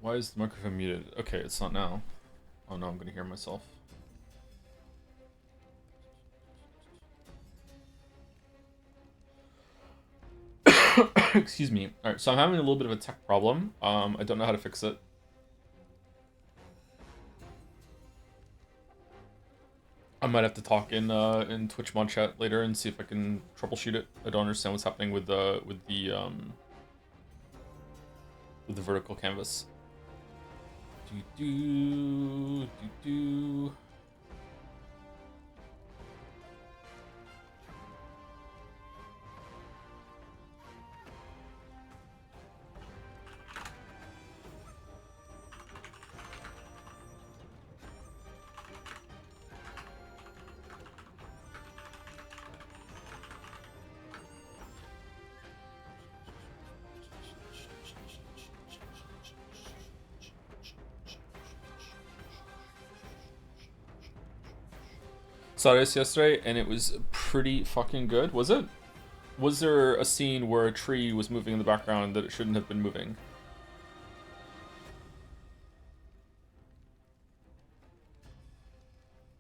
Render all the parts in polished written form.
Why is the microphone muted? Okay, it's not now. Oh no, I'm gonna hear myself. Excuse me. Alright, so I'm having a little bit of a tech problem. I don't know how to fix it. I might have to talk in Twitch mod chat later and see if I can troubleshoot it. I don't understand what's happening with the vertical canvas. Do do do do. Saw this yesterday and it was pretty fucking good. Was it? Was there a scene where a tree was moving in the background that it shouldn't have been moving?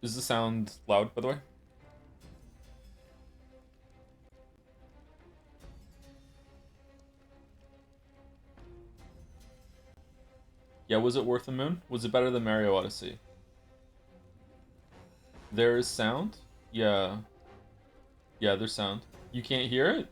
Is the sound loud, by the way? Yeah, was it worth the moon? Was it better than Mario Odyssey? There is sound? Yeah. Yeah, there's sound. You can't hear it?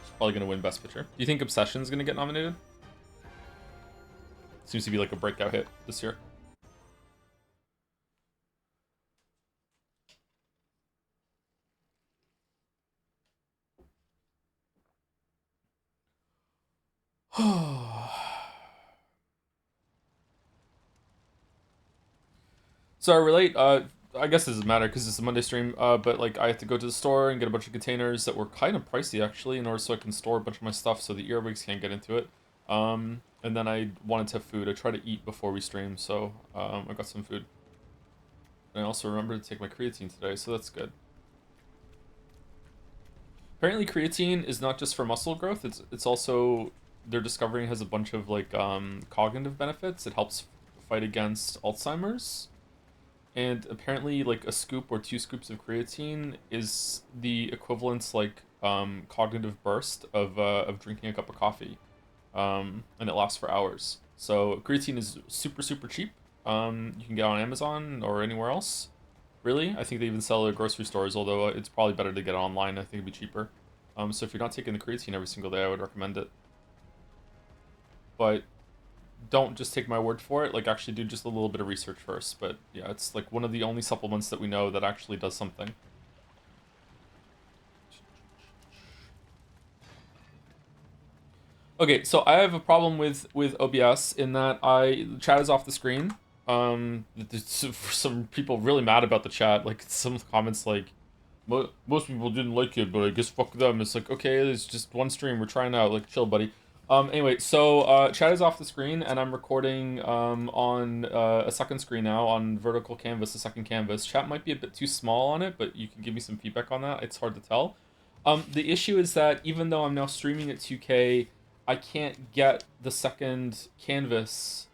It's probably gonna win Best Picture. Do you think Obsession's gonna get nominated? Seems to be like a breakout hit this year. So I relate, I guess it doesn't matter because it's a Monday stream, but like I had to go to the store and get a bunch of containers that were kind of pricey actually in order so I can store a bunch of my stuff so the earwigs can't get into it. And then I wanted to have food. I try to eat before we stream, so I got some food. And I also remembered to take my creatine today, so that's good. Apparently creatine is not just for muscle growth, it's also they're discovering has a bunch of like cognitive benefits. It helps fight against Alzheimer's. And apparently like a scoop or two scoops of creatine is the equivalent like cognitive burst of drinking a cup of coffee. And it lasts for hours. So creatine is super super cheap. You can get on Amazon or anywhere else. Really, I think they even sell it at grocery stores. Although it's probably better to get it online. I think it'd be cheaper. So if you're not taking the creatine every single day, I would recommend it. But don't just take my word for it. Like actually do just a little bit of research first. But yeah, it's like one of the only supplements that we know that actually does something. Okay, so I have a problem with OBS in that I chat is off the screen. Some people really mad about the chat. Like some comments like, most people didn't like it, but I guess fuck them. It's like okay, it's just one stream. We're trying out. Like chill, buddy. Anyway, so chat is off the screen, and I'm recording on a second screen now on vertical canvas, a second canvas. Chat might be a bit too small on it, but you can give me some feedback on that. It's hard to tell. The issue is that even though I'm now streaming at 2K, I can't get the second canvas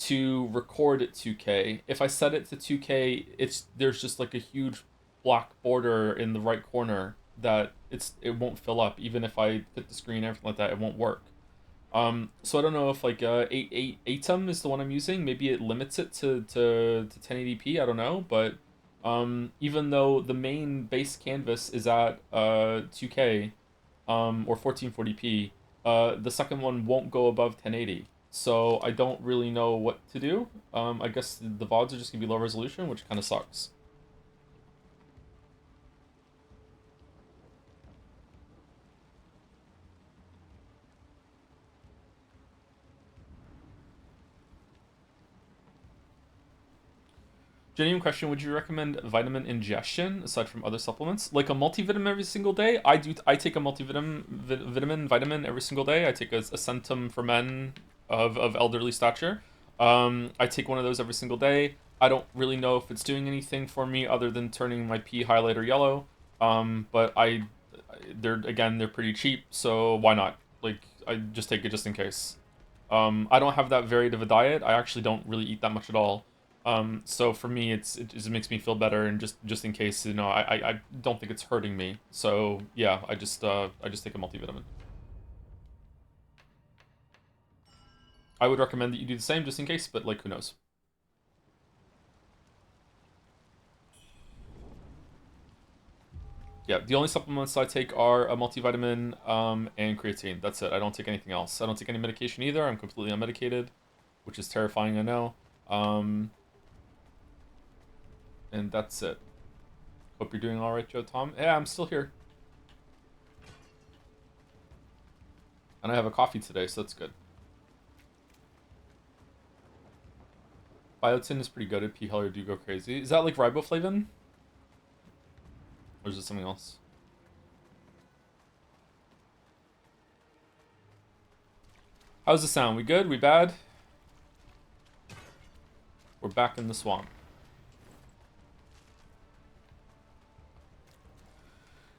to record at 2K. If I set it to 2K, there's just like a huge black border in the right corner that it won't fill up. Even if I fit the screen, everything like that, it won't work. So I don't know if like 8 ATEM is the one I'm using. Maybe it limits it to 1080p. I don't know, but even though the main base canvas is at 2K or 1440p, the second one won't go above 1080. So I don't really know what to do. I guess the VODs are just gonna be low resolution, which kind of sucks. Genuine question: would you recommend vitamin ingestion aside from other supplements, like a multivitamin every single day? I do. I take a vitamin every single day. I take a Centum for men of elderly stature. I take one of those every single day. I don't really know if it's doing anything for me other than turning my pee highlighter yellow. But they're pretty cheap, so why not? Like, I just take it just in case. I don't have that varied of a diet. I actually don't really eat that much at all. So for me, it just makes me feel better, and just in case, you know, I don't think it's hurting me. So yeah, I just take a multivitamin. I would recommend that you do the same just in case, but like, who knows? Yeah, the only supplements I take are a multivitamin and creatine. That's it. I don't take anything else. I don't take any medication either. I'm completely unmedicated, which is terrifying, I know. And that's it. Hope you're doing all right, Joe Tom. Yeah, I'm still here. And I have a coffee today, so that's good. Biotin is pretty good at P. Heller do go crazy. Is that like riboflavin? Or is it something else? How's the sound? We good? We bad? We're back in the swamp.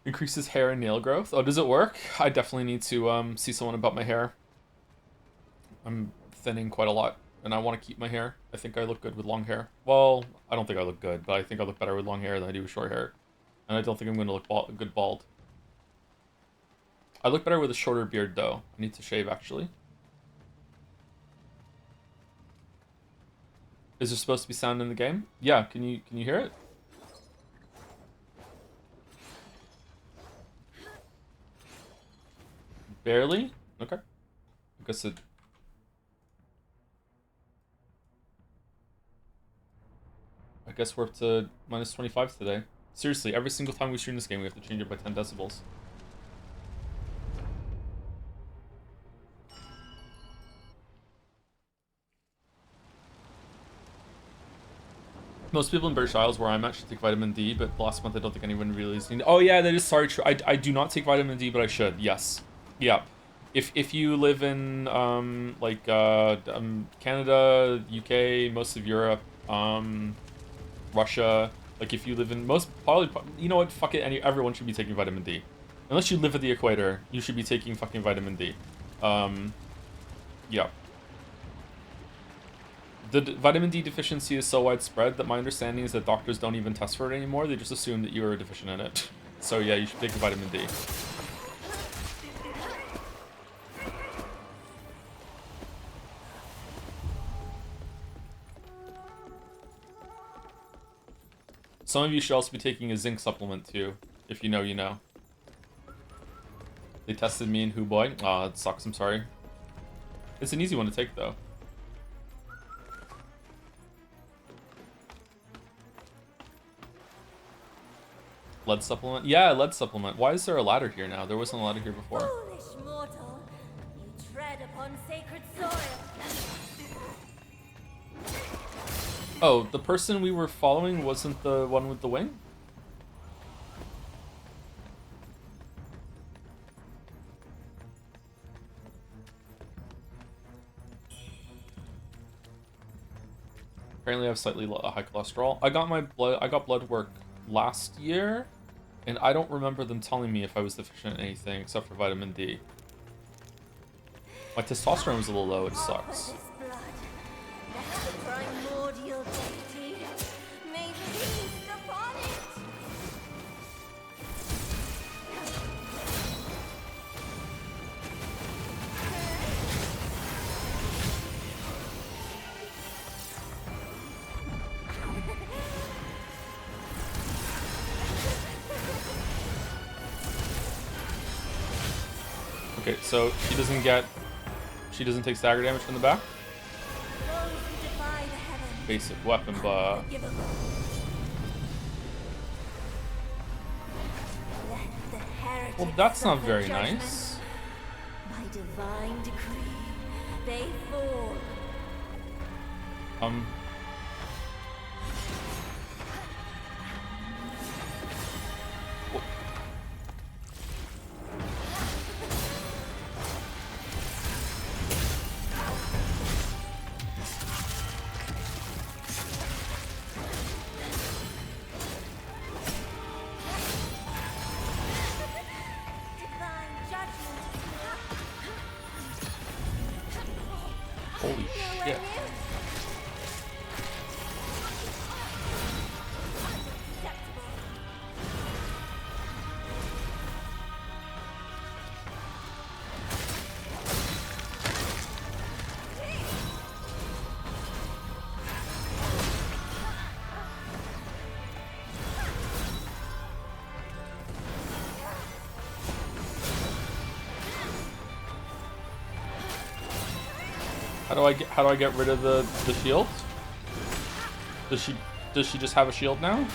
Increases hair and nail growth. Oh, does it work? I definitely need to see someone about my hair. I'm thinning quite a lot, and I want to keep my hair. I think I look good with long hair. Well, I don't think I look good, but I think I look better with long hair than I do with short hair. And I don't think I'm going to look good bald. I look better with a shorter beard, though. I need to shave, actually. Is there supposed to be sound in the game? Yeah, can you hear it? Barely? Okay. I guess it... I guess we're up to minus 25 today. Seriously, every single time we stream this game, we have to change it by 10 decibels. Most people in British Isles, where I'm at, should take vitamin D, but last month I don't think anyone really is. Oh yeah, that is sorry. True. I do not take vitamin D, but I should. Yes. Yeah. If you live in Canada, UK, most of Europe, Russia. Like, if you live in probably, you know what, fuck it, everyone should be taking vitamin D. Unless you live at the equator, you should be taking fucking vitamin D. Yeah. The vitamin D deficiency is so widespread that my understanding is that doctors don't even test for it anymore. They just assume that you are deficient in it. So yeah, you should take the vitamin D. Some of you should also be taking a zinc supplement too. If you know, you know. They tested me in Who Boy. Aw, it sucks, I'm sorry. It's an easy one to take though. Lead supplement? Yeah, lead supplement. Why is there a ladder here now? There wasn't a ladder here before. Foolish mortal, you tread upon sacred soil. Oh, the person we were following wasn't the one with the wing? Apparently I have slightly high cholesterol. I got blood work last year, and I don't remember them telling me if I was deficient in anything except for vitamin D. My testosterone was a little low, it sucks. Okay, so she doesn't take stagger damage from the back? Basic weapon, but... Well, that's not very nice. By divine decree, they fall. how do I get rid of the shield? Does she just have a shield now?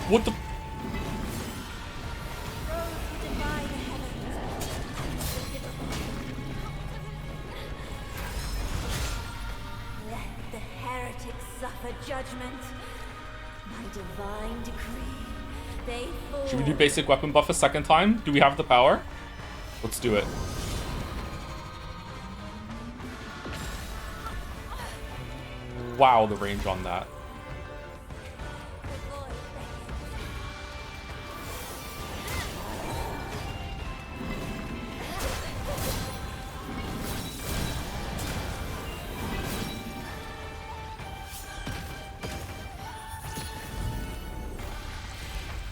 What the? Let the heretics suffer judgment. My divine decree. They fall. Should we do basic weapon buff a second time? Do we have the power? Let's do it. Wow, the range on that.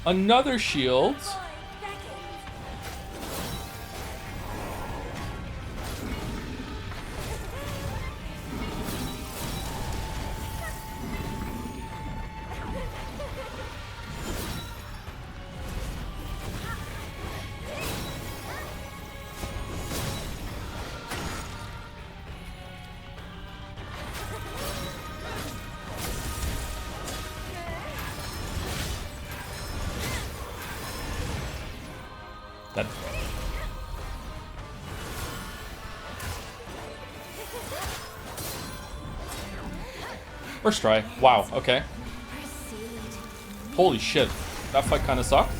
Another shield. That. First try. Wow, okay. Holy shit. That fight kind of sucked.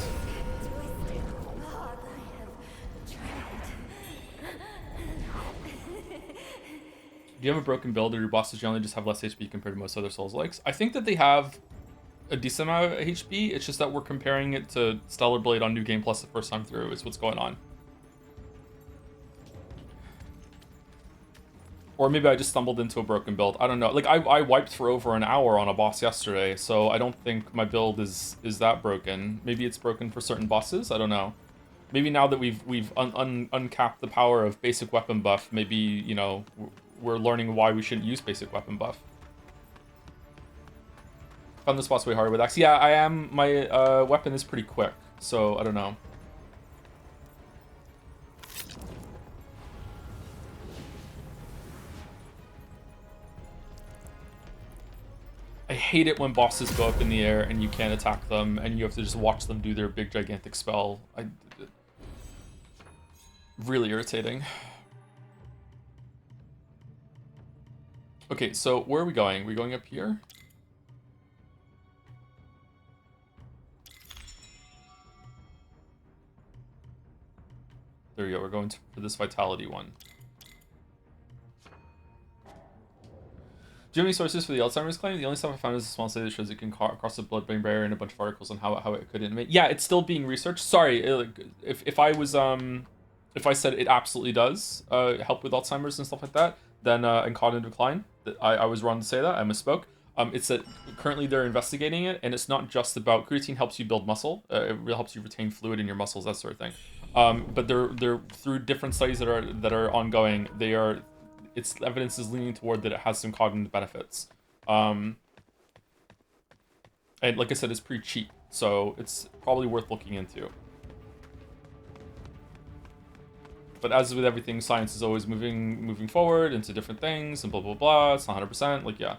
Do you have a broken build or your bosses generally just have less HP compared to most other Souls-likes? I think that they have a decent amount of HP. It's just that we're comparing it to Stellar Blade on New Game Plus the first time through is what's going on. Or maybe I just stumbled into a broken build. I don't know. Like, I wiped for over an hour on a boss yesterday, so I don't think my build is that broken. Maybe it's broken for certain bosses. I don't know. Maybe now that we've uncapped the power of basic weapon buff, maybe, you know, we're learning why we shouldn't use basic weapon buff. Found this boss way harder with Axe. Yeah, I am. My weapon is pretty quick, so I don't know. I hate it when bosses go up in the air and you can't attack them and you have to just watch them do their big gigantic spell. Really irritating. Okay, so where are we going? Are we going up here? There we go, we're going for this vitality one. Do you have any sources for the Alzheimer's claim? The only stuff I found is a small study that shows it can cross the blood-brain barrier and a bunch of articles on how it could intimate. Yeah, it's still being researched. Sorry, if I was if I said it absolutely does help with Alzheimer's and stuff like that, then and cognitive decline, I was wrong to say that. I misspoke. It's that currently they're investigating it, and it's not just about creatine helps you build muscle. It really helps you retain fluid in your muscles, that sort of thing. But they're through different studies that are ongoing. Its evidence is leaning toward that it has some cognitive benefits. And like I said, it's pretty cheap, so it's probably worth looking into. But as with everything, science is always moving forward into different things and blah blah blah. It's not 100%. Like, yeah.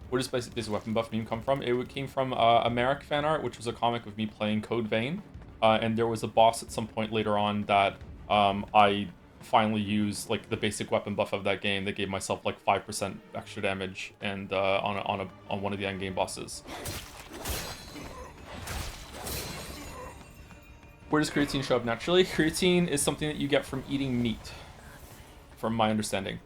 Where does basic weapon buff meme come from? It came from Americ fan art, which was a comic of me playing Code Vein, and there was a boss at some point later on that I finally used like the basic weapon buff of that game that gave myself like 5% extra damage and on one of the end game bosses. Where does creatine show up naturally? Creatine is something that you get from eating meat, from my understanding.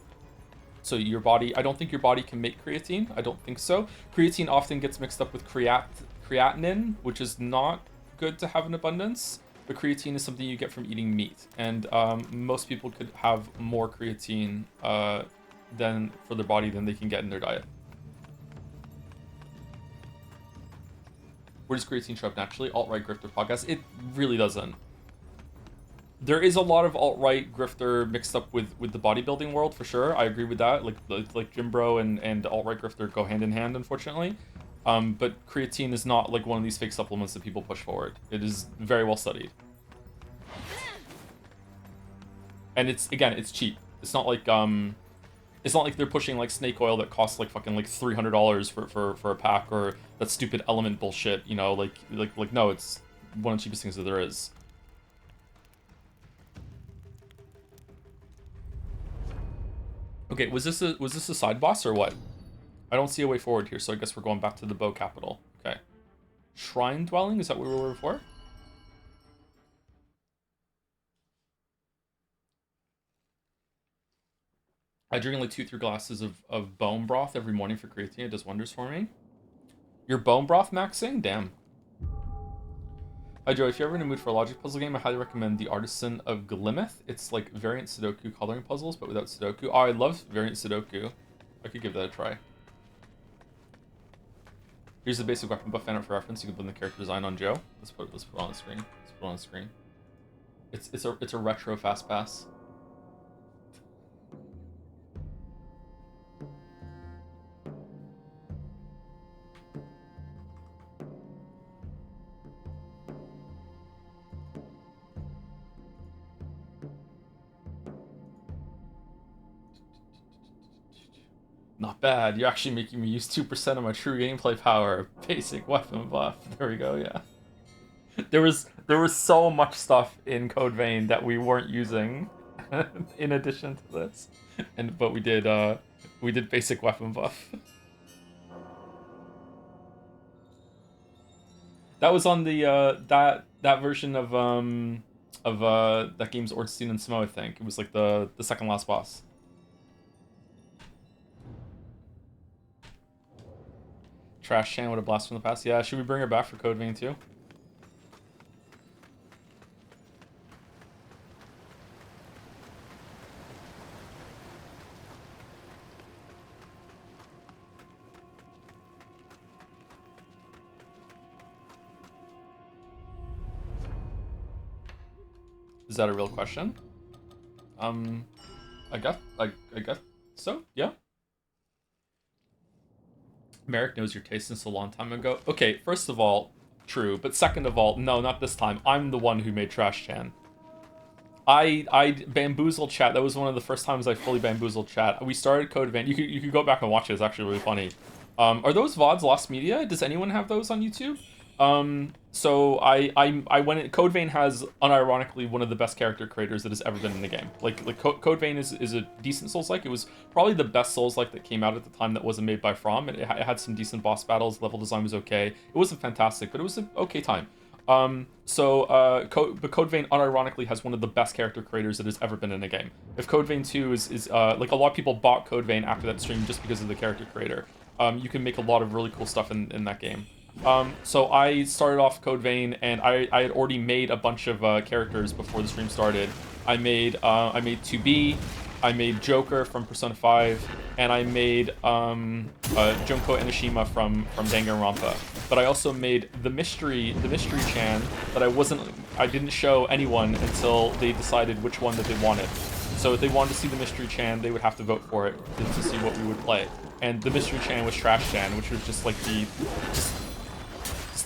So your body, I don't think your body can make creatine. I don't think so. Creatine often gets mixed up with creatinine, which is not good to have in abundance. But creatine is something you get from eating meat. And most people could have more creatine than for their body than they can get in their diet. Where does creatine show up naturally? Alt-right grifter podcast. It really doesn't. There is a lot of alt-right grifter mixed up with the bodybuilding world for sure. I agree with that. Like Gym Bro and alt-right grifter go hand in hand, unfortunately. But creatine is not like one of these fake supplements that people push forward. It is very well studied. And it's cheap. It's not like they're pushing like snake oil that costs like fucking like $300 for a pack, or that stupid element bullshit, you know, like no, it's one of the cheapest things that there is. Okay, was this a side boss or what? I don't see a way forward here, so I guess we're going back to the bow capital. Okay. Shrine dwelling, is that where we were before? I drink like 2-3 glasses of bone broth every morning for creatine. It does wonders for me. Your bone broth maxing? Damn. Hi Joe, if you're ever in a mood for a logic puzzle game, I highly recommend The Artisan of Glimeth. It's like variant Sudoku coloring puzzles, but without Sudoku. Oh, I love variant Sudoku. I could give that a try. Here's the basic weapon buff fan art for reference. You can blend the character design on Joe. Let's put it on the screen. Let's put it on the screen. It's a retro fast pass. Not bad. You're actually making me use 2% of my true gameplay power. Basic weapon buff. There we go, yeah. There was so much stuff in Code Vein that we weren't using in addition to this. But we did basic weapon buff. That was on the that version of that game's Ornstein and Smo, I think. It was like the second last boss. Trash Chan, what a blast from the past. Yeah, should we bring her back for Code Vein too? Is that a real question? I guess so. Yeah. Merrick knows your taste since a long time ago. Okay, first of all, true. But second of all, no, not this time. I'm the one who made Trash Chan. I bamboozled chat. That was one of the first times I fully bamboozled chat. We started Code Vein. You could go back and watch it. It's actually really funny. Are those VODs lost media? Does anyone have those on YouTube? So I went in, Code Vein has unironically one of the best character creators that has ever been in the game. Like Code Vein is a decent Souls-like. It was probably the best Souls-like that came out at the time that wasn't made by From. It had some decent boss battles. Level design was okay. It wasn't fantastic, but it was an okay time. But Code Vein unironically has one of the best character creators that has ever been in a game. If Code Vein 2 is like a lot of people bought Code Vein after that stream just because of the character creator. You can make a lot of really cool stuff in that game. So I started off Code Vein, and I had already made a bunch of characters before the stream started. I made 2B, I made Joker from Persona 5, and I made Junko Enoshima from Danganronpa. But I also made the mystery Chan that I didn't show anyone until they decided which one that they wanted. So if they wanted to see the mystery Chan, they would have to vote for it to see what we would play. And the mystery Chan was Trash Chan, which was just like the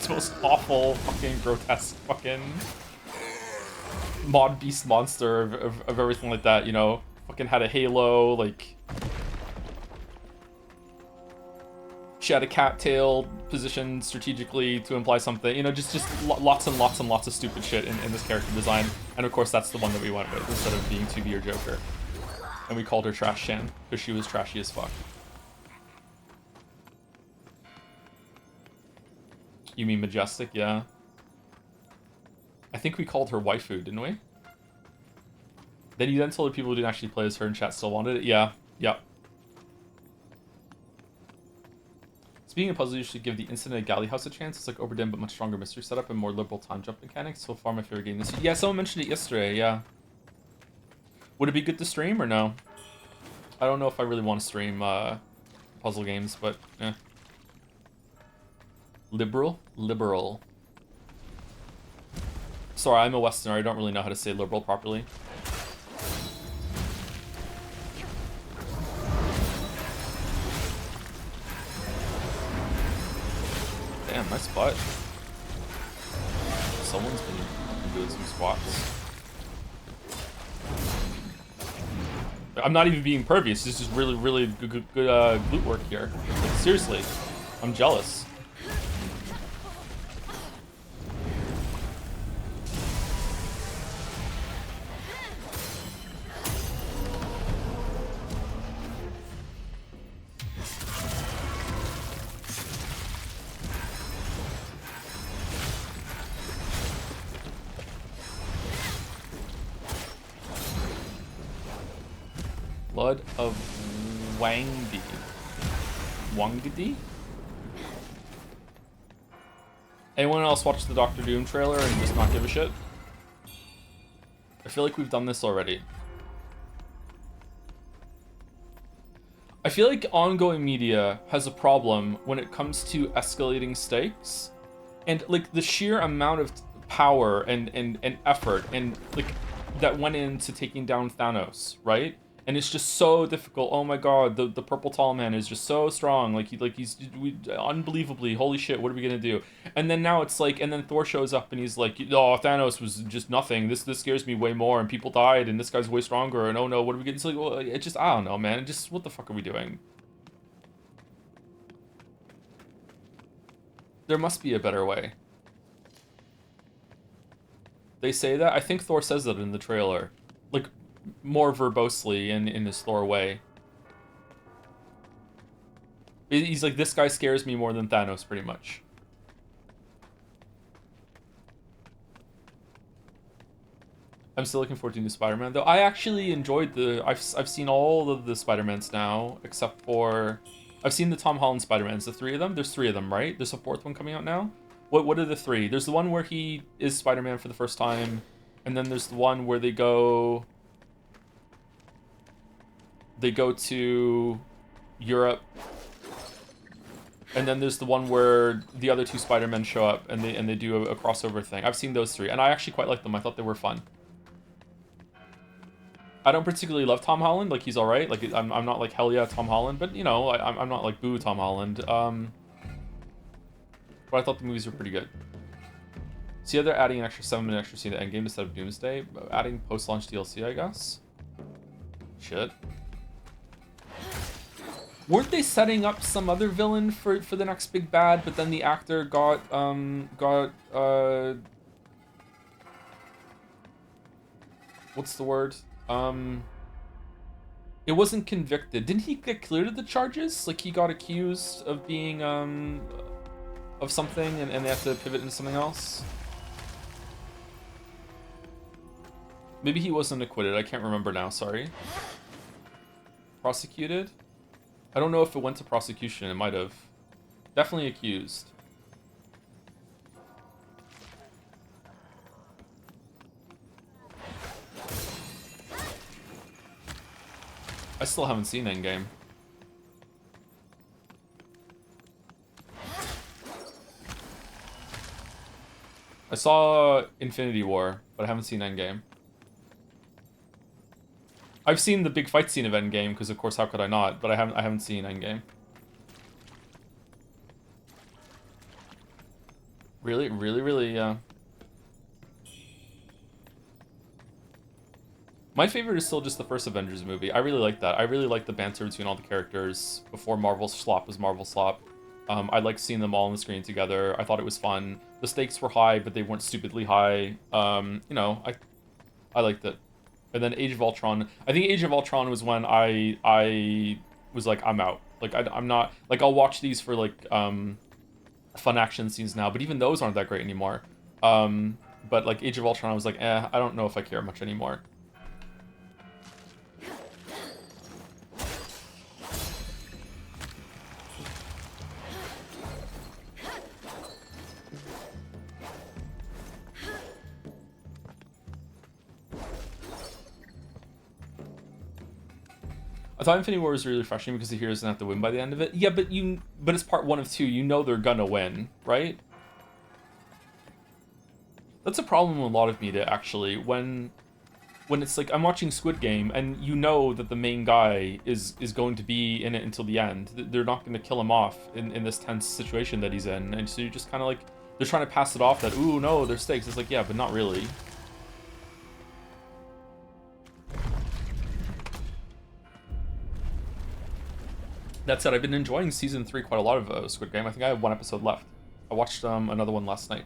most awful, fucking grotesque, fucking mod beast monster of everything like that, you know? Fucking had a halo, like... She had a cattail positioned strategically to imply something, you know, just lots and lots and lots of stupid shit in this character design. And of course, that's the one that we went with, instead of being 2B or Joker. And we called her Trash Chan, because she was trashy as fuck. You mean Majestic? Yeah. I think we called her Waifu, didn't we? Then you told the people who didn't actually play as her in chat still wanted it? Yeah. Yep. Speaking of puzzles, you should give the Incident at Galley House a chance. It's like Oberdin, but much stronger mystery setup and more liberal time jump mechanics. So far, my favorite game this year. Yeah, someone mentioned it yesterday, yeah. Would it be good to stream or no? I don't know if I really want to stream puzzle games, but eh. Liberal. So sorry, I'm a Westerner. I don't really know how to say liberal properly. Damn, nice butt. Someone's been doing some squats. I'm not even being pervious. This is really, really good glute work here. Like, seriously, I'm jealous. Blood of Wangdi. Wangdi? Anyone else watch the Doctor Doom trailer and just not give a shit? I feel like we've done this already. I feel like ongoing media has a problem when it comes to escalating stakes. And like the sheer amount of power and effort and like that went into taking down Thanos, right? And it's just so difficult. Oh my god, the purple tall man is just so strong. He's unbelievably, holy shit, what are we gonna do? And then now it's like, and then Thor shows up and he's like, oh, Thanos was just nothing. This scares me way more, and people died, and this guy's way stronger, and oh no, what are we gonna? It's like, well, it just, I don't know, man. Just what the fuck are we doing? There must be a better way. They say that? I think Thor says that in the trailer. Like, more verbosely in his Thor way. He's like, this guy scares me more than Thanos, pretty much. I'm still looking forward to new Spider-Man, though. I actually enjoyed the... I've seen all of the Spider-Mans now, except for... I've seen the Tom Holland Spider-Mans, the 3 of them. There's 3 of them, right? There's a 4th one coming out now? What are the 3? There's the one where he is Spider-Man for the first time, and then there's the one where they go to Europe, and then there's the one where the other 2 Spider-Men show up and they do a crossover thing. I've seen those 3, and I actually quite like them. I thought they were fun. I don't particularly love Tom Holland. Like, he's all right. Like, I'm not like hell yeah Tom Holland, but you know, I'm not like boo Tom Holland. But I thought the movies were pretty good. See how they're adding an extra 7-minute extra scene to Endgame instead of Doomsday, adding post-launch DLC, I guess. Shit. Weren't they setting up some other villain for the next big bad, but then the actor got what's the word? It wasn't convicted. Didn't he get cleared of the charges? Like, he got accused of being of something, and they have to pivot into something else. Maybe he wasn't acquitted. I can't remember now, sorry. Prosecuted? I don't know if it went to prosecution. It might have. Definitely accused. I still haven't seen Endgame. I saw Infinity War, but I haven't seen Endgame. I've seen the big fight scene of Endgame, because of course how could I not, but I haven't seen Endgame. Really, yeah. My favorite is still just the first Avengers movie. I really like that. I really like the banter between all the characters before Marvel Slop was Marvel Slop. I liked seeing them all on the screen together. I thought it was fun. The stakes were high, but they weren't stupidly high. You know, I liked it. And then Age of Ultron. I think Age of Ultron was when I was like, I'm out. Like, I'm not... Like, I'll watch these for, like, fun action scenes now, but even those aren't that great anymore. But, like, Age of Ultron, I was like, I don't know if I care much anymore. I thought Infinity War was really refreshing because the heroes didn't have to win by the end of it. Yeah, but it's part 1 of 2. You know they're gonna win, right? That's a problem with a lot of media, actually. When it's like I'm watching Squid Game and you know that the main guy is going to be in it until the end. They're not going to kill him off in this tense situation that he's in, and so you're just kind of like they're trying to pass it off that ooh no there's stakes. It's like yeah, but not really. That said, I've been enjoying season 3 quite a lot of Squid Game. I think I have one episode left. I watched another one last night.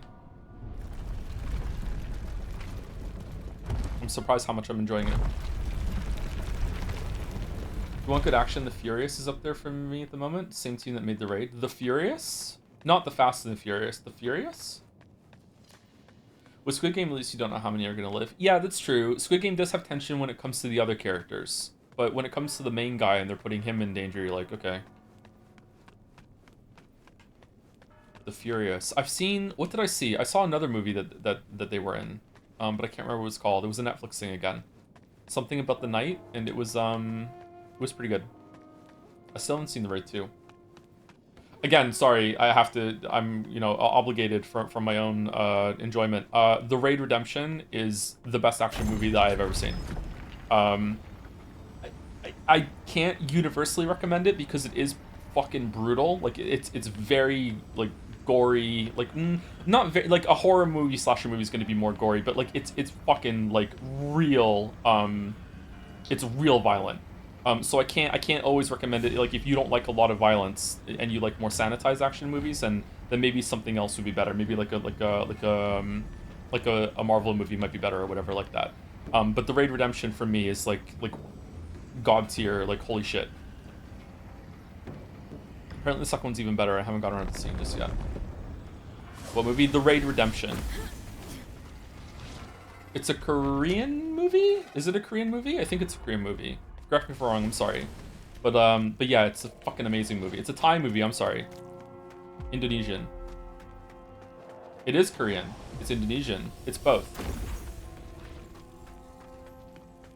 I'm surprised how much I'm enjoying it. If you want good action, The Furious is up there for me at the moment. Same team that made the raid. The Furious? Not the Fast and the Furious. The Furious? With Squid Game, at least you don't know how many are going to live. Yeah, that's true. Squid Game does have tension when it comes to the other characters. But when it comes to the main guy and they're putting him in danger, you're like, okay. The Furious. I've seen... What did I see? I saw another movie that they were in. But I can't remember what it was called. It was a Netflix thing again. Something about the night, and it was pretty good. I still haven't seen The Raid 2. Again, sorry, I have to, I'm, you know, obligated from my own enjoyment. The Raid Redemption is the best action movie that I've ever seen. I can't universally recommend it because it is fucking brutal. Like, it's very, like, gory, like not very like a horror movie slasher movie is going to be more gory, but like it's fucking like real it's real violent. So I can't always recommend it. Like if you don't like a lot of violence and you like more sanitized action movies, and then maybe something else would be better. Maybe like a Marvel movie might be better or whatever like that. But the Raid Redemption for me is like god tier, like holy shit. Apparently the second one's even better. I haven't gotten around to seeing just yet. What movie? The Raid Redemption. It's a Korean movie? Is it a Korean movie? I think it's a Korean movie. Correct me if I'm wrong, I'm sorry. But yeah, it's a fucking amazing movie. It's a Thai movie, I'm sorry. Indonesian. It is Korean. It's Indonesian. It's both.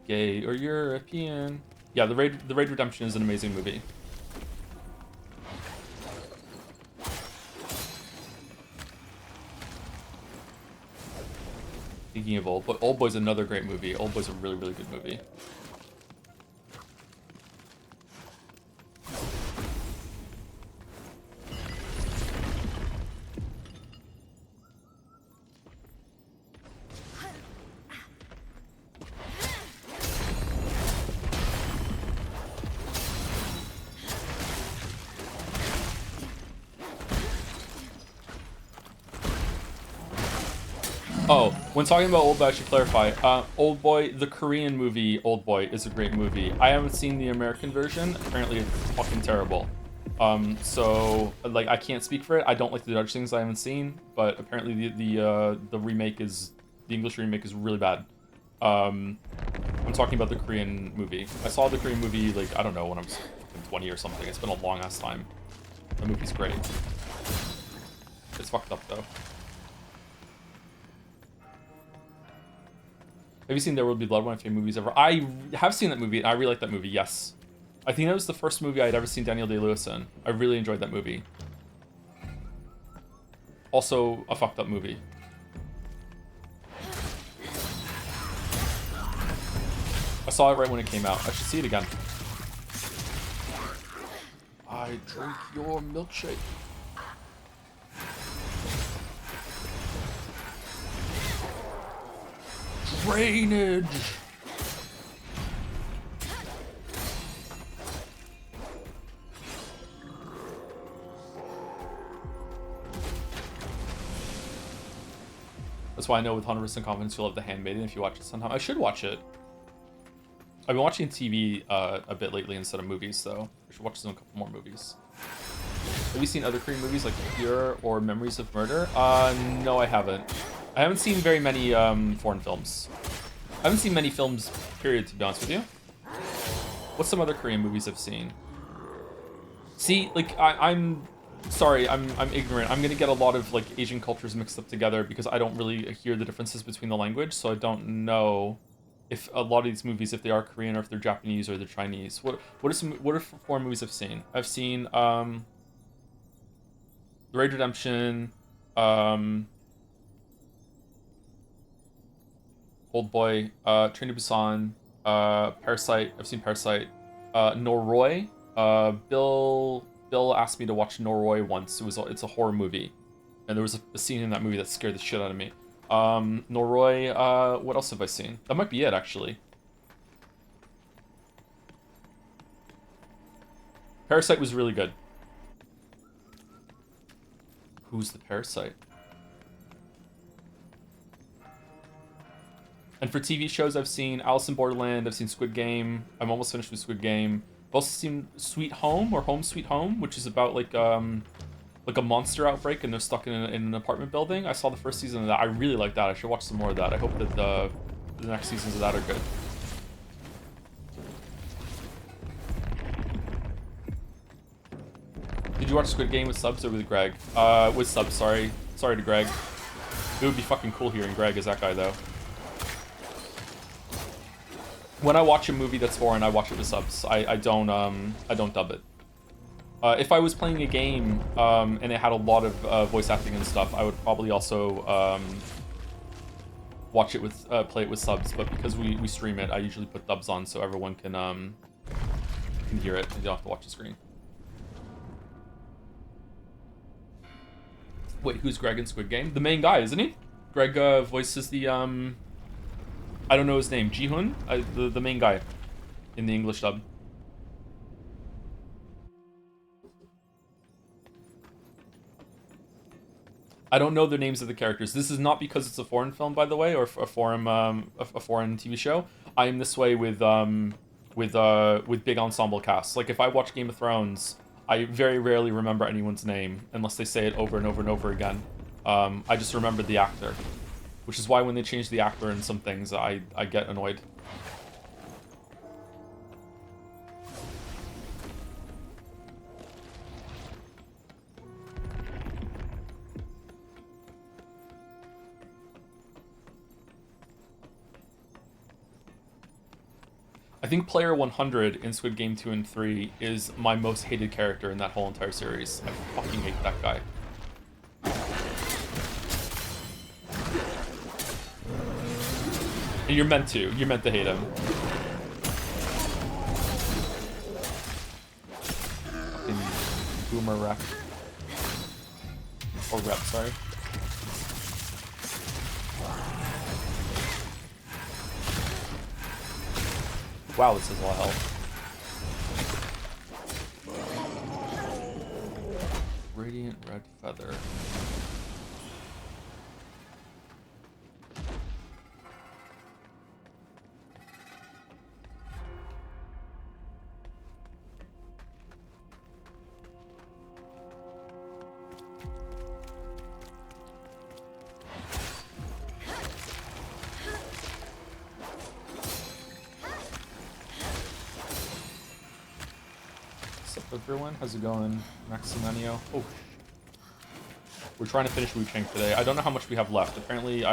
Gay or European. Yeah, the Raid Redemption is an amazing movie. Speaking of but Old Boy's another great movie. Old Boy's a really, really good movie. Oh, when talking about Old Boy, I should clarify. Old Boy, the Korean movie Old Boy is a great movie. I haven't seen the American version. Apparently it's fucking terrible. So, like, I can't speak for it. I don't like to judge things I haven't seen, but apparently the remake is... The English remake is really bad. I'm talking about the Korean movie. I saw the Korean movie, like, I don't know, when I was 20 or something. It's been a long-ass time. The movie's great. It's fucked up, though. Have you seen There Will Be Blood, one of your movies ever? I have seen that movie, and I really like that movie, yes. I think that was the first movie I'd ever seen Daniel Day-Lewis in. I really enjoyed that movie. Also, a fucked up movie. I saw it right when it came out. I should see it again. I drink your milkshake. Drainage! That's why I know with 100% confidence you'll have The Handmaiden if you watch it sometime. I should watch it. I've been watching TV a bit lately instead of movies, so I should watch some couple more movies. Have you seen other Korean movies like Pure or Memories of Murder? No, I haven't. I haven't seen very many foreign films. I haven't seen many films, period, to be honest with you. What's some other Korean movies I've seen? See, like, I'm sorry, I'm ignorant. I'm gonna get a lot of, like, Asian cultures mixed up together because I don't really hear the differences between the language, so I don't know if a lot of these movies, if they are Korean or if they're Japanese or they're Chinese. What are foreign movies I've seen? I've seen, The Raid Redemption, Old Boy, Train to Busan, Parasite. I've seen Parasite. Noroi. Bill asked me to watch Noroi once. It's a horror movie, and there was a scene in that movie that scared the shit out of me. Noroi. What else have I seen? That might be it, actually. Parasite was really good. Who's the Parasite? And for TV shows, I've seen Alice in Borderland, I've seen Squid Game. I'm almost finished with Squid Game. I've also seen Sweet Home or Home Sweet Home, which is about like a monster outbreak and they're stuck in an apartment building. I saw the first season of that. I really like that. I should watch some more of that. I hope that the next seasons of that are good. Did you watch Squid Game with subs or with Greg? With subs, sorry. Sorry to Greg. It would be fucking cool hearing Greg as that guy, though. When I watch a movie that's foreign, I watch it with subs. I don't dub it. If I was playing a game and it had a lot of voice acting and stuff, I would probably also watch it with play it with subs. But because we stream it, I usually put dubs on so everyone can hear it and you don't have to watch the screen. Wait, who's Greg in Squid Game? The main guy, isn't he? Greg voices the I don't know his name. Ji-hoon, the main guy in the English dub. I don't know the names of the characters. This is not because it's a foreign film, by the way, or a foreign TV show. I am this way with big ensemble casts. Like if I watch Game of Thrones, I very rarely remember anyone's name unless they say it over and over and over again. I just remember the actor, which is why when they change the actor in some things, I get annoyed. I think Player 100 in Squid Game 2 and 3 is my most hated character in that whole entire series. I fucking hate that guy. And you're meant to. You're meant to hate him. Fucking boomer rep. Or rep, sorry. Wow, this is a lot of health. Radiant red feather. Everyone, how's it going? Maximiliano. Oh, we're trying to finish Wuchang today. I don't know how much we have left. Apparently,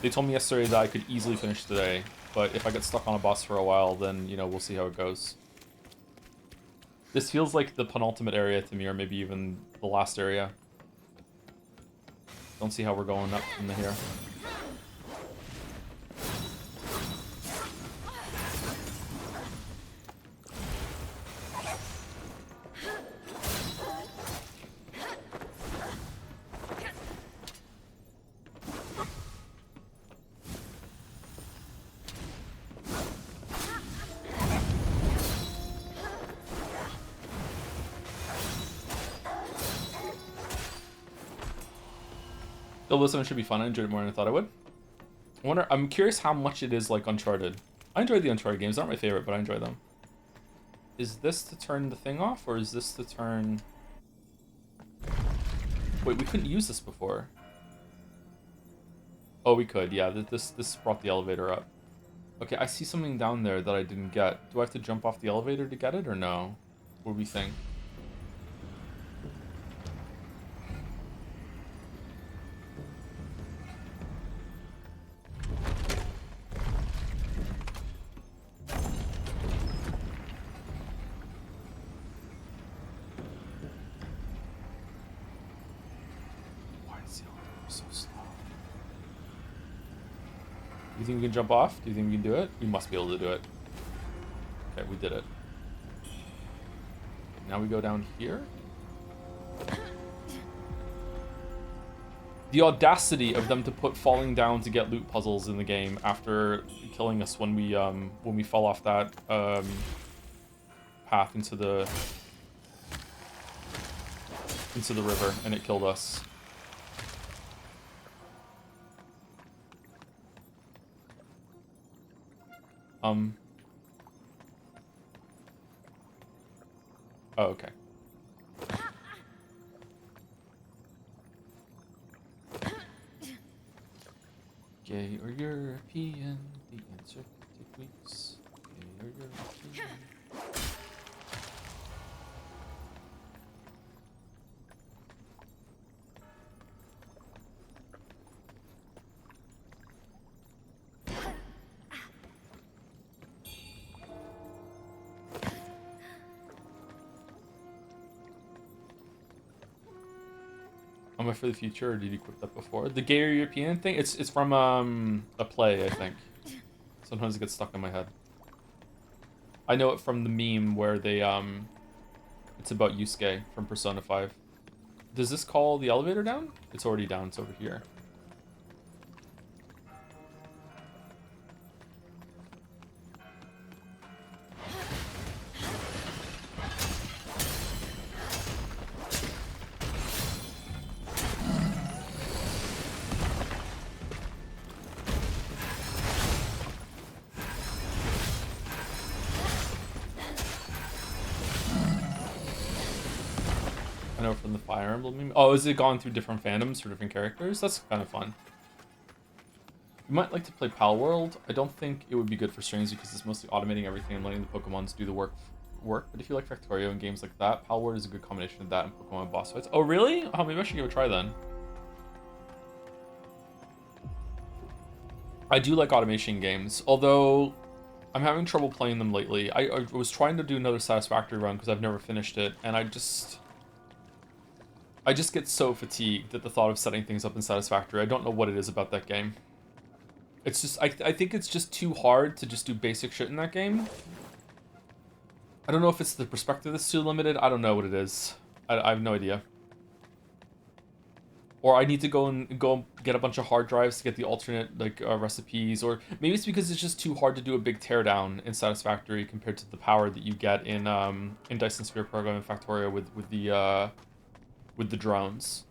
they told me yesterday that I could easily finish today, but if I get stuck on a boss for a while, then, you know, we'll see how it goes. This feels like the penultimate area to me, or maybe even the last area. Don't see how we're going up from here. This one should be fun. I enjoyed it more than I thought I would. I'm curious how much it is like Uncharted. I enjoyed the Uncharted games. They're not my favorite, but I enjoy them. Is this to turn the thing off, or is this to turn... Wait, we couldn't use this before. Oh, we could. Yeah, this brought the elevator up. Okay, I see something down there that I didn't get. Do I have to jump off the elevator to get it, or no? What do we think? You think we can jump off? Do you think we can do it? We must be able to do it. Okay, we did it. Now we go down here. The audacity of them to put falling down to get loot puzzles in the game after killing us when we fell off that path into the river and it killed us. Oh, okay. Gay or European, the answer could take weeks. Gay or European. Am I for the future, or did you quit that before? The gay or European thing? It's from a play, I think. Sometimes it gets stuck in my head. I know it from the meme where they it's about Yusuke from Persona 5. Does this call the elevator down? It's already down, it's over here. I know from the Fire Emblem meme. Oh, is it gone through different fandoms for different characters? That's kind of fun. You might like to play Pal World. I don't think it would be good for streams because it's mostly automating everything and letting the Pokemons do the work. But if you like Factorio and games like that, Pal World is a good combination of that and Pokemon boss fights. Oh, really? Oh, maybe I should give it a try then. I do like automation games, although I'm having trouble playing them lately. I was trying to do another Satisfactory run because I've never finished it, and I just get so fatigued at the thought of setting things up in Satisfactory. I don't know what it is about that game. It's just, I think it's just too hard to just do basic shit in that game. I don't know if it's the perspective that's too limited. I don't know what it is. I have no idea. Or I need to go get a bunch of hard drives to get the alternate recipes, or maybe it's because it's just too hard to do a big teardown in Satisfactory compared to the power that you get in Dyson Sphere Program and Factorio with the drones.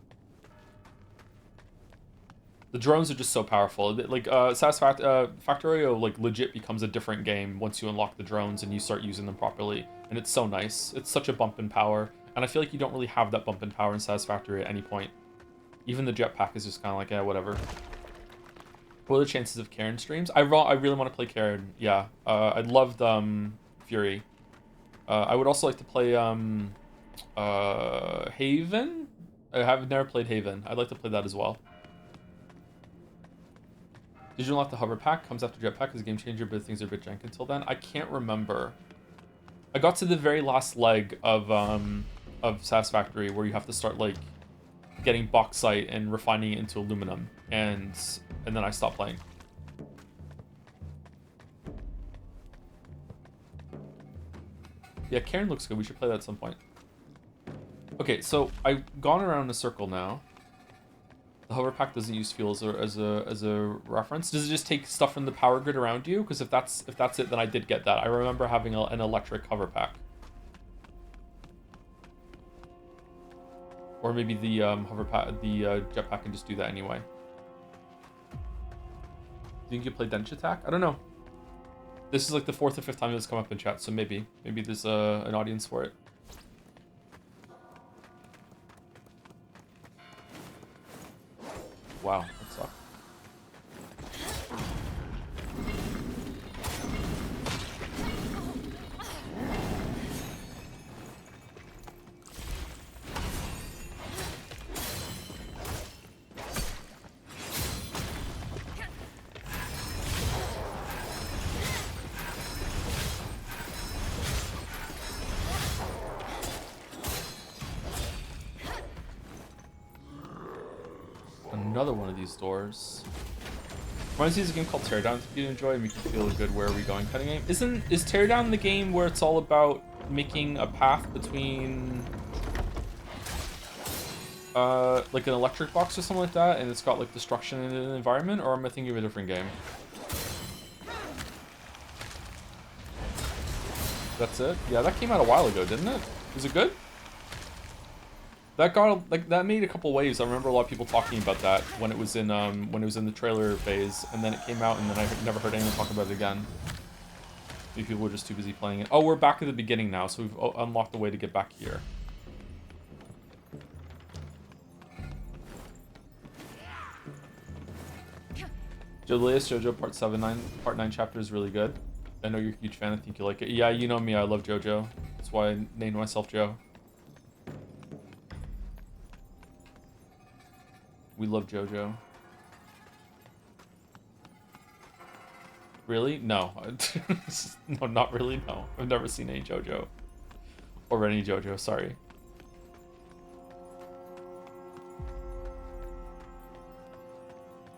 The drones are just so powerful. Like Factorio like legit becomes a different game once you unlock the drones and you start using them properly, and it's so nice. It's such a bump in power, and I feel like you don't really have that bump in power in Satisfactory at any point. Even the jetpack is just kind of like, yeah, whatever. What are the chances of Karen streams? I really want to play Karen. Yeah, I loved Fury. I would also like to play Haven. I have never played Haven. I'd like to play that as well. Did you unlock the hover pack? Comes after jetpack as a game changer, but things are a bit jank until then. I can't remember. I got to the very last leg of Satisfactory where you have to start like getting bauxite and refining it into aluminum, and then I stopped playing. Yeah, Karen looks good. We should play that at some point. Okay, so I've gone around in a circle now. The hover pack doesn't use fuel as a reference. Does it just take stuff from the power grid around you? Because if that's it, then I did get that. I remember having an electric hover pack. Or maybe the jetpack can just do that anyway. Do you think you play Dench Attack? I don't know. This is like the 4th or 5th time it's come up in chat, so maybe there's an audience for it. Wow, that sucked. Another one of these doors. Reminds me of a game called Teardown that you enjoy and make you feel good where are we going kind of game. Is Teardown the game where it's all about making a path between like an electric box or something like that, and it's got like destruction in an environment, or am I thinking of a different game? That's it? Yeah, that came out a while ago, didn't it? Was it good? That got like that made a couple waves. I remember a lot of people talking about that when it was in the trailer phase, and then it came out, and then I never heard anyone talk about it again. Maybe people were just too busy playing it. Oh, we're back at the beginning now, so we've unlocked the way to get back here. JoJo Part 9 chapter is really good. I know you're a huge fan. I think you like it. Yeah, you know me. I love JoJo. That's why I named myself Joe. We love JoJo. Really? No. No, not really. No. I've never seen any JoJo. Or any JoJo, sorry.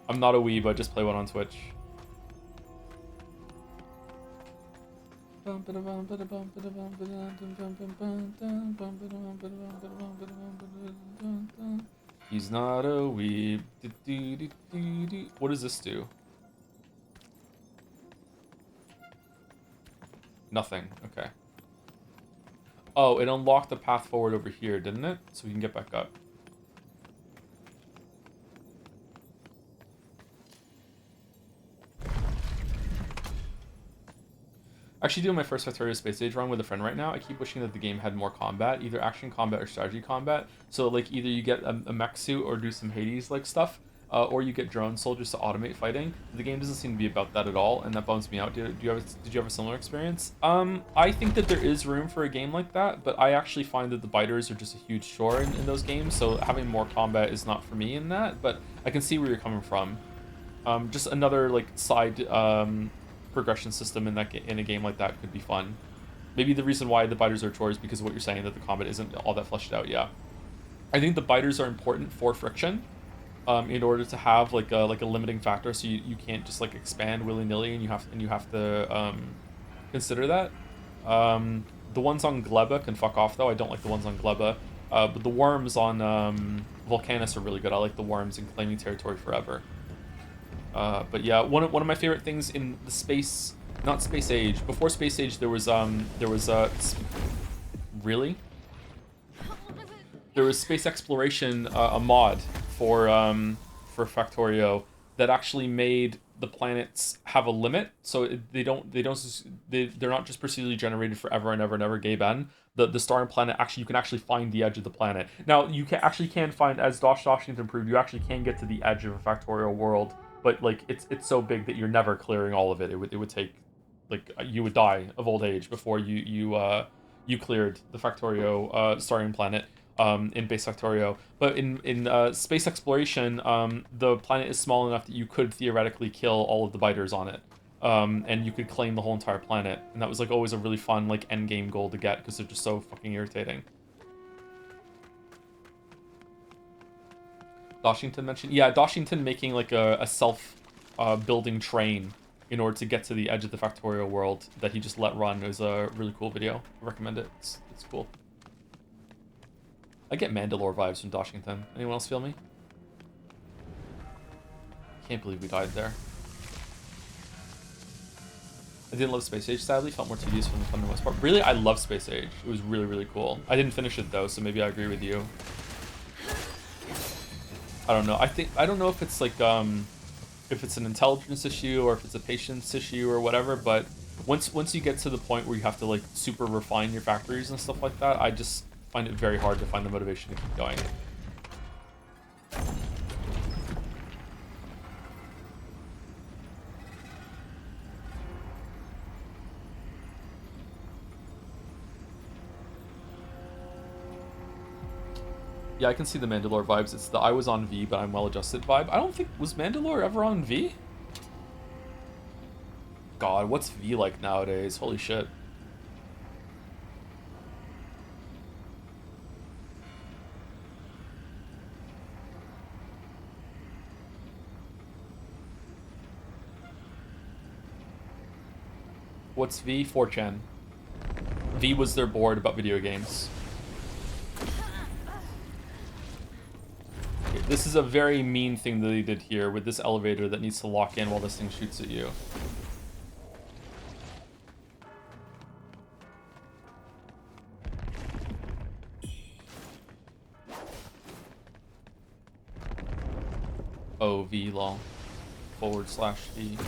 I'm not a weeb, I just play one on Twitch. He's not a weeb. What does this do? Nothing. Okay. Oh, it unlocked the path forward over here, didn't it? So we can get back up. Actually doing my first Factorio Space Age run with a friend right now. I keep wishing that the game had more combat, either action combat or strategy combat. So like either you get a mech suit or do some Hades-like stuff, or you get drone soldiers to automate fighting. The game doesn't seem to be about that at all, and that bums me out. Did you have a similar experience? I think that there is room for a game like that, but I actually find that the biters are just a huge chore in those games, so having more combat is not for me in that, but I can see where you're coming from. Just another like side progression system in a game like that could be fun. Maybe the reason why the biters are chores is because of what you're saying, that the combat isn't all that fleshed out. Yeah, I think the biters are important for friction, in order to have like a limiting factor, so you can't just like expand willy-nilly, and you have to consider that. The ones on Gleba can fuck off though. I don't like the ones on Gleba, but the worms on Volcanus are really good. I like the worms in Claiming Territory Forever. But yeah, one of my favorite things in the space, not Space Age. Before Space Age, there was really, there was Space Exploration, a mod for Factorio that actually made the planets have a limit, so they're not just procedurally generated forever and ever and ever. Gay Ben, the star and planet, actually you can actually find the edge of the planet. Now you can find, as Washington proved, you actually can get to the edge of a Factorio world. But like it's so big that you're never clearing all of it. It would take, like, you would die of old age before you cleared the Factorio starting planet in base Factorio. But in space exploration, the planet is small enough that you could theoretically kill all of the biters on it, and you could claim the whole entire planet. And that was like always a really fun like end game goal to get, because they're just so fucking irritating. Washington mentioned, yeah, Washington making like a self building train in order to get to the edge of the Factorio world that he just let run. It was a really cool video. I recommend it. It's cool. I get Mandalore vibes from Washington. Anyone else feel me? Can't believe we died there. I didn't love Space Age, sadly. Felt more tedious from the most part. Really, I love Space Age. It was really, really cool. I didn't finish it though, so maybe I agree with you. I don't know. I don't know if it's like if it's an intelligence issue or if it's a patience issue or whatever, but once you get to the point where you have to like super refine your factories and stuff like that, I just find it very hard to find the motivation to keep going. Yeah, I can see the Mandalore vibes. It's the I was on V, but I'm well adjusted vibe. I don't think, was Mandalore ever on V? God, what's V like nowadays? Holy shit. What's V? 4chan. V was their board about video games. Okay, this is a very mean thing that they did here with this elevator that needs to lock in while this thing shoots at you. Oh, V lol. /V.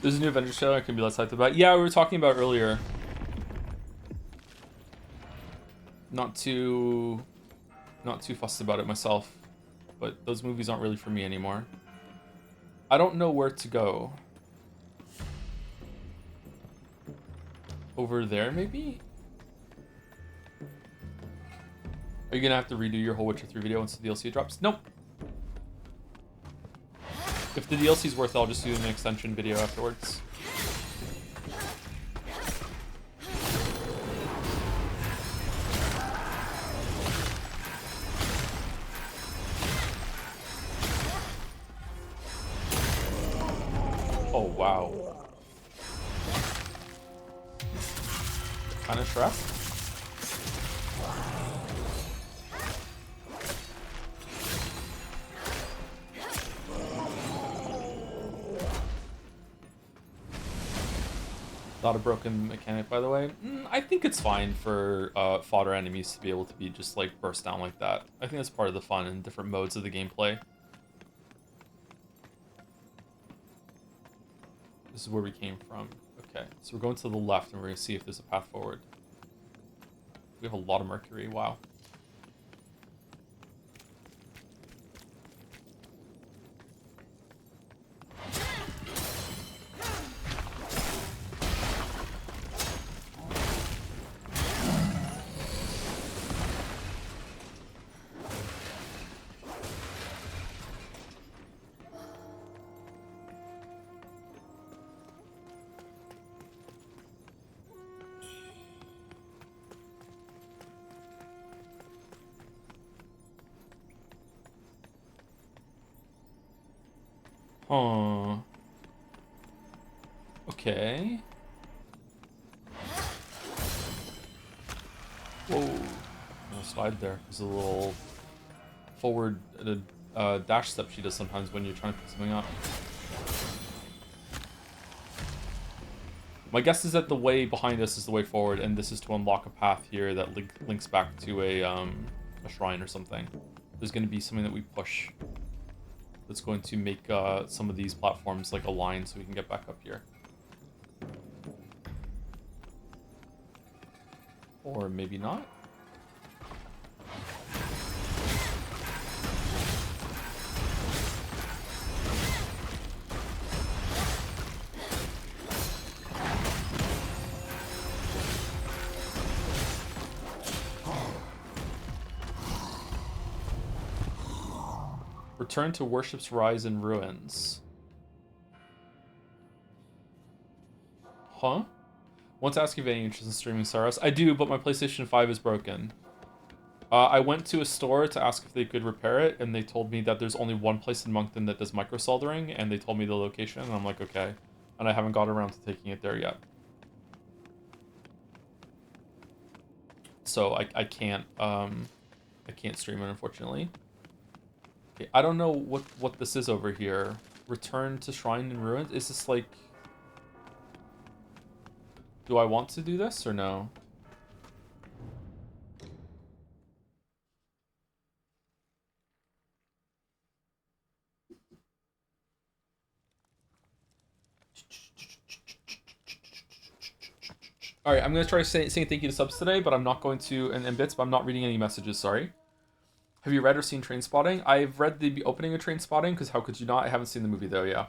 There's a new Avengers trailer I can be less hyped about. Yeah, we were talking about earlier. Not too fussed about it myself, but those movies aren't really for me anymore. I don't know where to go. Over there, maybe? Are you gonna have to redo your whole Witcher 3 video once the DLC drops? Nope. If the DLC's worth it, I'll just do an extension video afterwards. Oh, wow. Kind of stressed? Not a broken mechanic, by the way. I think it's fine for fodder enemies to be able to be just like burst down like that. I think that's part of the fun in different modes of the gameplay. This is where we came from. Okay, so we're going to the left and we're going to see if there's a path forward. We have a lot of mercury, wow. Huh. Okay. Whoa. No slide there. There's a little forward dash step she does sometimes when you're trying to pick something up. My guess is that the way behind us is the way forward, and this is to unlock a path here that links back to a shrine or something. There's going to be something that we push that's going to make some of these platforms like align so we can get back up here. Or maybe not. Return to Worship's Rise in Ruins. Huh? Want to ask you if you have any interest in streaming Saros? I do, but my PlayStation 5 is broken. I went to a store to ask if they could repair it, and they told me that there's only one place in Moncton that does micro soldering, and they told me the location, and I'm like, okay. And I haven't got around to taking it there yet. So I can't stream it, unfortunately. Okay, I don't know what this is over here. Return to Shrine in Ruins? Is this like... Do I want to do this or no? Alright, I'm going to try saying thank you to subs today, but I'm not going to... And bits, but I'm not reading any messages, sorry. Have you read or seen Trainspotting? I've read the opening of Trainspotting, because how could you not? I haven't seen the movie, though, yeah.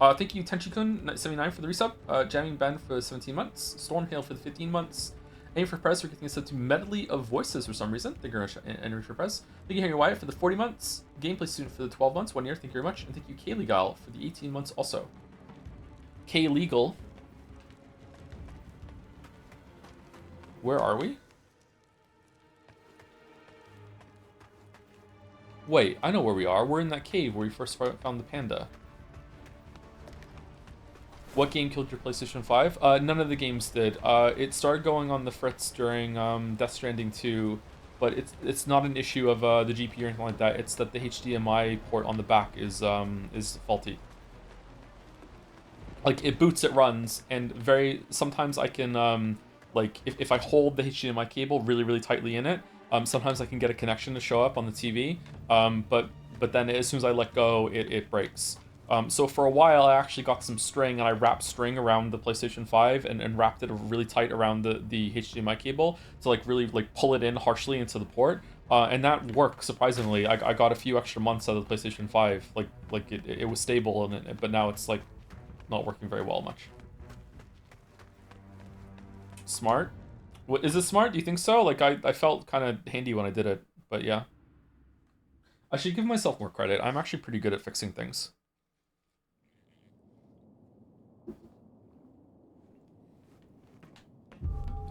Thank you, Tenchi-kun, 79 for the resub. Jamming Ben for 17 months. Stormhail for the 15 months. Aim for Press for getting us to medley of voices for some reason. Thank you very much, Henry for Press. Thank you, Henry Wyatt, for the 40 months. Gameplay student for the 12 months, 1 year. Thank you very much. And thank you, K Legal, for the 18 months also. K Legal. Where are we? Wait, I know where we are. We're in that cave where we first found the panda. What game killed your PlayStation 5? None of the games did. It started going on the fritz during Death Stranding 2, but it's not an issue of the GPU or anything like that. It's that the HDMI port on the back is faulty. Like, it boots, it runs, and sometimes I can like if I hold the HDMI cable really tightly in it, sometimes I can get a connection to show up on the TV. But then as soon as I let go, it breaks. So for a while, I actually got some string, and I wrapped string around the PlayStation 5 and wrapped it really tight around the HDMI cable to really pull it in harshly into the port. And that worked surprisingly. I got a few extra months out of the PlayStation 5. It was stable, but now it's not working very well much. Smart? What is it smart? Do you think so? I felt kind of handy when I did it, but yeah. I should give myself more credit. I'm actually pretty good at fixing things.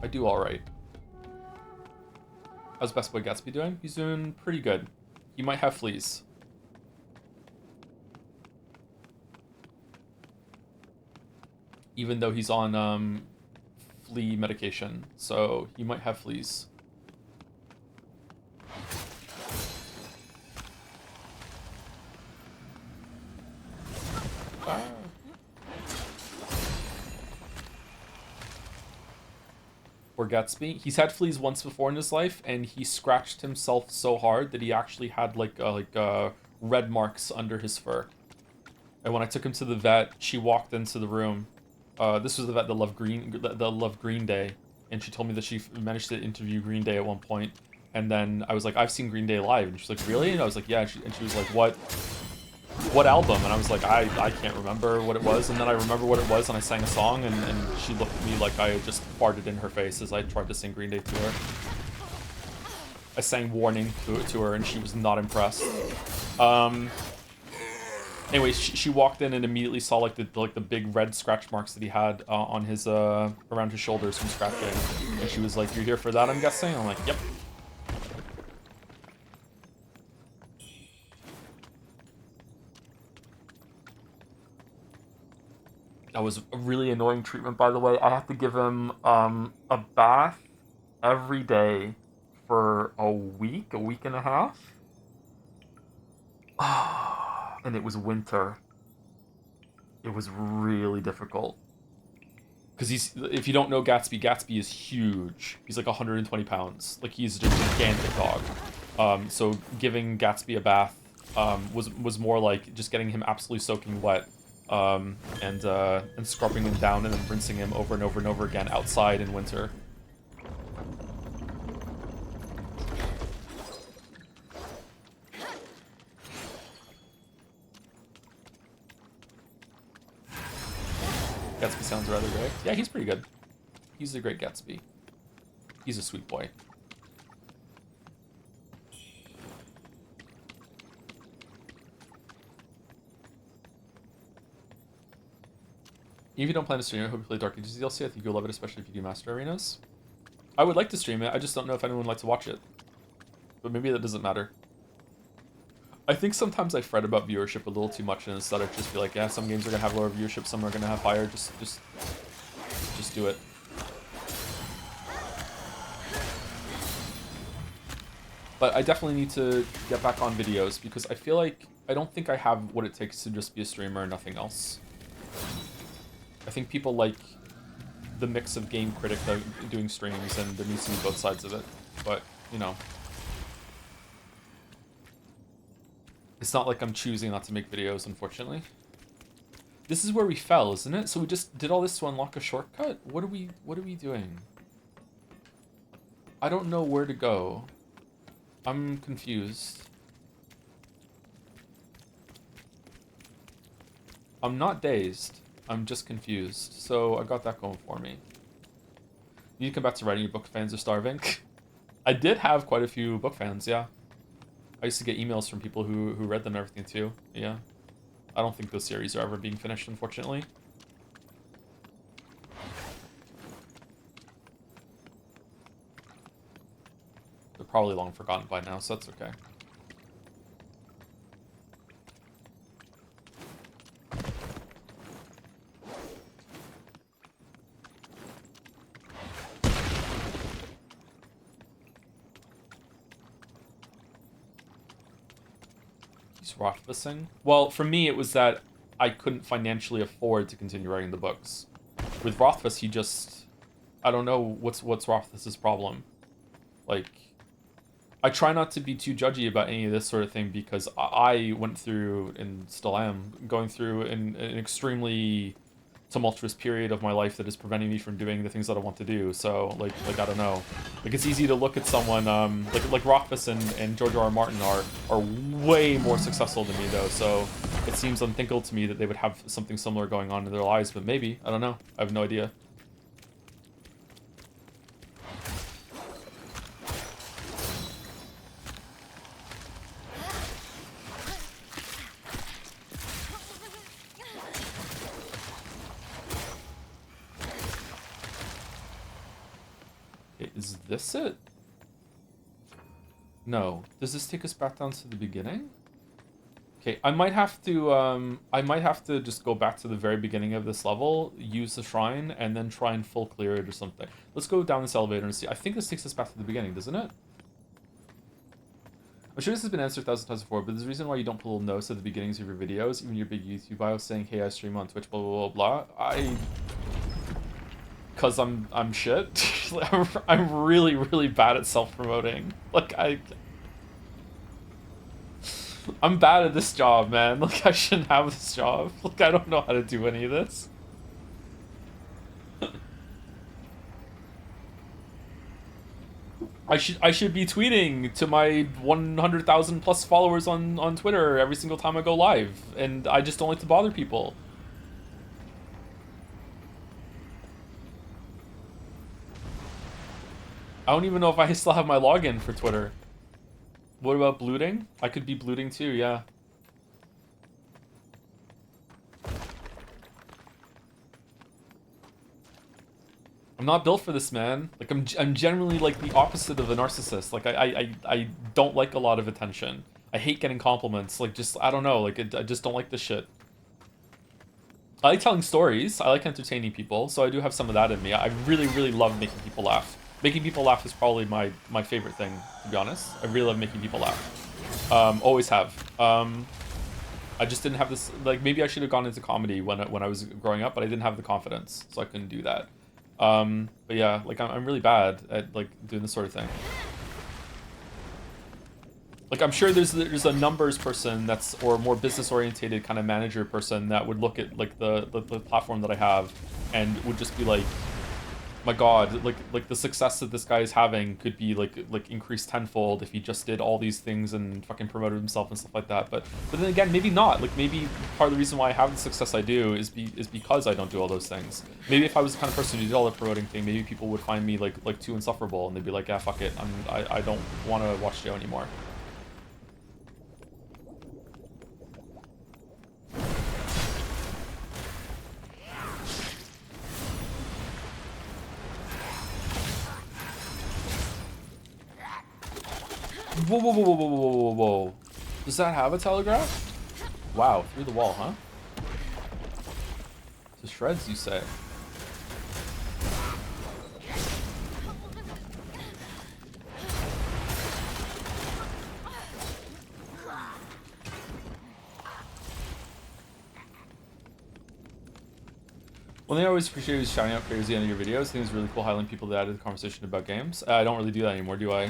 I do alright. How's Best Boy Gatsby doing? He's doing pretty good. He might have fleas. Even though he's on flea medication, so he might have fleas. Ah. Poor Gatsby. He's had fleas once before in his life, and he scratched himself so hard that he actually had red marks under his fur. And when I took him to the vet, she walked into the room. This was the vet that loved Green Day, and she told me that she managed to interview Green Day at one point. And then I was like, I've seen Green Day live, and she's like, really? And I was like, yeah. And she was like, what album? And I was like, I can't remember what it was. And then I remember what it was, and I sang a song, and she looked at me like I just farted in her face as I tried to sing Green Day to her. I sang Warning to her, and she was not impressed. Anyway, she walked in and immediately saw the big red scratch marks that he had on his around his shoulders from scratching, and she was like, "You're here for that, I'm guessing?" I'm like, "Yep." That was a really annoying treatment, by the way. I have to give him a bath every day for a week and a half. And it was winter. It was really difficult. Because if you don't know Gatsby, Gatsby is huge. He's like 120 pounds. He's a gigantic dog. So giving Gatsby a bath was more like just getting him absolutely soaking wet, and scrubbing him down and then rinsing him over and over and over again outside in winter. Gatsby sounds rather great. Yeah, he's pretty good. He's a great Gatsby. He's a sweet boy. If you don't plan to stream it, I hope you play Dark Ages DLC. I think you'll love it, especially if you do Master Arenas. I would like to stream it, I just don't know if anyone would like to watch it. But maybe that doesn't matter. I think sometimes I fret about viewership a little too much, and instead I just be like, yeah, some games are gonna have lower viewership, some are gonna have higher. Just do it. But I definitely need to get back on videos because I feel like I don't think I have what it takes to just be a streamer and nothing else. I think people like the mix of game critic doing streams, and there needs to be both sides of it. But, you know. It's not like I'm choosing not to make videos, unfortunately. This is where we fell, isn't it? So we just did all this to unlock a shortcut? What are we doing? I don't know where to go. I'm confused. I'm not dazed. I'm just confused. So I got that going for me. You come back to writing. Your book fans are starving. I did have quite a few book fans, yeah. I used to get emails from people who read them and everything too. Yeah. I don't think those series are ever being finished, unfortunately. They're probably long forgotten by now, so that's okay. Rothfussing? Well, for me, it was that I couldn't financially afford to continue writing the books. With Rothfuss, he just... I don't know what's Rothfuss's problem. Like, I try not to be too judgy about any of this sort of thing because I went through, and still am, going through an extremely tumultuous period of my life that is preventing me from doing the things that I want to do. So, like I don't know. Like, it's easy to look at someone, like Rothfuss and George R.R. Martin are way more successful than me, though, so it seems unthinkable to me that they would have something similar going on in their lives, but maybe. I don't know. I have no idea. Is this it? No. Does this take us back down to the beginning? Okay, I might have to just go back to the very beginning of this level, use the shrine, and then try and full clear it or something. Let's go down this elevator and see. I think this takes us back to the beginning, doesn't it? I'm sure this has been answered 1,000 times before, but there's a reason why you don't put little notes at the beginnings of your videos, even your big YouTube bio saying, hey, I stream on Twitch, blah, blah, blah, blah. Because I'm shit. I'm really, really bad at self-promoting. Like, I'm bad at this job, man. Like, I shouldn't have this job. Like, I don't know how to do any of this. I should be tweeting to my 100,000 plus followers on Twitter every single time I go live, and I just don't like to bother people. I don't even know if I still have my login for Twitter. What about blooting? I could be blooting too, yeah. I'm not built for this, man. Like, I'm generally like the opposite of a narcissist. Like, I don't like a lot of attention. I hate getting compliments. Like, just, I don't know. Like, I just don't like this shit. I like telling stories. I like entertaining people. So I do have some of that in me. I really, really love making people laugh. Making people laugh is probably my favorite thing, to be honest. I really love making people laugh. Always have. I just didn't have this, like, maybe I should have gone into comedy when I was growing up, but I didn't have the confidence, so I couldn't do that. But yeah, like, I'm really bad at, like, doing this sort of thing. Like, I'm sure there's a numbers person that's, or more business-orientated kind of manager person that would look at, like, the platform that I have and would just be like, my god, like the success that this guy is having could be like increased tenfold if he just did all these things and fucking promoted himself and stuff like that. But then again, maybe not. Like, maybe part of the reason why I have the success I do is because I don't do all those things. Maybe if I was the kind of person who did all the promoting thing, maybe people would find me like too insufferable and they'd be like, yeah, fuck it, I don't want to watch Joe anymore. Whoa, whoa, whoa, whoa, whoa, whoa, whoa, whoa. Does that have a telegraph? Wow, through the wall, huh? To shreds, you say? One thing I always appreciate is shouting out creators at the end of your videos. I think it's really cool highlighting people that added the conversation about games. I don't really do that anymore, do I?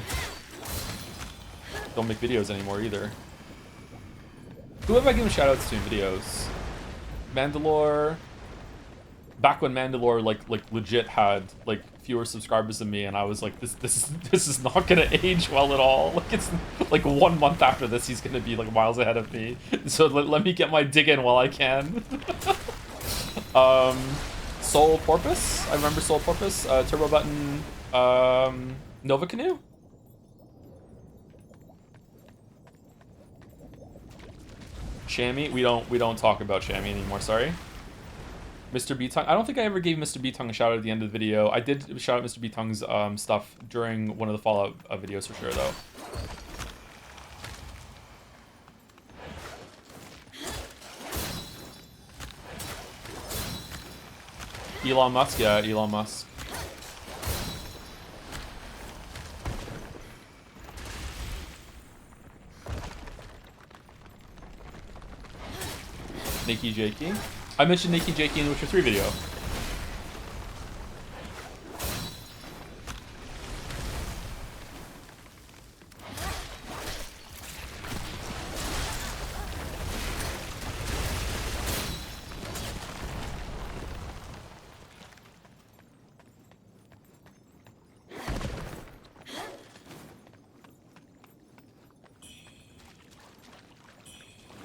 Don't make videos anymore either. Who have I given shoutouts to in videos? Mandalore. Back when Mandalore like legit had like fewer subscribers than me, and I was like, this is not gonna age well at all. Like, it's like 1 month after this, he's gonna be like miles ahead of me. So let me get my dig in while I can. Soul Porpoise. I remember Soul Porpoise. Turbo Button. Nova Canoe. Shammy. We don't talk about Shammy anymore. Sorry. Mr. B Tongue. I don't think I ever gave Mr. B Tongue a shout out at the end of the video. I did shout out Mr. B Tongue's stuff during one of the Fallout videos for sure, though. Elon Musk, yeah, Elon Musk. Nikki Jakey. I mentioned Nikki Jakey in the Witcher 3 video.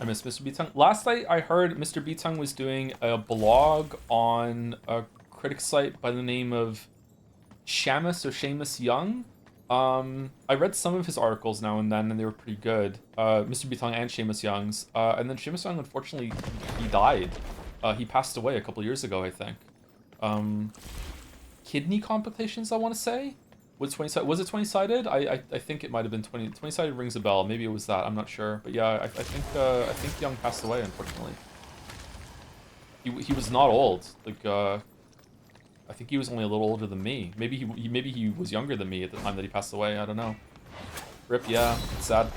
I miss Mr. B-Tongue. Last night I heard Mr. B-Tongue was doing a blog on a critic site by the name of Shamus or Seamus Young. I read some of his articles now and then, and they were pretty good. Mr. B-Tongue and Seamus Young's. And then Seamus Young, unfortunately, he died. He passed away a couple years ago, I think. Kidney complications, I want to say? Was it 20-sided? I think it might have been 20. 20-sided rings a bell. Maybe it was that. I'm not sure. But yeah, I think Young passed away, unfortunately. He was not old. Like I think he was only a little older than me. Maybe he was younger than me at the time that he passed away. I don't know. Rip, yeah, it's sad.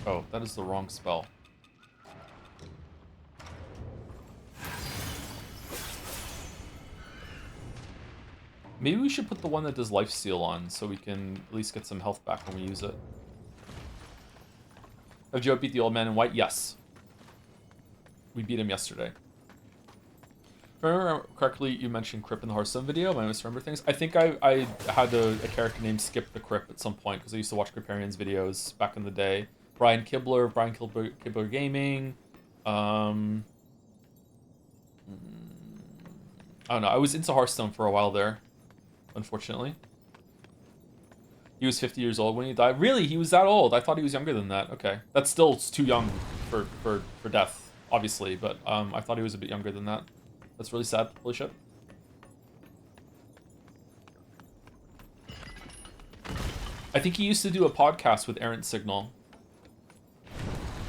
Oh, that is the wrong spell. Maybe we should put the one that does lifesteal on, so we can at least get some health back when we use it. Have Joe beat the old man in white? Yes. We beat him yesterday. If I remember correctly, you mentioned Crip in the Hearthstone video. Am I misremember things? I think I had a character named Skip the Crip at some point, because I used to watch Criparian's videos back in the day. Brian Kibler Gaming. I don't know. I was into Hearthstone for a while there, unfortunately. He was 50 years old when he died. Really? He was that old? I thought he was younger than that. Okay. That's still too young for death, obviously, but I thought he was a bit younger than that. That's really sad. Holy shit. I think he used to do a podcast with Errant Signal,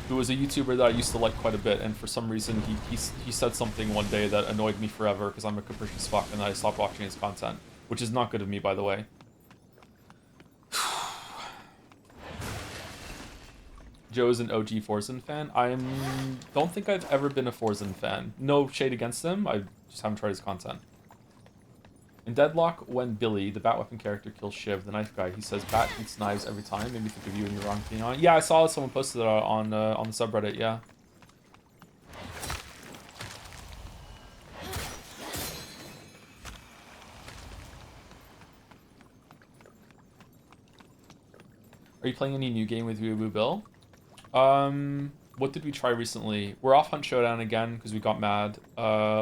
who was a YouTuber that I used to like quite a bit, and for some reason he said something one day that annoyed me forever because I'm a capricious fuck, and I stopped watching his content, which is not good of me, by the way. Joe is an OG Forzen fan. Don't think I've ever been a Forzen fan. No shade against him, I just haven't tried his content. In Deadlock, when Billy, the Batweapon character, kills Shiv, the knife guy, he says, "Bat eats knives every time." Made me think of you and your wrong opinion on it. Yeah, I saw someone posted it on the subreddit, yeah. Are you playing any new game with Weeaboo Bill? What did we try recently? We're off Hunt Showdown again because we got mad.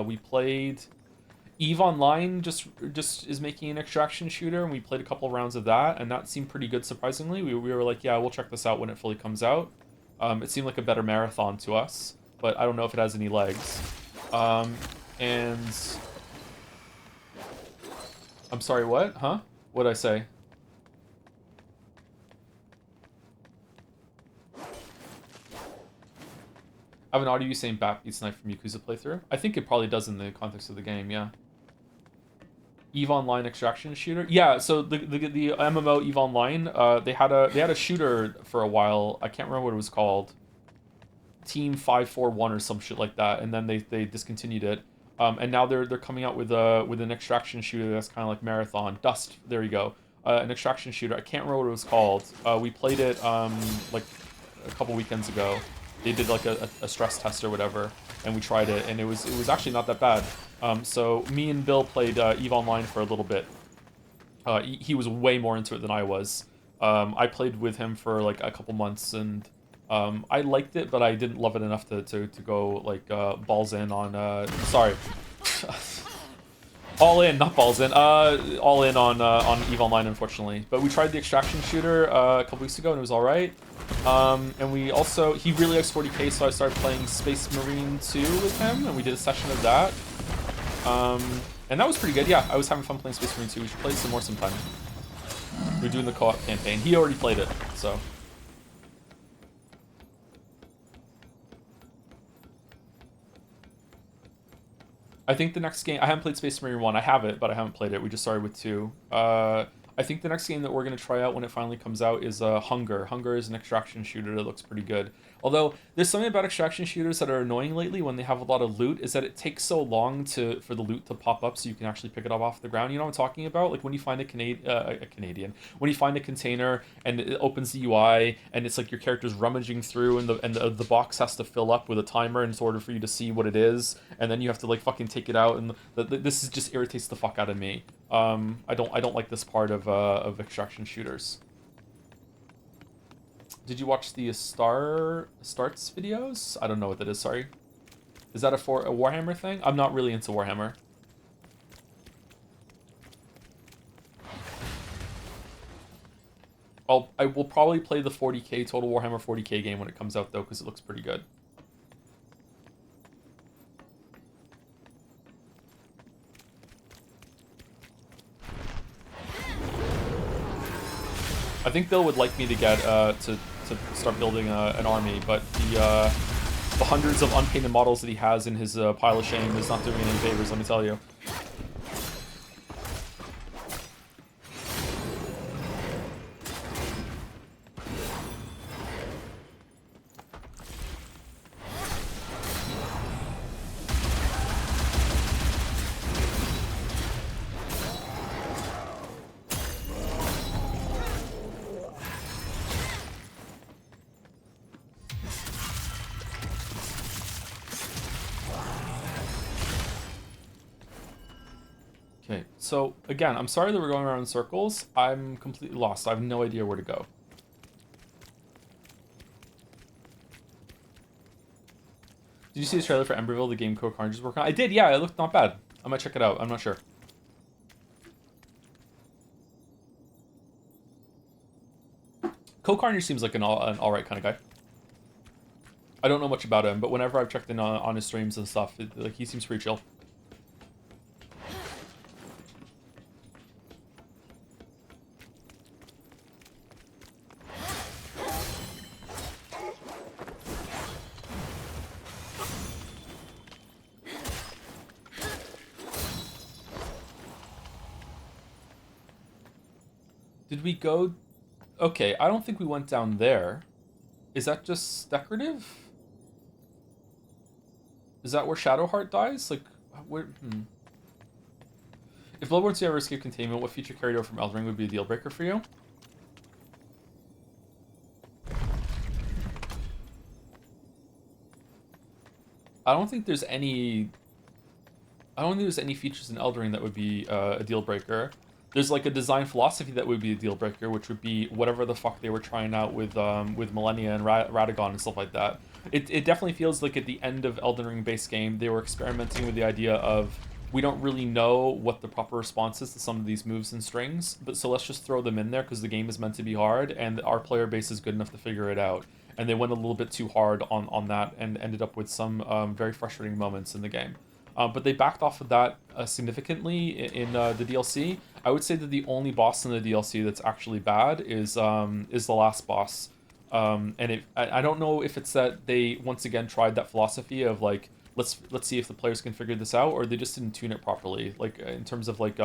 We played EVE Online just is making an extraction shooter, and we played a couple rounds of that, and that seemed pretty good, surprisingly. We were like, yeah, we'll check this out when it fully comes out. It seemed like a better marathon to us, but I don't know if it has any legs. And... I'm sorry, what? Huh? What'd I say? I have an audio saying Bat beats knife from Yakuza playthrough. I think it probably does in the context of the game, yeah. EVE Online extraction shooter. Yeah, so the MMO EVE Online, they had a shooter for a while. I can't remember what it was called. Team 541 or some shit like that, and then they discontinued it. And now they're coming out with an extraction shooter that's kind of like Marathon. Dust, there you go. An extraction shooter. I can't remember what it was called. We played it like a couple weekends ago. They did like a stress test or whatever, and we tried it, and it was actually not that bad. So me and Bill played EVE Online for a little bit. He was way more into it than I was. I played with him for like a couple months, and I liked it, but I didn't love it enough to go like balls in on. Sorry. All in, not balls in. All in on EVE Online, unfortunately. But we tried the extraction shooter a couple weeks ago, and it was all right. And we also, he really likes 40k, so I started playing Space Marine 2 with him, and we did a session of that. And that was pretty good. Yeah, I was having fun playing Space Marine 2. We should play some more sometime. We're doing the co-op campaign. He already played it, so. I think the next game, I haven't played Space Marine 1. I have it, but I haven't played it. We just started with 2. I think the next game that we're going to try out when it finally comes out is Hunger. Hunger is an extraction shooter that looks pretty good. Although, there's something about extraction shooters that are annoying lately when they have a lot of loot, is that it takes so long for the loot to pop up so you can actually pick it up off the ground. You know what I'm talking about? Like when you find when you find a container and it opens the UI and it's like your character's rummaging through and the box has to fill up with a timer in order for you to see what it is, and then you have to like fucking take it out, and this is just irritates the fuck out of me. I don't like this part of extraction shooters. Did you watch the starts videos? I don't know what that is, sorry. Is that a Warhammer thing? I'm not really into Warhammer. I will probably play the 40k, Total Warhammer 40k game when it comes out, though, because it looks pretty good. I think Bill would like me to get to start building an army, but the hundreds of unpainted models that he has in his pile of shame is not doing me any favors, let me tell you. Okay, so again, I'm sorry that we're going around in circles. I'm completely lost. I have no idea where to go. Did you see the trailer for Emberville, the game Code Carnage is working on? I did, yeah, it looked not bad. I might check it out. I'm not sure. Code Carnage seems like an alright kind of guy. I don't know much about him, but whenever I've checked in on his streams and stuff, like he seems pretty chill. Did we go... Okay, I don't think we went down there. Is that just decorative? Is that where Shadowheart dies? Like, where... If Bloodborne 2 ever escaped containment, what feature carried over from Elden Ring would be a deal breaker for you? I don't think there's any... I don't think there's any features in Elden Ring that would be a deal breaker. There's like a design philosophy that would be a deal breaker, which would be whatever the fuck they were trying out with Millennia and Radagon and stuff like that. It definitely feels like at the end of Elden Ring base game, they were experimenting with the idea of we don't really know what the proper response is to some of these moves and strings, but so let's just throw them in there because the game is meant to be hard and our player base is good enough to figure it out. And they went a little bit too hard on that and ended up with some very frustrating moments in the game. But they backed off of that significantly in the DLC. I would say that the only boss in the DLC that's actually bad is the last boss. And I don't know if it's that they once again tried that philosophy of like let's see if the players can figure this out, or they just didn't tune it properly, like in terms of like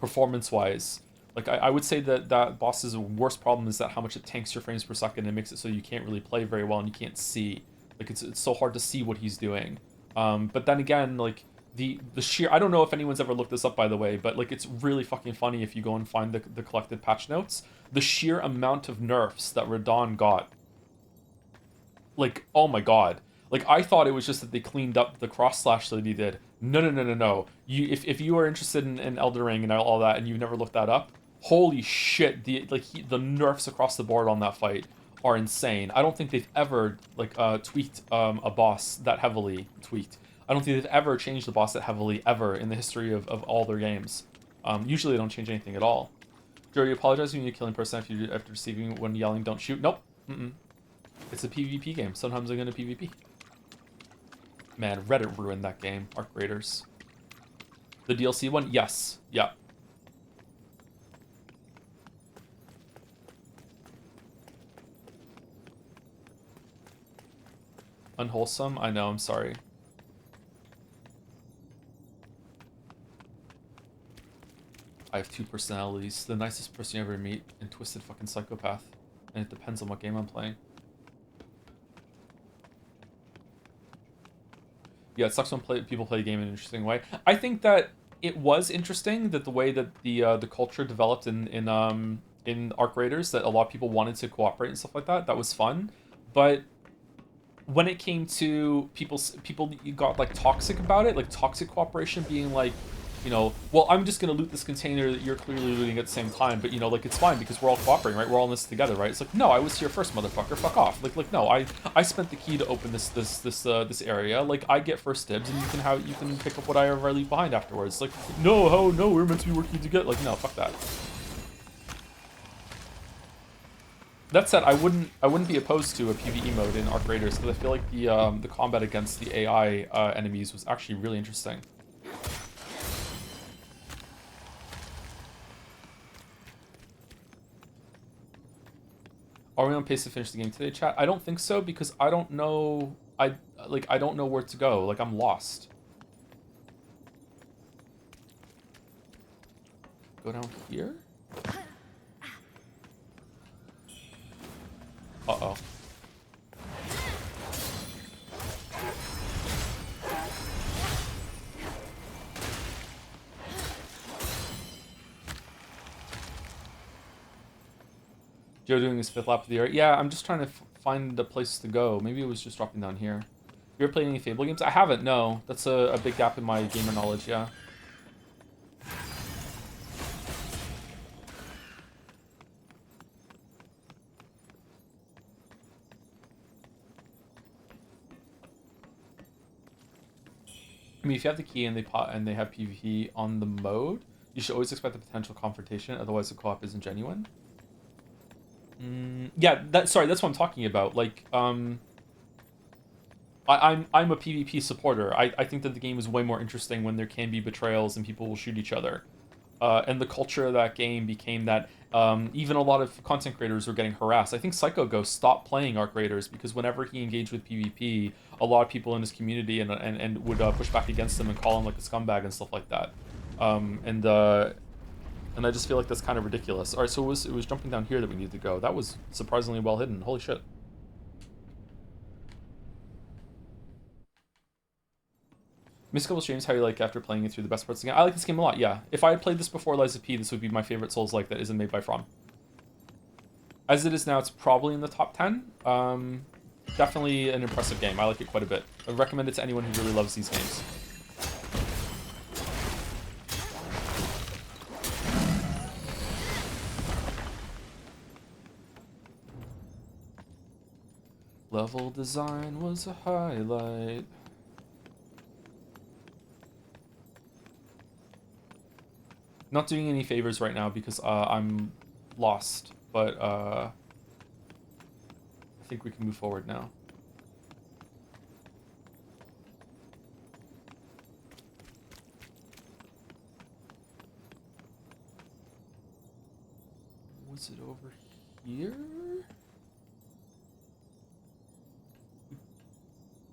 performance wise. Like I would say that boss's worst problem is that how much it tanks your frames per second and makes it so you can't really play very well and you can't see. Like it's so hard to see what he's doing. But then again, like the sheer, I don't know if anyone's ever looked this up, by the way, but like it's really fucking funny if you go and find the collected patch notes. The sheer amount of nerfs that Radahn got like, oh my god. Like, I thought it was just that they cleaned up the cross slash that he did. No, no, no, no, no. If you are interested in Elden Ring and all that, and you've never looked that up, holy shit! The nerfs across the board on that fight are insane. I don't think they've ever tweaked a boss that heavily tweaked. I don't think they've ever changed the boss that heavily ever in the history of all their games. Usually they don't change anything at all. Joe, you apologize when you're killing person after receiving when yelling don't shoot. Nope. It's a PvP game. Sometimes I'm gonna PvP. Man, Reddit ruined that game. Arc Raiders. The DLC one? Yes. Yeah. Unwholesome? I know, I'm sorry. I have two personalities. The nicest person you ever meet, and twisted fucking psychopath. And it depends on what game I'm playing. Yeah, it sucks when people play a game in an interesting way. I think that it was interesting that the way that the culture developed in Arc Raiders, that a lot of people wanted to cooperate and stuff like that. That was fun, but when it came to people got like toxic about it, like toxic cooperation, being like, you know, well, I'm just gonna loot this container that you're clearly looting at the same time, but you know, like, it's fine because we're all cooperating, right? We're all in this together, right? It's like, no, I was here first, motherfucker. Fuck off. Like, no, I spent the key to open this area. Like, I get first dibs, and you can pick up what I ever leave behind afterwards. Like, no, no, we're meant to be working together. Like, no, fuck that. That said, I wouldn't be opposed to a PvE mode in Arc Raiders because I feel like the combat against the AI enemies was actually really interesting. Are we on pace to finish the game today, chat? I don't think so because I don't know. I don't know where to go. Like, I'm lost. Go down here? Uh-oh. Joe doing his 5th lap of the area. Yeah, I'm just trying to find a place to go. Maybe it was just dropping down here. You ever played any Fable games? I haven't, no. That's a big gap in my gamer knowledge, yeah. I mean, if you have the key and they have PvP on the mode, you should always expect a potential confrontation, otherwise the co-op isn't genuine. Yeah, that's what I'm talking about. Like, I'm a PvP supporter. I think that the game is way more interesting when there can be betrayals and people will shoot each other. And the culture of that game became that even a lot of content creators were getting harassed. I think Psycho Ghost stopped playing Arc Raiders because whenever he engaged with PvP, a lot of people in his community and would push back against him and call him like a scumbag and stuff like that. And I just feel like that's kind of ridiculous. All right, so it was jumping down here that we needed to go. That was surprisingly well hidden. Holy shit. Miss a couple streams, how you like after playing it through the best parts of the game? I like this game a lot, yeah. If I had played this before Lies of P, this would be my favorite Souls-like that isn't made by From. As it is now, it's probably in the top 10. Definitely an impressive game. I like it quite a bit. I would recommend it to anyone who really loves these games. Level design was a highlight. Not doing any favors right now because I'm lost, but I think we can move forward now. Was it over here?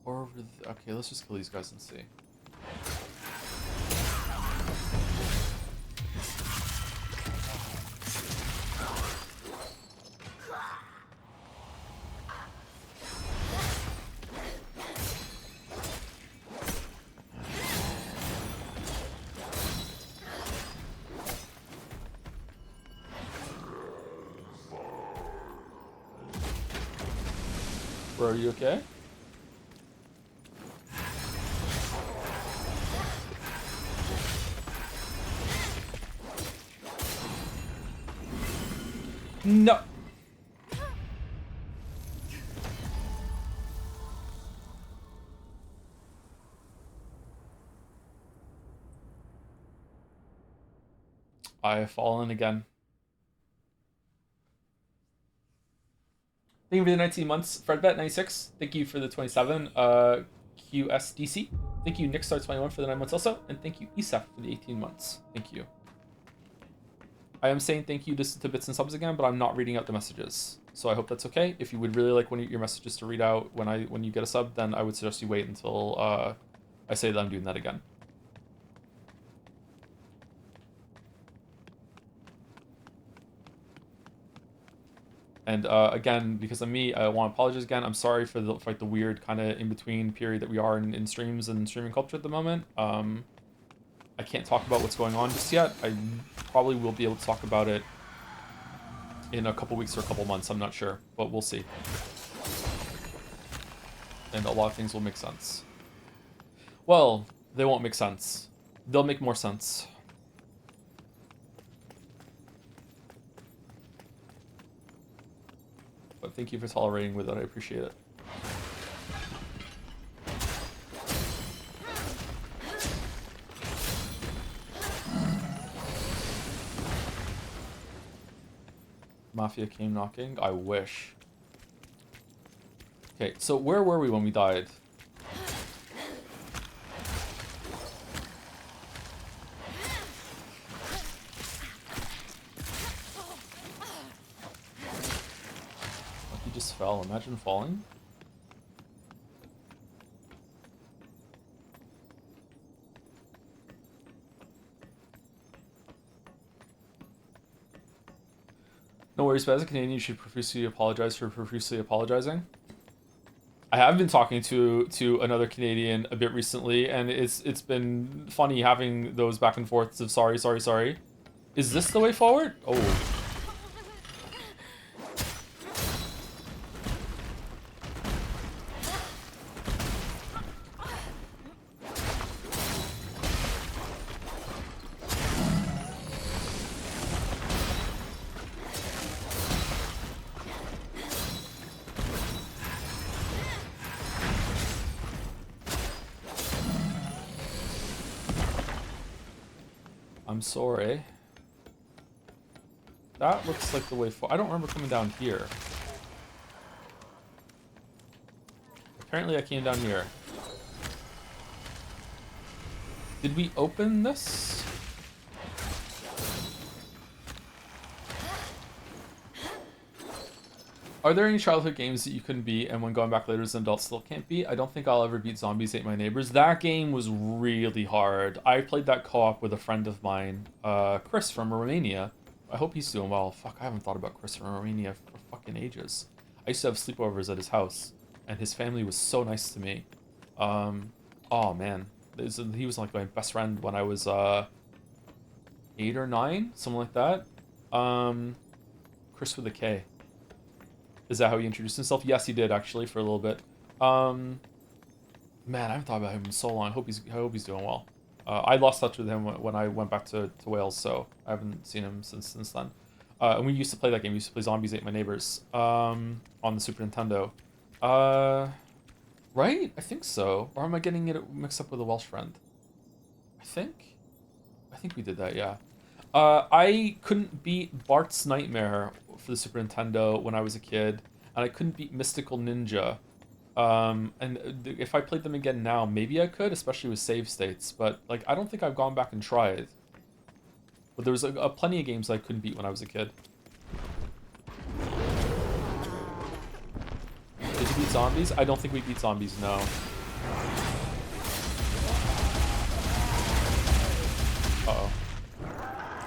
Or over the... Okay, let's just kill these guys and see. Bro, are you okay? No. I have fallen again. Thank you for the 19 months. FredBet96, thank you for the 27. QSDC, thank you. NickStar21 for the 9 months also. And thank you, ESEF, for the 18 months. Thank you. I am saying thank you to bits and subs again, but I'm not reading out the messages. So I hope that's okay. If you would really like one of your messages to read out when you get a sub, then I would suggest you wait until I say that I'm doing that again. And again, because of me, I want to apologize again. I'm sorry for the weird kind of in-between period that we are in streams and streaming culture at the moment. I can't talk about what's going on just yet. I probably will be able to talk about it in a couple weeks or a couple months. I'm not sure, but we'll see. And a lot of things will make sense. Well, they won't make sense. They'll make more sense. But thank you for tolerating with it. I appreciate it. Mafia came knocking. I wish. Okay, so where were we when we died? He just fell. Imagine falling. No worries, but as a Canadian, you should profusely apologize for profusely apologizing. I have been talking to another Canadian a bit recently, and it's been funny having those back and forths of sorry, sorry, sorry. Is this the way forward? Oh. I'm sorry. That looks like the way forward. I don't remember coming down here. Apparently I came down here. Did we open this? Are there any childhood games that you couldn't beat and when going back later as an adult still can't beat? I don't think I'll ever beat Zombies Ate My Neighbors. That game was really hard. I played that co-op with a friend of mine, Chris from Romania. I hope he's doing well. Fuck, I haven't thought about Chris from Romania for fucking ages. I used to have sleepovers at his house, and his family was so nice to me. Oh man. He was like my best friend when I was 8 or 9, something like that. Chris with a K. Is that how he introduced himself? Yes, he did actually for a little bit. Man, I haven't thought about him in so long. I hope he's doing well. I lost touch with him when I went back to Wales, so I haven't seen him since then. And we used to play that game. We used to play Zombies Ate My Neighbors on the Super Nintendo. Right? I think so. Or am I getting it mixed up with a Welsh friend? I think we did that, yeah. I couldn't beat Bart's Nightmare for the Super Nintendo when I was a kid, and I couldn't beat Mystical Ninja. And if I played them again now, maybe I could, especially with save states, but like I don't think I've gone back and tried. But there was plenty of games I couldn't beat when I was a kid. Did you beat Zombies? I don't think we beat Zombies, no. Uh-oh.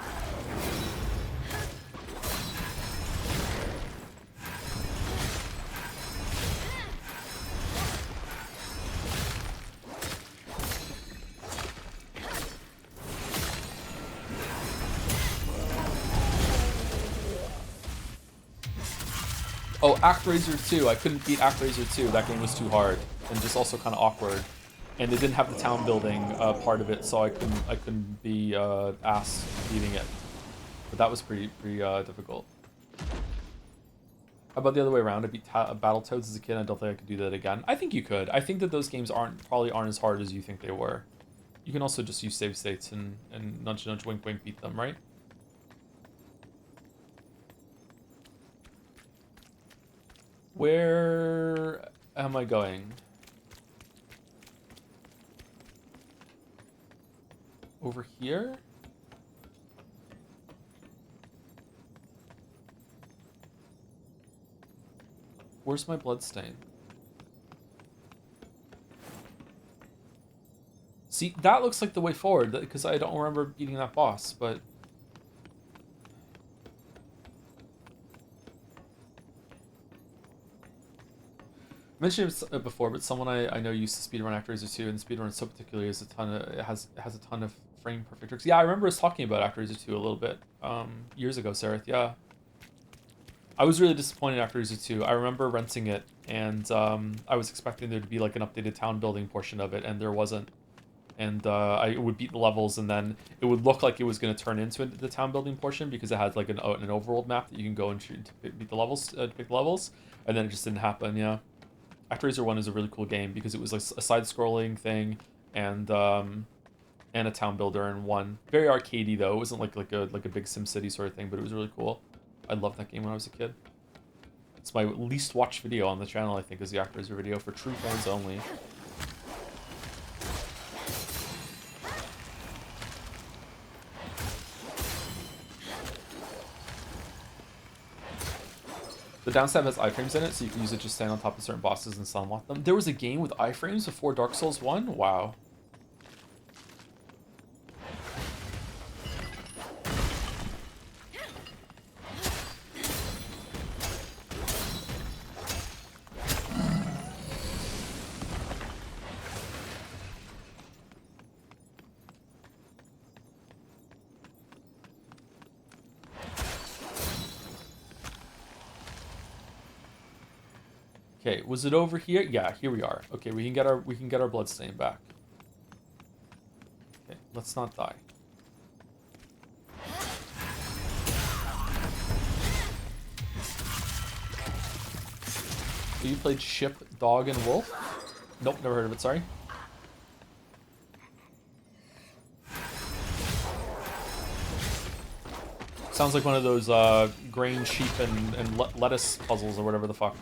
Oh, ActRaiser 2. I couldn't beat ActRaiser 2. That game was too hard and just also kind of awkward. And it didn't have the town building part of it, so I couldn't be ass beating it. But that was pretty difficult. How about the other way around? I beat Battletoads as a kid. I don't think I could do that again. I think you could. I think that those games probably aren't as hard as you think they were. You can also just use save states and nudge nudge wink wink beat them, right? Where am I going? Over here? Where's my bloodstain? See, that looks like the way forward, because I don't remember beating that boss, but... I mentioned it before, but someone I know used to speedrun ActRaiser 2, and speedrun so particularly has a ton of frame perfect tricks. Yeah, I remember us talking about ActRaiser 2 a little bit years ago, Sareth. Yeah, I was really disappointed after ActRaiser 2. I remember renting it, and I was expecting there to be like an updated town building portion of it, and there wasn't. And I would beat the levels, and then it would look like it was going to turn into the town building portion because it had like an overworld map that you can go and shoot to beat the levels, pick the levels, and then it just didn't happen. Yeah. ActRaiser 1 is a really cool game because it was like a side-scrolling thing and a town builder in one. Very arcadey though. It wasn't like a big SimCity sort of thing, but it was really cool. I loved that game when I was a kid. It's my least watched video on the channel, I think, is the ActRaiser video for true fans only. The downside has iframes in it, so you can use it to stand on top of certain bosses and unlock them. There was a game with iframes before Dark Souls 1? Wow. Okay, was it over here? Yeah, here we are. Okay, we can get our bloodstain back. Okay, let's not die. You played Ship, Dog, and Wolf? Nope, never heard of it, sorry. Sounds like one of those grain, sheep, and lettuce puzzles or whatever the fuck.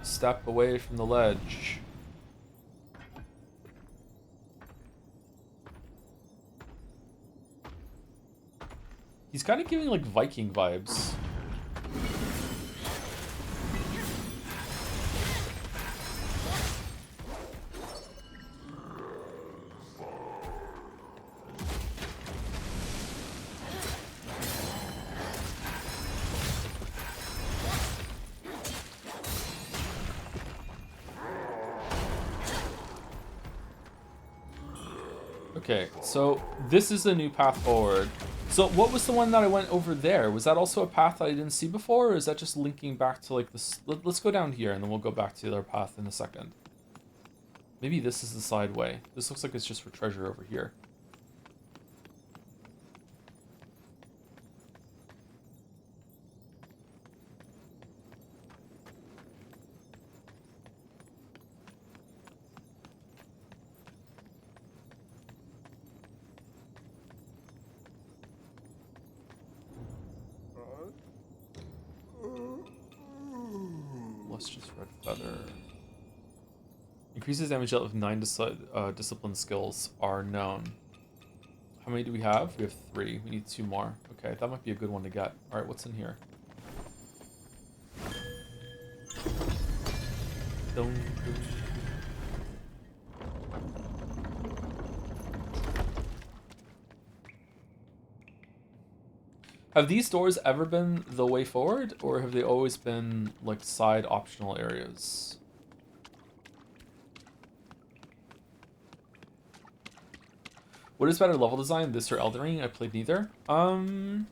Step away from the ledge. He's kind of giving like Viking vibes. Okay, so this is the new path forward. So what was the one that I went over there? Was that also a path that I didn't see before, or is that just linking back to like this? Let's go down here and then we'll go back to the other path in a second. Maybe this is the side way. This looks like it's just for treasure over here. Lustrous red feather. Increases damage dealt with 9 discipline skills are known. How many do we have? We have 3. We need 2 more. Okay, that might be a good one to get. Alright, what's in here? Have these doors ever been the way forward, or have they always been like side optional areas? What is better level design, this or Elden Ring? I played neither. Elden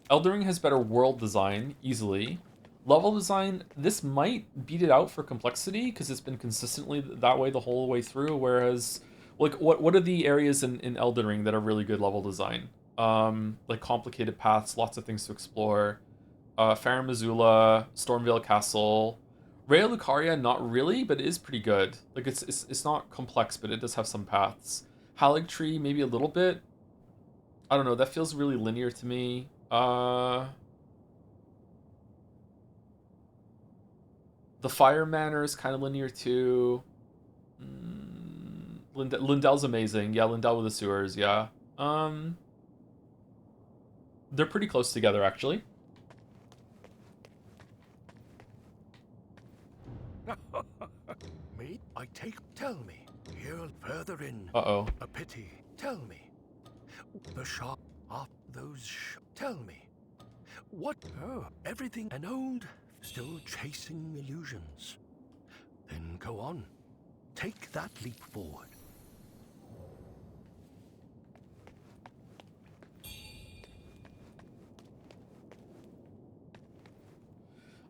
Ring has better world design, easily. Level design, this might beat it out for complexity, because it's been consistently that way the whole way through, whereas, like, what are the areas in Elden Ring that are really good level design? Like, complicated paths, lots of things to explore. Farum Azula, Stormvale Castle. Raya Lucaria, not really, but it is pretty good. Like, it's not complex, but it does have some paths. Haligtree, maybe a little bit. I don't know, that feels really linear to me. The Fire Manor is kind of linear too. Lindell's amazing. Yeah, Lindell with the sewers, yeah. They're pretty close together, actually. Me? I take. Tell me. Here further in. Uh-oh. A pity. Tell me. The shop. Off those. Tell me. What? Oh, everything. An old. Still chasing illusions. Then go on. Take that leap forward.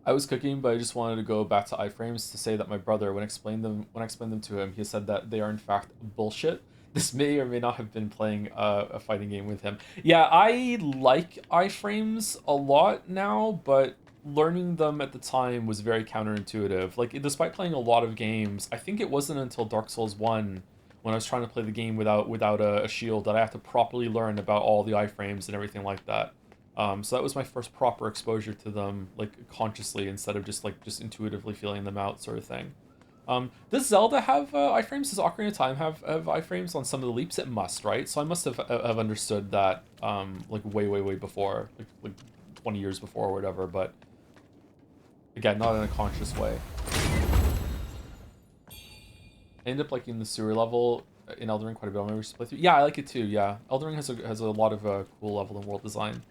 I was cooking, but I just wanted to go back to iframes to say that my brother, when I explained them to him, he said that they are in fact bullshit. This may or may not have been playing a fighting game with him. Yeah, I like iframes a lot now, but learning them at the time was very counterintuitive. Like, despite playing a lot of games, I think it wasn't until Dark Souls 1, when I was trying to play the game without a shield, that I had to properly learn about all the iframes and everything like that. So that was my first proper exposure to them, like, consciously, instead of just intuitively feeling them out, sort of thing. Does Zelda have iframes? Does Ocarina of Time have iframes on some of the leaps? It must, right? So I must have understood that like way before, like 20 years before or whatever. But again, not in a conscious way. I end up liking the sewer level in Elden Ring quite a bit on my recent playthrough. Yeah, I like it too. Yeah, Elden Ring has a lot of cool level and world design.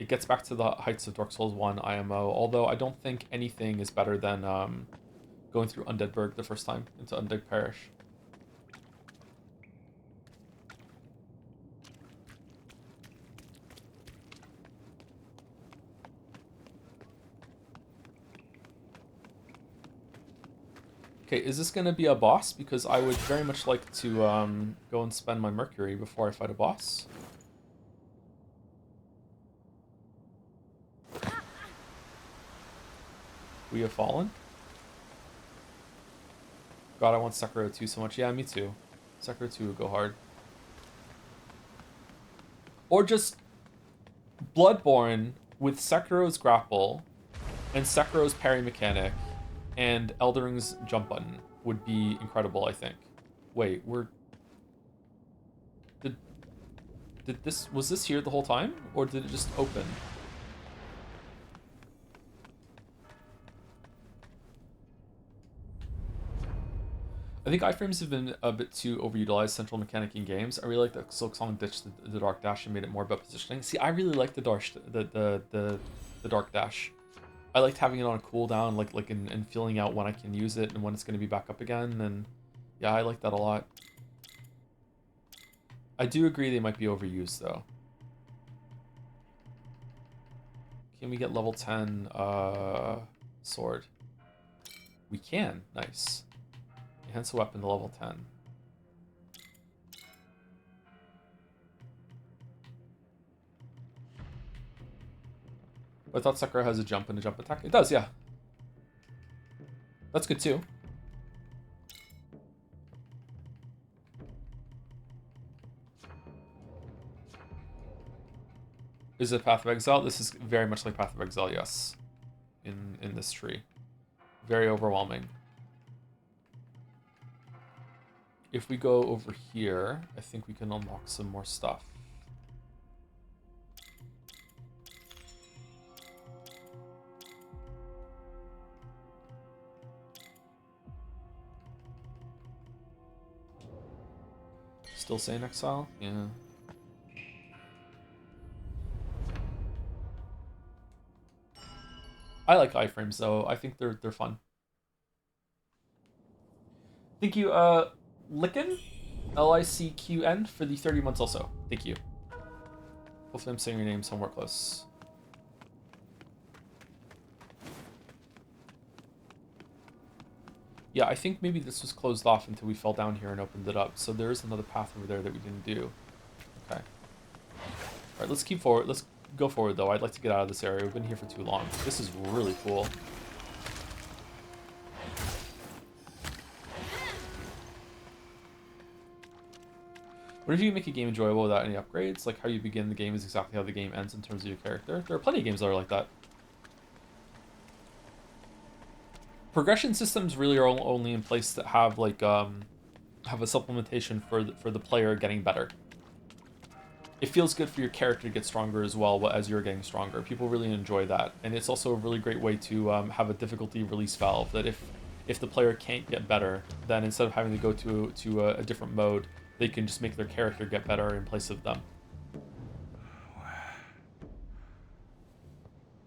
It gets back to the heights of Dark Souls 1 IMO, although I don't think anything is better than going through Undeadburg the first time into Undead Parish. Okay, is this going to be a boss? Because I would very much like to go and spend my Mercury before I fight a boss. We have fallen. God, I want Sekiro 2 so much. Yeah, me too. Sekiro 2 would go hard. Or just Bloodborne with Sekiro's grapple and Sekiro's parry mechanic and Elden Ring's jump button would be incredible, I think. Wait, was this here the whole time? Or did it just open? I think iframes have been a bit too overutilized central mechanic in games. I really like that Silksong ditched the dark dash and made it more about positioning. See, I really like the dark dash. I liked having it on a cooldown, and feeling out when I can use it and when it's going to be back up again. And yeah, I like that a lot. I do agree they might be overused though. Can we get level 10 sword? We can. Nice. Enhance a weapon to level 10. I thought Sekiro has a jump and a jump attack. It does, yeah. That's good too. Is it Path of Exile? This is very much like Path of Exile, yes. In this tree. Very overwhelming. If we go over here, I think we can unlock some more stuff. Still saying Exile? Yeah. I like iframes though. I think they're fun. Thank you, Licken, LICQN, for the 30 months also. Thank you. Hopefully I'm saying your name somewhere close. Yeah, I think maybe this was closed off until we fell down here and opened it up. So there is another path over there that we didn't do. Okay. All right, let's keep forward. Let's go forward, though. I'd like to get out of this area. We've been here for too long. This is really cool. What if you make a game enjoyable without any upgrades? Like how you begin the game is exactly how the game ends in terms of your character. There are plenty of games that are like that. Progression systems really are only in place that have like have a supplementation for the player getting better. It feels good for your character to get stronger as well as you're getting stronger. People really enjoy that, and it's also a really great way to have a difficulty release valve. That if the player can't get better, then instead of having to go to a different mode, they can just make their character get better in place of them.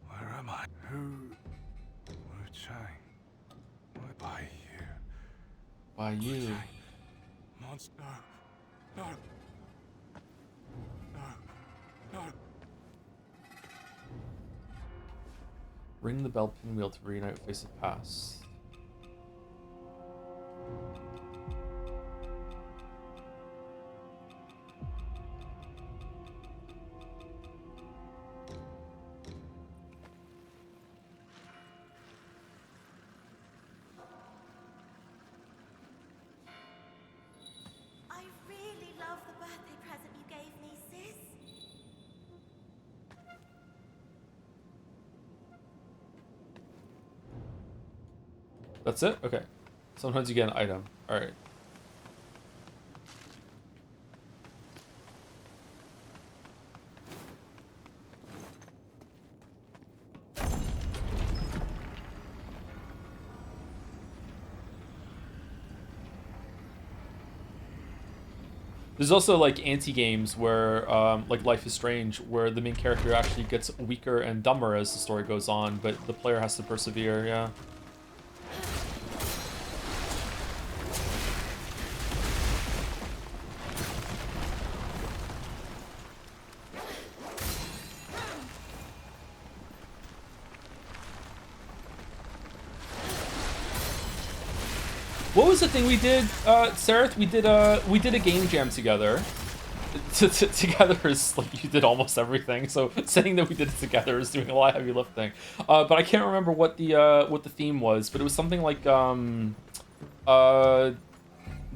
Where am I? Who? Wuchang. Why you? Why you? Monster. No. No. No. Ring the bell pinwheel to reunite with Face of Past. I really love the birthday present you gave me, sis. That's it? Okay. Sometimes you get an item. Alright. There's also like anti-games where, like Life is Strange, where the main character actually gets weaker and dumber as the story goes on, but the player has to persevere, yeah. What was the thing we did, Sareth? We did a game jam together. Together is like you did almost everything. So saying that we did it together is doing a lot of heavy lifting. But I can't remember what the theme was. But it was something like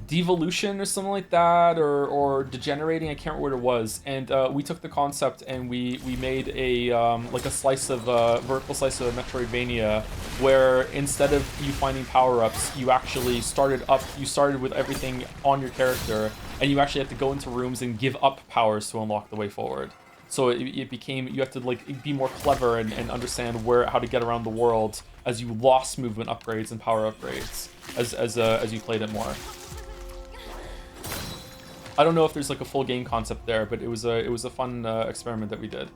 devolution or something like that, or degenerating. I can't remember what it was. And we took the concept and we made a like a slice of vertical slice of a Metroidvania, where instead of you finding power-ups, you actually started with everything on your character, and you actually had to go into rooms and give up powers to unlock the way forward. So it became, you have to like be more clever and understand how to get around the world as you lost movement upgrades and power upgrades as you played it more. I don't know if there's like a full game concept there, but it was a fun experiment that we did.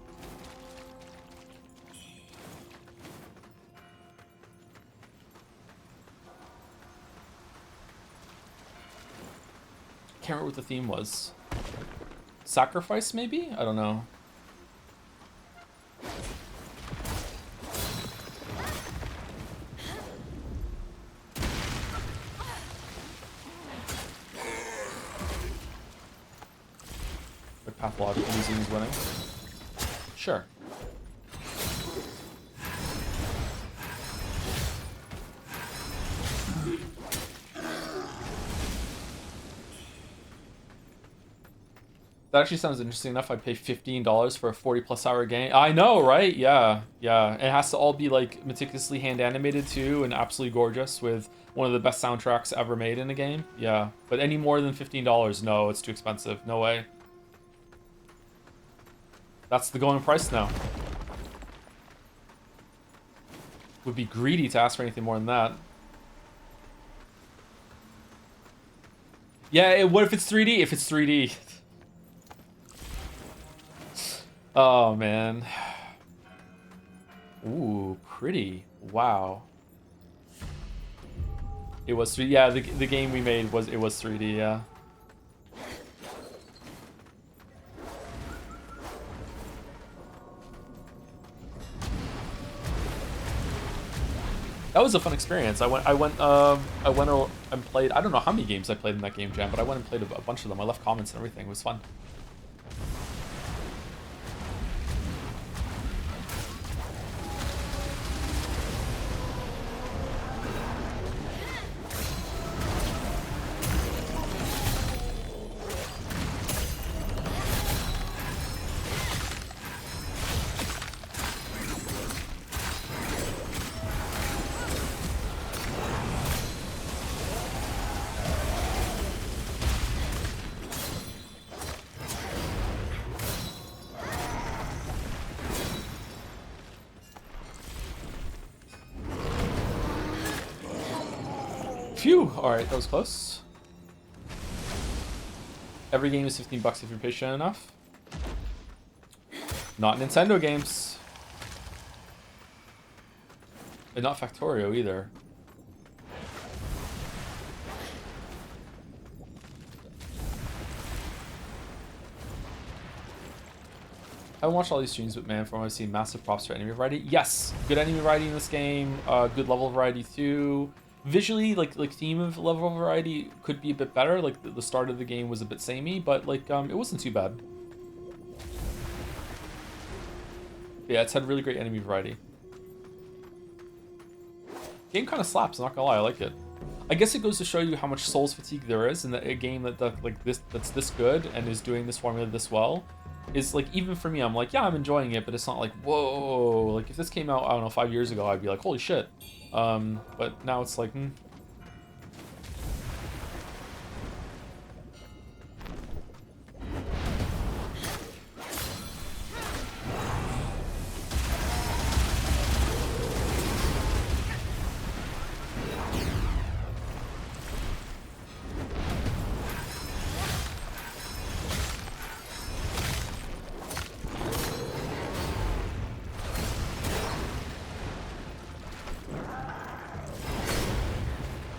Can't remember what the theme was. Sacrifice, maybe? I don't know. The pathological museum is winning. Sure. That actually sounds interesting enough. I'd pay $15 for a 40+ hour game. I know, right? Yeah, yeah. It has to all be like meticulously hand animated too, and absolutely gorgeous with one of the best soundtracks ever made in a game. Yeah, but any more than $15, no, it's too expensive. No way. That's the going price now. Would be greedy to ask for anything more than that. Yeah, what if it's 3D? If it's 3D. Oh, man. Ooh, pretty. Wow. It was 3D. Yeah, the game we made was 3D. Yeah. That was a fun experience. I went and played. I don't know how many games I played in that game jam, but I went and played a bunch of them. I left comments and everything. It was fun. Phew! Alright, that was close. Every game is 15 bucks if you're patient enough. Not Nintendo games. And not Factorio either. I watched all these streams, but man, from what I've seen, massive props for enemy variety. Yes, good enemy variety in this game. Good level variety too. Visually, like theme of level variety could be a bit better. Like the start of the game was a bit samey, but like it wasn't too bad. Yeah, it's had really great enemy variety. Game kind of slaps, not gonna lie, I like it. I guess it goes to show you how much Souls fatigue there is in a game that's this good and is doing this formula this well. Is like, even for me, I'm like, yeah, I'm enjoying it, but it's not like, whoa. Like if this came out, I don't know, 5 years ago, I'd be like, holy shit. But now it's like,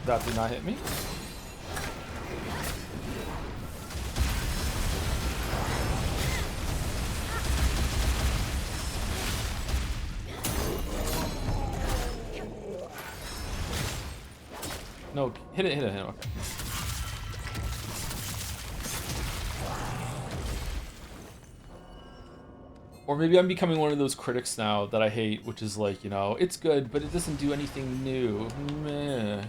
that did not hit me. No, hit it, okay. Or maybe I'm becoming one of those critics now that I hate, which is like, you know, it's good, but it doesn't do anything new. Meh.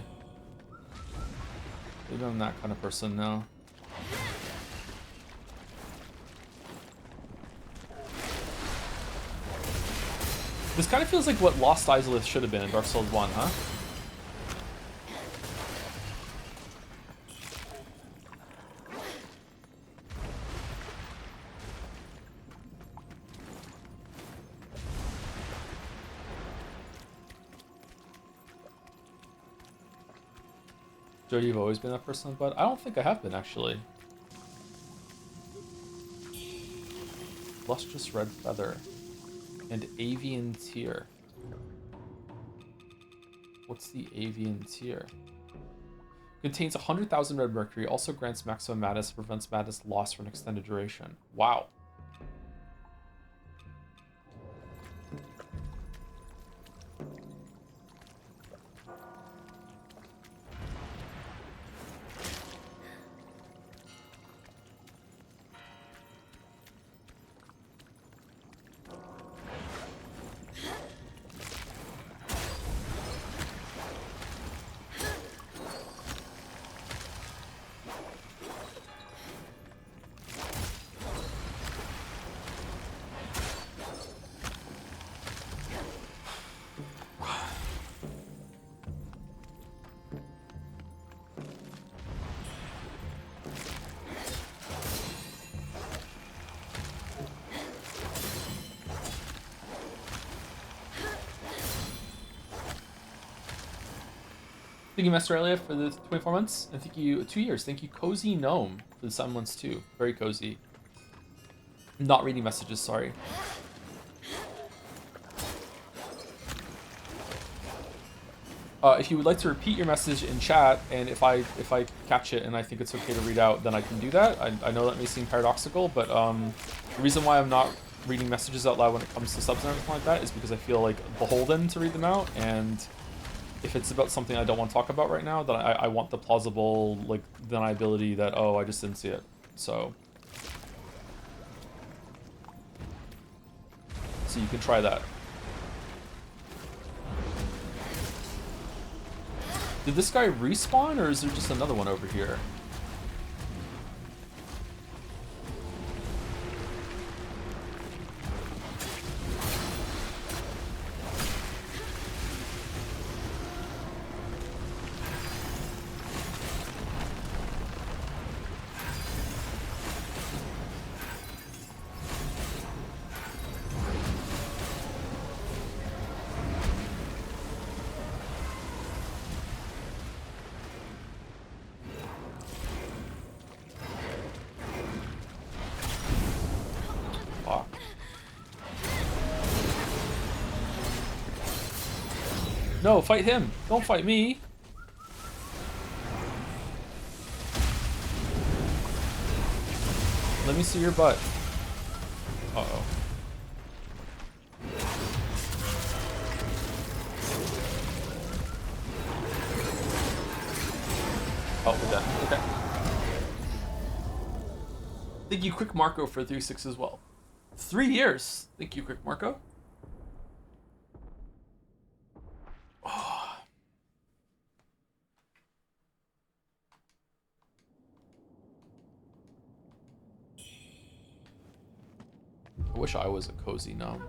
Maybe I'm that kind of person now. This kind of feels like what Lost Izalith should have been in Dark Souls 1, huh? Joe, you've always been that person, but I don't think I have been, actually. Lustrous Red Feather. And Avian Tear. What's the Avian Tear? Contains 100,000 red mercury, also grants maximum madness, prevents madness loss for an extended duration. Wow. Thank you, Master Elia, for the 24 months, and thank you, 2 years. Thank you, Cozy Gnome, for the 7 months too. Very cozy. Not reading messages, sorry. If you would like to repeat your message in chat, and if I catch it and I think it's okay to read out, then I can do that. I know that may seem paradoxical, but the reason why I'm not reading messages out loud when it comes to subs and everything like that is because I feel like beholden to read them out, and if it's about something I don't want to talk about right now, then I want the plausible like deniability that, oh, I just didn't see it. So you can try that. Did this guy respawn, or is there just another one over here? No, fight him. Don't fight me. Let me see your butt. Uh-oh. Oh, we're done. Okay. Thank you, Quick Marco, for 3-6 as well. 3 years. Thank you, Quick Marco. I wish I was a cozy gnome.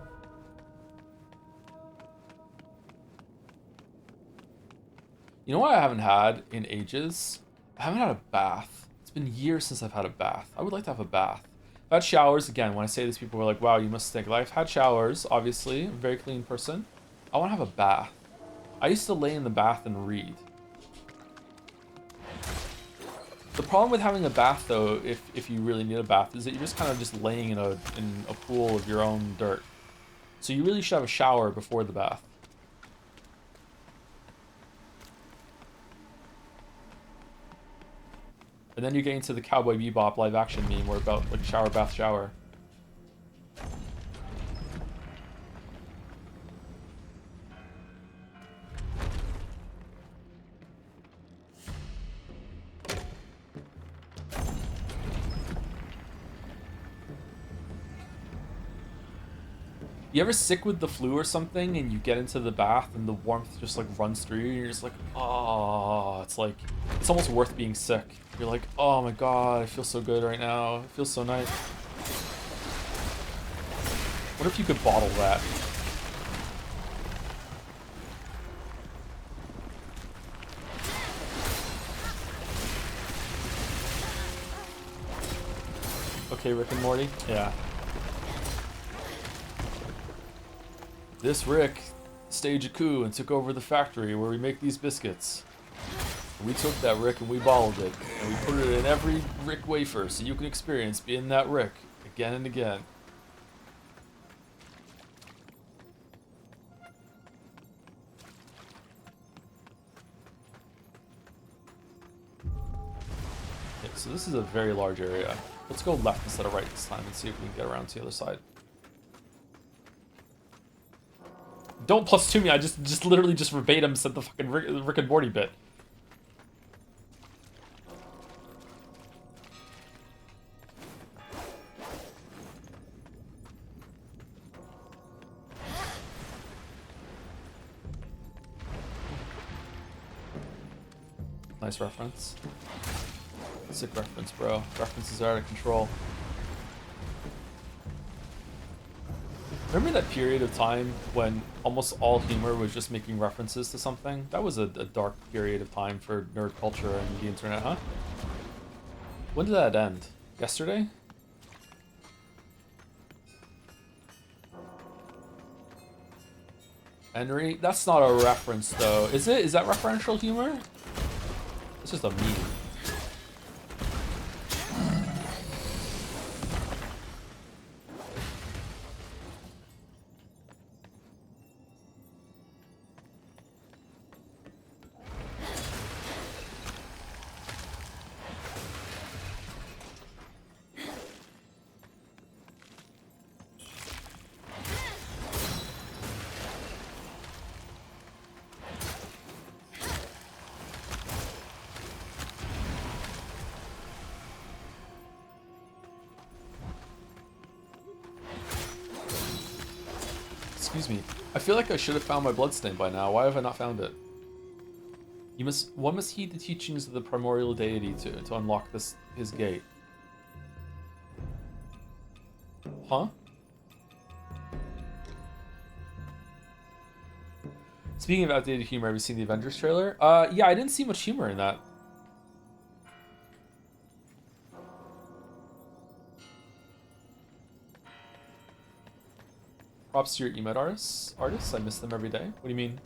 You know what I haven't had in ages? I haven't had a bath. It's been years since I've had a bath. I would like to have a bath. I've had showers. Again, when I say this, people are like, wow, you must stink. I've had showers, obviously. I'm a very clean person. I want to have a bath. I used to lay in the bath and read. The problem with having a bath, though, if you really need a bath, is that you're just kind of just laying in a pool of your own dirt. So you really should have a shower before the bath. And then you get into the Cowboy Bebop live action meme where about like shower, bath, shower. You ever sick with the flu or something and you get into the bath and the warmth just like runs through you and you're just like, oh, it's like, it's almost worth being sick. You're like, oh my god, I feel so good right now. It feels so nice. What if you could bottle that? Okay, Rick and Morty? Yeah. This Rick staged a coup and took over the factory where we make these biscuits. We took that Rick and we bottled it, and we put it in every Rick wafer so you can experience being that Rick again and again. Okay, so this is a very large area. Let's go left instead of right this time and see if we can get around to the other side. Don't +2 me, I just literally just verbatim said the fucking Rick and Morty bit. Nice reference. Sick reference, bro. References are out of control. Remember that period of time when almost all humor was just making references to something? That was a dark period of time for nerd culture and the internet, huh? When did that end? Yesterday? Henry? That's not a reference, though. Is it? Is that referential humor? It's just a meme. Excuse me. I feel like I should have found my bloodstain by now. Why have I not found it? One must heed the teachings of the primordial deity to unlock his gate. Huh? Speaking of outdated humor, have you seen the Avengers trailer? Yeah, I didn't see much humor in that. Props to your emote artists. I miss them every day. What do you mean?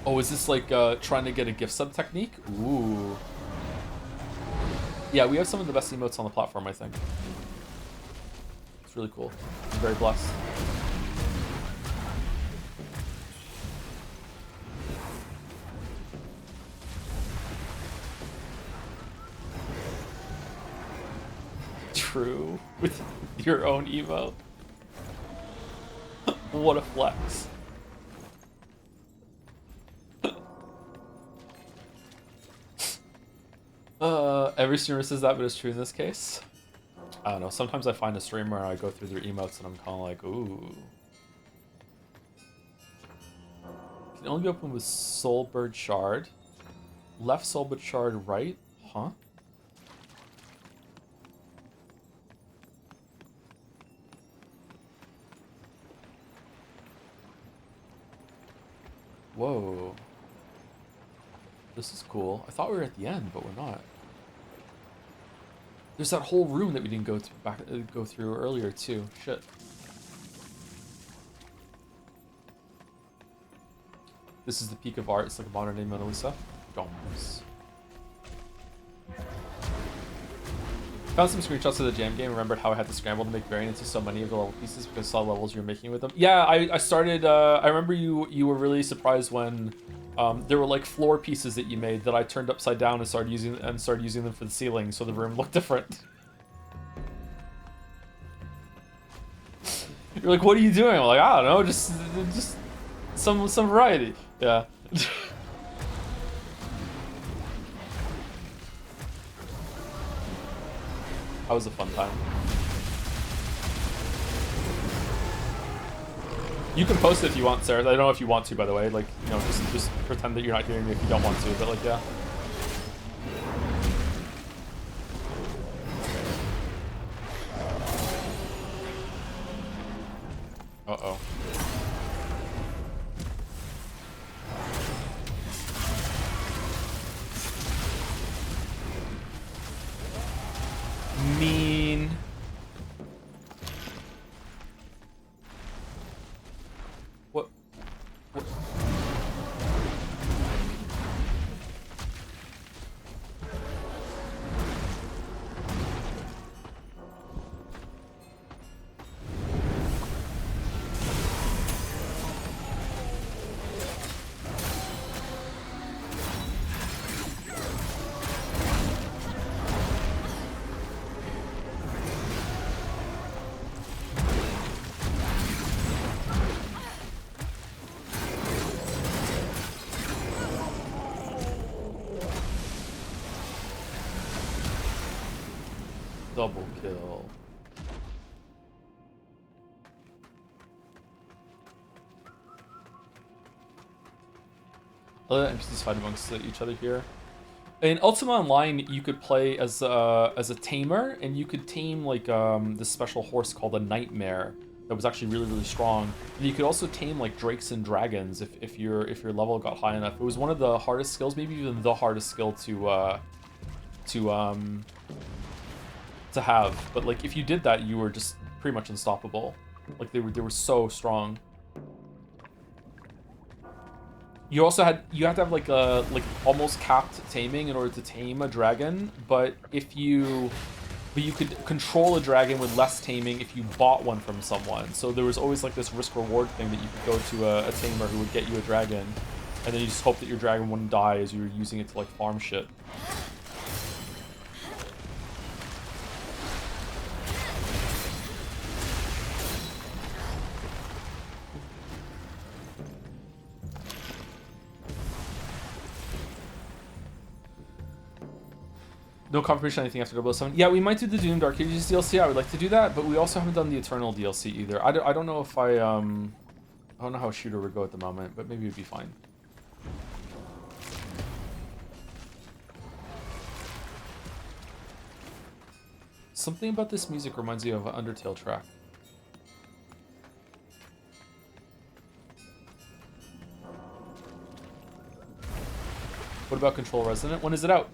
Oh, is this like trying to get a gift sub technique? Ooh. Yeah, we have some of the best emotes on the platform, I think. It's really cool. I'm very blessed. True. With your own emote. What a flex. Every streamer says that, but it's true in this case. I don't know. Sometimes I find a streamer and I go through their emotes and I'm kind of like, ooh. Can only be opened with Soulbird Shard. Left Soulbird Shard, right? Huh? Whoa. This is cool. I thought we were at the end, but we're not. There's that whole room that we didn't go through earlier too. Shit. This is the peak of art. It's like a modern day Mona Lisa. Doms. Found some screenshots of the jam game. Remembered how I had to scramble to make variants of so many of the level pieces because I saw levels you were making with them. Yeah, I started. I remember you were really surprised when there were like floor pieces that you made that I turned upside down and started using them for the ceiling, so the room looked different. You're like, what are you doing? I'm like, I don't know, just some variety. Yeah. That was a fun time. You can post it if you want, Sarah. I don't know if you want to, by the way. Like, you know, just pretend that you're not hearing me if you don't want to. But like, yeah. Uh-oh. Mean. What? Double kill. Other NPCs fight amongst each other here. In Ultima Online, you could play as a tamer, and you could tame like this special horse called a Nightmare that was actually really strong. And you could also tame like drakes and dragons if your level got high enough. It was one of the hardest skills, maybe even the hardest skill to have. But like if you did that, you were just pretty much unstoppable. Like they were so strong. You also have to have like a almost capped taming in order to tame a dragon, but you could control a dragon with less taming if you bought one from someone. So there was always like this risk reward thing that you could go to a tamer who would get you a dragon, and then you just hope that your dragon wouldn't die as you were using it to like farm shit. No confirmation anything after 007. Yeah, we might do the Doomed Arcade DLC. I would like to do that, but we also haven't done the Eternal DLC either. I don't know if I don't know how Shooter would go at the moment, but maybe it'd be fine. Something about this music reminds me of an Undertale track. What about Control Resonant? When is it out?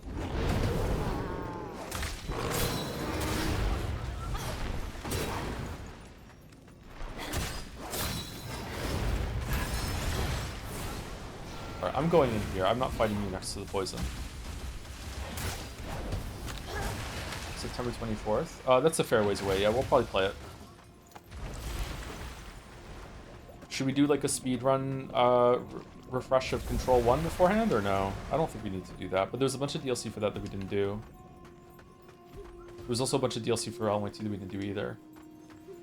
Alright, I'm going in here. I'm not fighting you next to the poison. September 24th. That's a fair ways away. Yeah, we'll probably play it. Should we do like a speed run refresh of Control 1 beforehand, or no? I don't think we need to do that, but there's a bunch of DLC for that we didn't do. There was also a bunch of DLC for Alan Wake 2 that we didn't do either.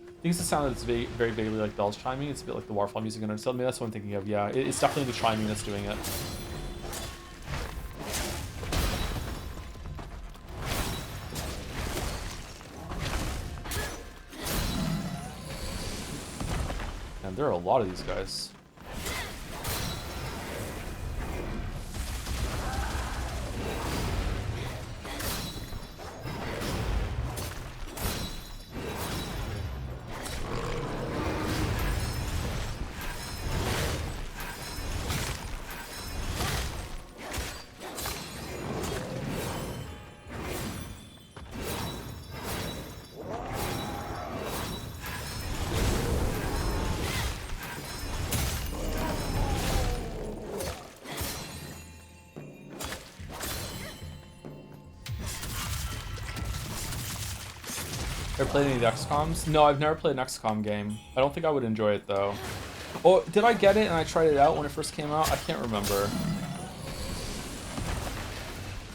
I think it's the sound that's very vaguely like bells chiming. It's a bit like the waterfall music in Undertale. Maybe that's what I'm thinking of. Yeah, it's definitely the chiming that's doing it. And there are a lot of these guys. Ever played any of the XCOMs? No, I've never played an XCOM game. I don't think I would enjoy it though. Oh, did I get it and I tried it out when it first came out? I can't remember.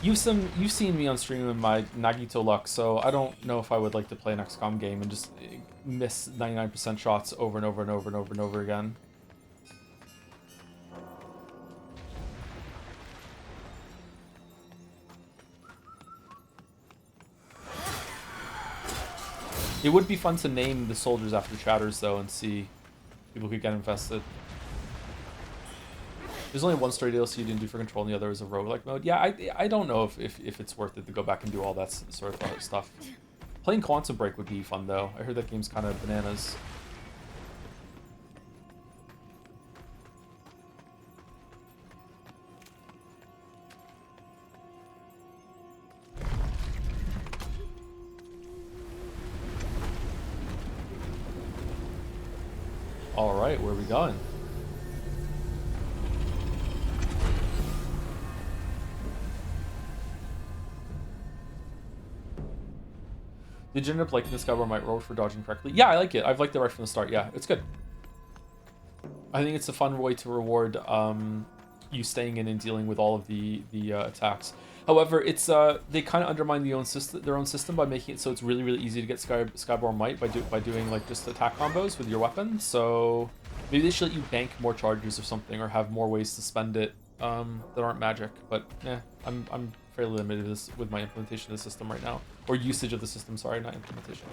You've seen me on stream in my Nagito luck, so I don't know if I would like to play an XCOM game and just miss 99% shots over and over and over and over and over again. It would be fun to name the soldiers after chatters, though, and see people could get infested. There's only one story DLC you didn't do for Control, and the other is a roguelike mode. Yeah, I don't know if it's worth it to go back and do all that sort of stuff. Playing Quantum Break would be fun, though. I heard that game's kind of bananas. Alright, where are we going? Did you end up liking this guy where might roll for dodging correctly? Yeah, I like it. I've liked it right from the start. Yeah, it's good. I think it's a fun way to reward you staying in and dealing with all of the attacks. However, it's they kind of undermine their own system by making it so it's really easy to get Skyborn Might by doing like just attack combos with your weapon. So maybe they should let you bank more charges or something, or have more ways to spend it that aren't magic. But yeah, I'm fairly limited with my implementation of the system right now, or usage of the system. Sorry, not implementation.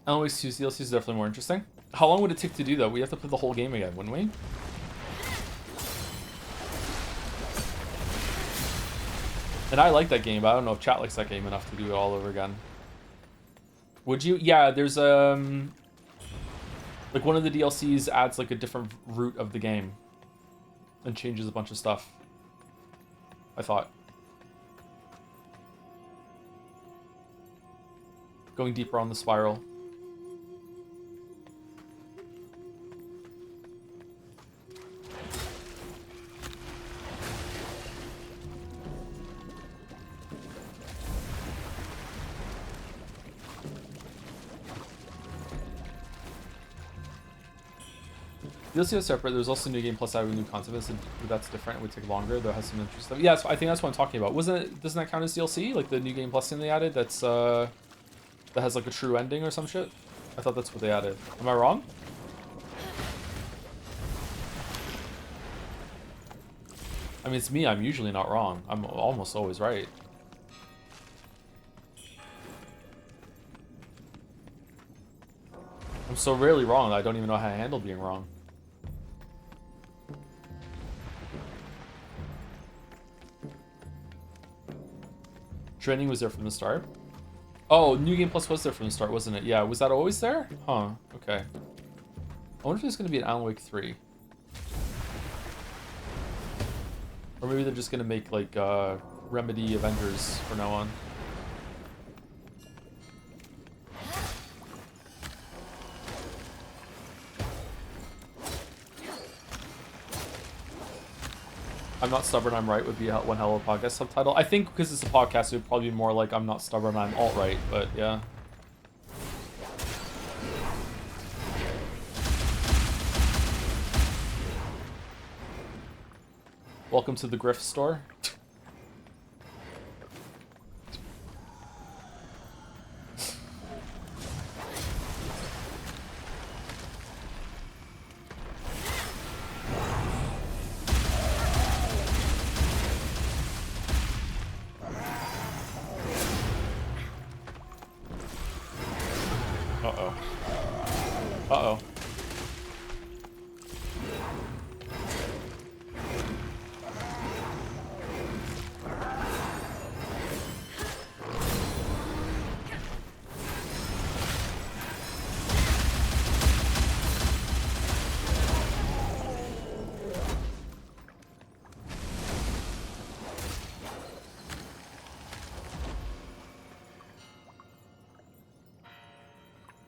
Alan Wake 2's DLC is definitely more interesting. How long would it take to do that? We have to play the whole game again, wouldn't we? And I like that game, but I don't know if chat likes that game enough to do it all over again. Would you? Yeah, there's like one of the DLCs adds like a different route of the game and changes a bunch of stuff, I thought. Going deeper on the spiral. DLC is separate. There's also new game plus added with new concepts, and that's different. It would take longer, though. It has some interesting stuff. Yeah, I think that's what I'm talking about. Wasn't it? Doesn't that count as DLC? Like the new game plus thing they added? That's that has like a true ending or some shit. I thought that's what they added. Am I wrong? I mean, it's me. I'm usually not wrong. I'm almost always right. I'm so rarely wrong that I don't even know how to handle being wrong. Training was there from the start. Oh, New Game Plus was there from the start, wasn't it? Yeah, was that always there? Huh, okay. I wonder if there's going to be an Alan Wake 3. Or maybe they're just going to make, like, Remedy Avengers from now on. I'm not stubborn, I'm right would be one hell of a podcast subtitle. I think because it's a podcast, it would probably be more like I'm not stubborn, I'm alt-right, but yeah. Welcome to the Grift store. Uh-oh. Uh-oh.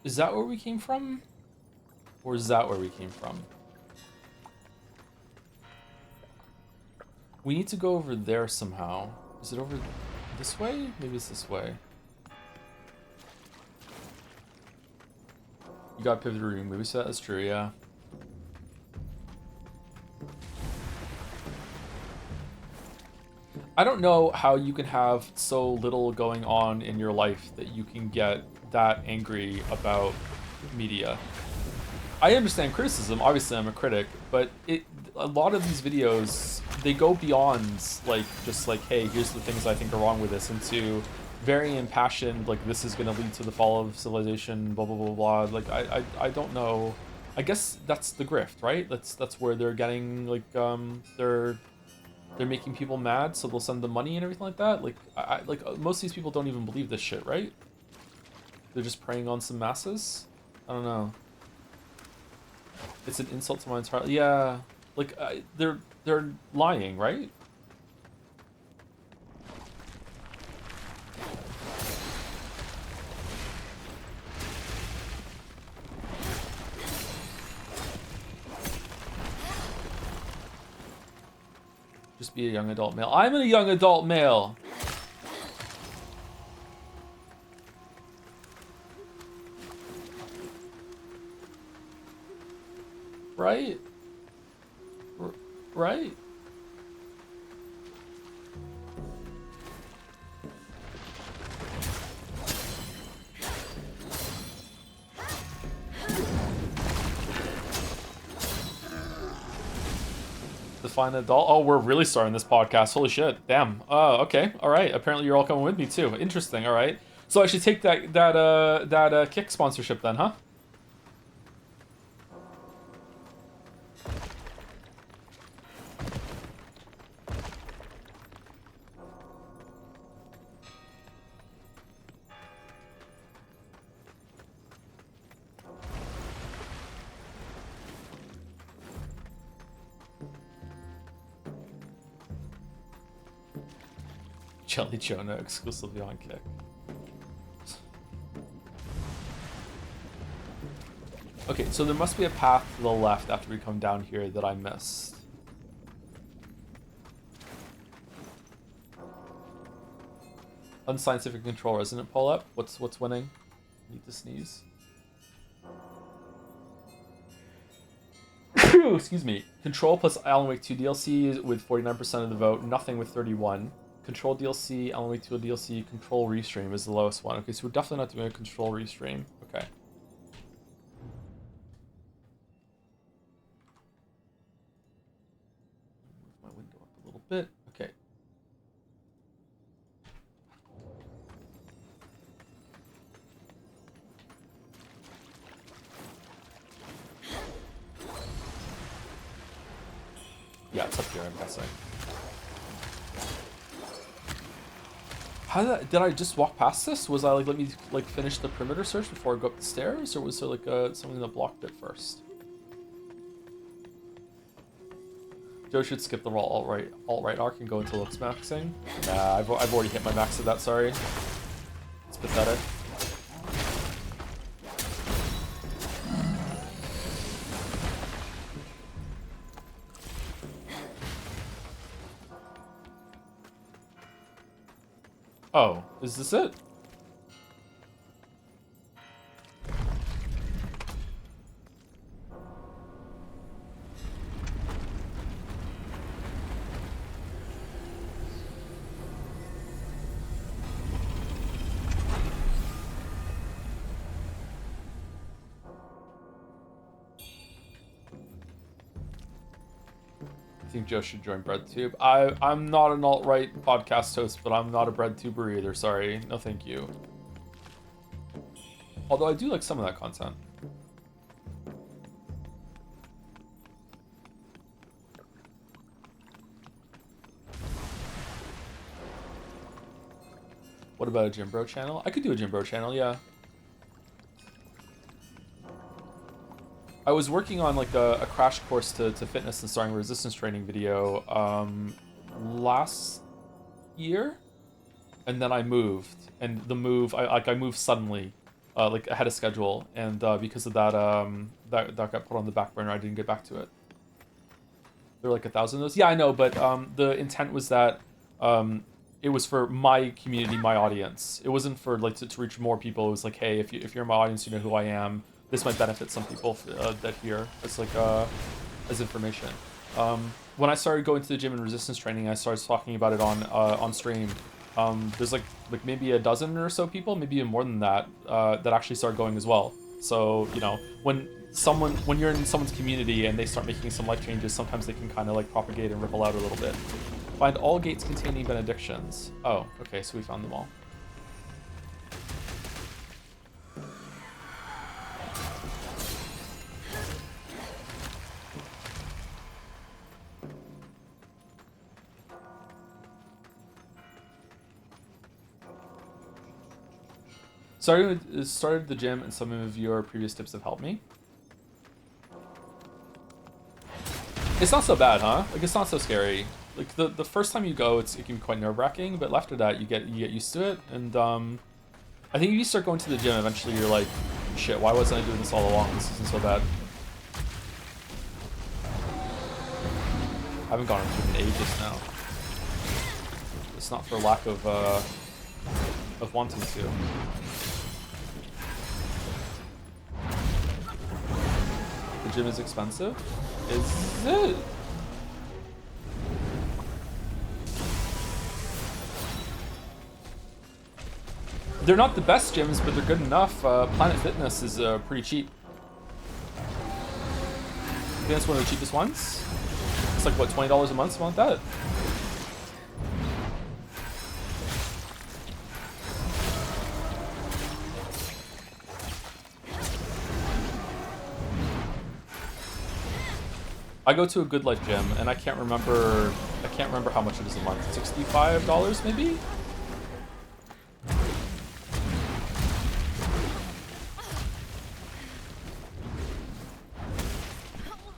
Is that where we came from? Or is that where we came from? We need to go over there somehow. Is it over this way? Maybe it's this way. You got pivot room. Maybe so that's true, yeah. I don't know how you can have so little going on in your life that you can get that angry about media. I understand criticism, obviously I'm a critic, but a lot of these videos, they go beyond like just like, hey, here's the things I think are wrong with this, into very impassioned, like this is gonna lead to the fall of civilization, blah blah blah blah. Like I don't know. I guess that's the grift, right? That's where they're getting like they're making people mad, so they'll send them money and everything like that. Like like most of these people don't even believe this shit, right? They're just preying on some masses. I don't know. It's an insult to my entire... Yeah, like they're lying, right? Just be a young adult male. I'm a young adult male. Right? Right? Define adult. Oh, we're really starting this podcast. Holy shit. Damn. Okay. All right. Apparently you're all coming with me too. Interesting. All right. So I should take that Kick sponsorship then, huh? Jelly Jonah exclusively on Kick. Okay, so there must be a path to the left after we come down here that I missed. Unscientific control resonant pull up. What's winning? Need to sneeze. Excuse me. Control plus Alan Wake 2 DLC with 49% of the vote. Nothing with 31. Control DLC, Alan Wake 2 DLC, Control Restream is the lowest one. Okay, so we're definitely not doing a Control Restream. Okay. Move my window up a little bit. Okay. Yeah, it's up here, I'm guessing. Did I just walk past this? Was I like, let me like finish the perimeter search before I go up the stairs? Or was there like something that blocked it first? Joe should skip the alt-right arc and into looks maxing. Nah, I've already hit my max of that, sorry. It's pathetic. Oh, is this it? I think Joe should join BreadTube. I'm not an alt-right podcast host, but I'm not a BreadTuber either. Sorry, no thank you. Although I do like some of that content. What about a Jim Bro channel? I could do a Jim Bro channel, yeah. I was working on like a crash course to fitness and starting resistance training video last year, and then I moved, and the move I moved suddenly, like ahead of schedule, and because of that that got put on the back burner. I didn't get back to it. There were like 1,000 of those. Yeah, I know, but the intent was that it was for my community, my audience. It wasn't for like to reach more people. It was like, hey, if you're in my audience, you know who I am. This might benefit some people that hear as like as information. When I started going to the gym and resistance training, I started talking about it on stream. There's like maybe a dozen or so people, maybe even more than that, that actually started going as well. So you know, when you're in someone's community and they start making some life changes, sometimes they can kind of like propagate and ripple out a little bit. Find all gates containing benedictions. Oh, okay, so we found them all. Started the gym, and some of your previous tips have helped me. It's not so bad, huh? Like, it's not so scary. Like, the first time you go, it can be quite nerve-wracking, but after that, you get used to it. And I think if you start going to the gym, eventually you're like, shit, why wasn't I doing this all along? This isn't so bad. I haven't gone to the gym in ages now. It's not for lack of wanting to. The gym is expensive? Is it? They're not the best gyms, but they're good enough. Planet Fitness is pretty cheap. I think that's one of the cheapest ones. It's like, what, $20 a month, something like that? I go to a Good Life gym, and I can't remember how much it is a month. $65 maybe?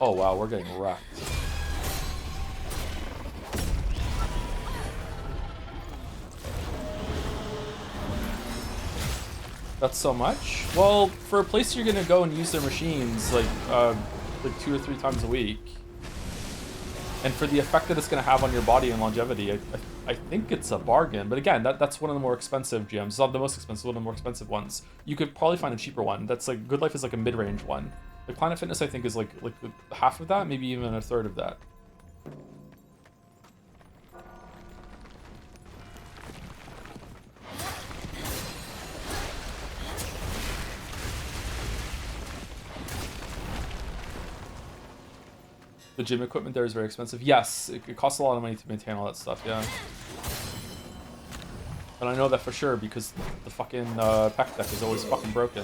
Oh wow, we're getting wrecked. That's so much? Well, for a place you're gonna go and use their machines like 2 or 3 times a week, and for the effect that it's gonna have on your body and longevity, I think it's a bargain. But again, that's one of the more expensive gyms. It's not the most expensive, one of the more expensive ones. You could probably find a cheaper one. That's like Good Life is like a mid-range one. Like Planet Fitness, I think, is like half of that, maybe even a third of that. The gym equipment there is very expensive. Yes, it costs a lot of money to maintain all that stuff, yeah. And I know that for sure because the fucking pec deck is always fucking broken.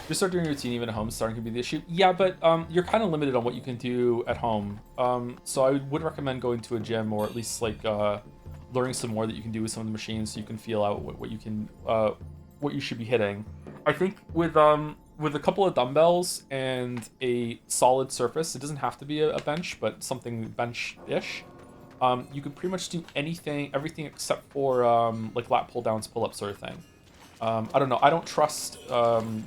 Just start doing a routine even at home, starting to be the issue. Yeah, but you're kind of limited on what you can do at home. So I would recommend going to a gym, or at least like learning some more that you can do with some of the machines, so you can feel out what you can, what you should be hitting. I think with a couple of dumbbells and a solid surface, it doesn't have to be a bench, but something bench-ish. You could pretty much do everything except for like lat pull downs, pull-ups sort of thing. I don't know. I don't trust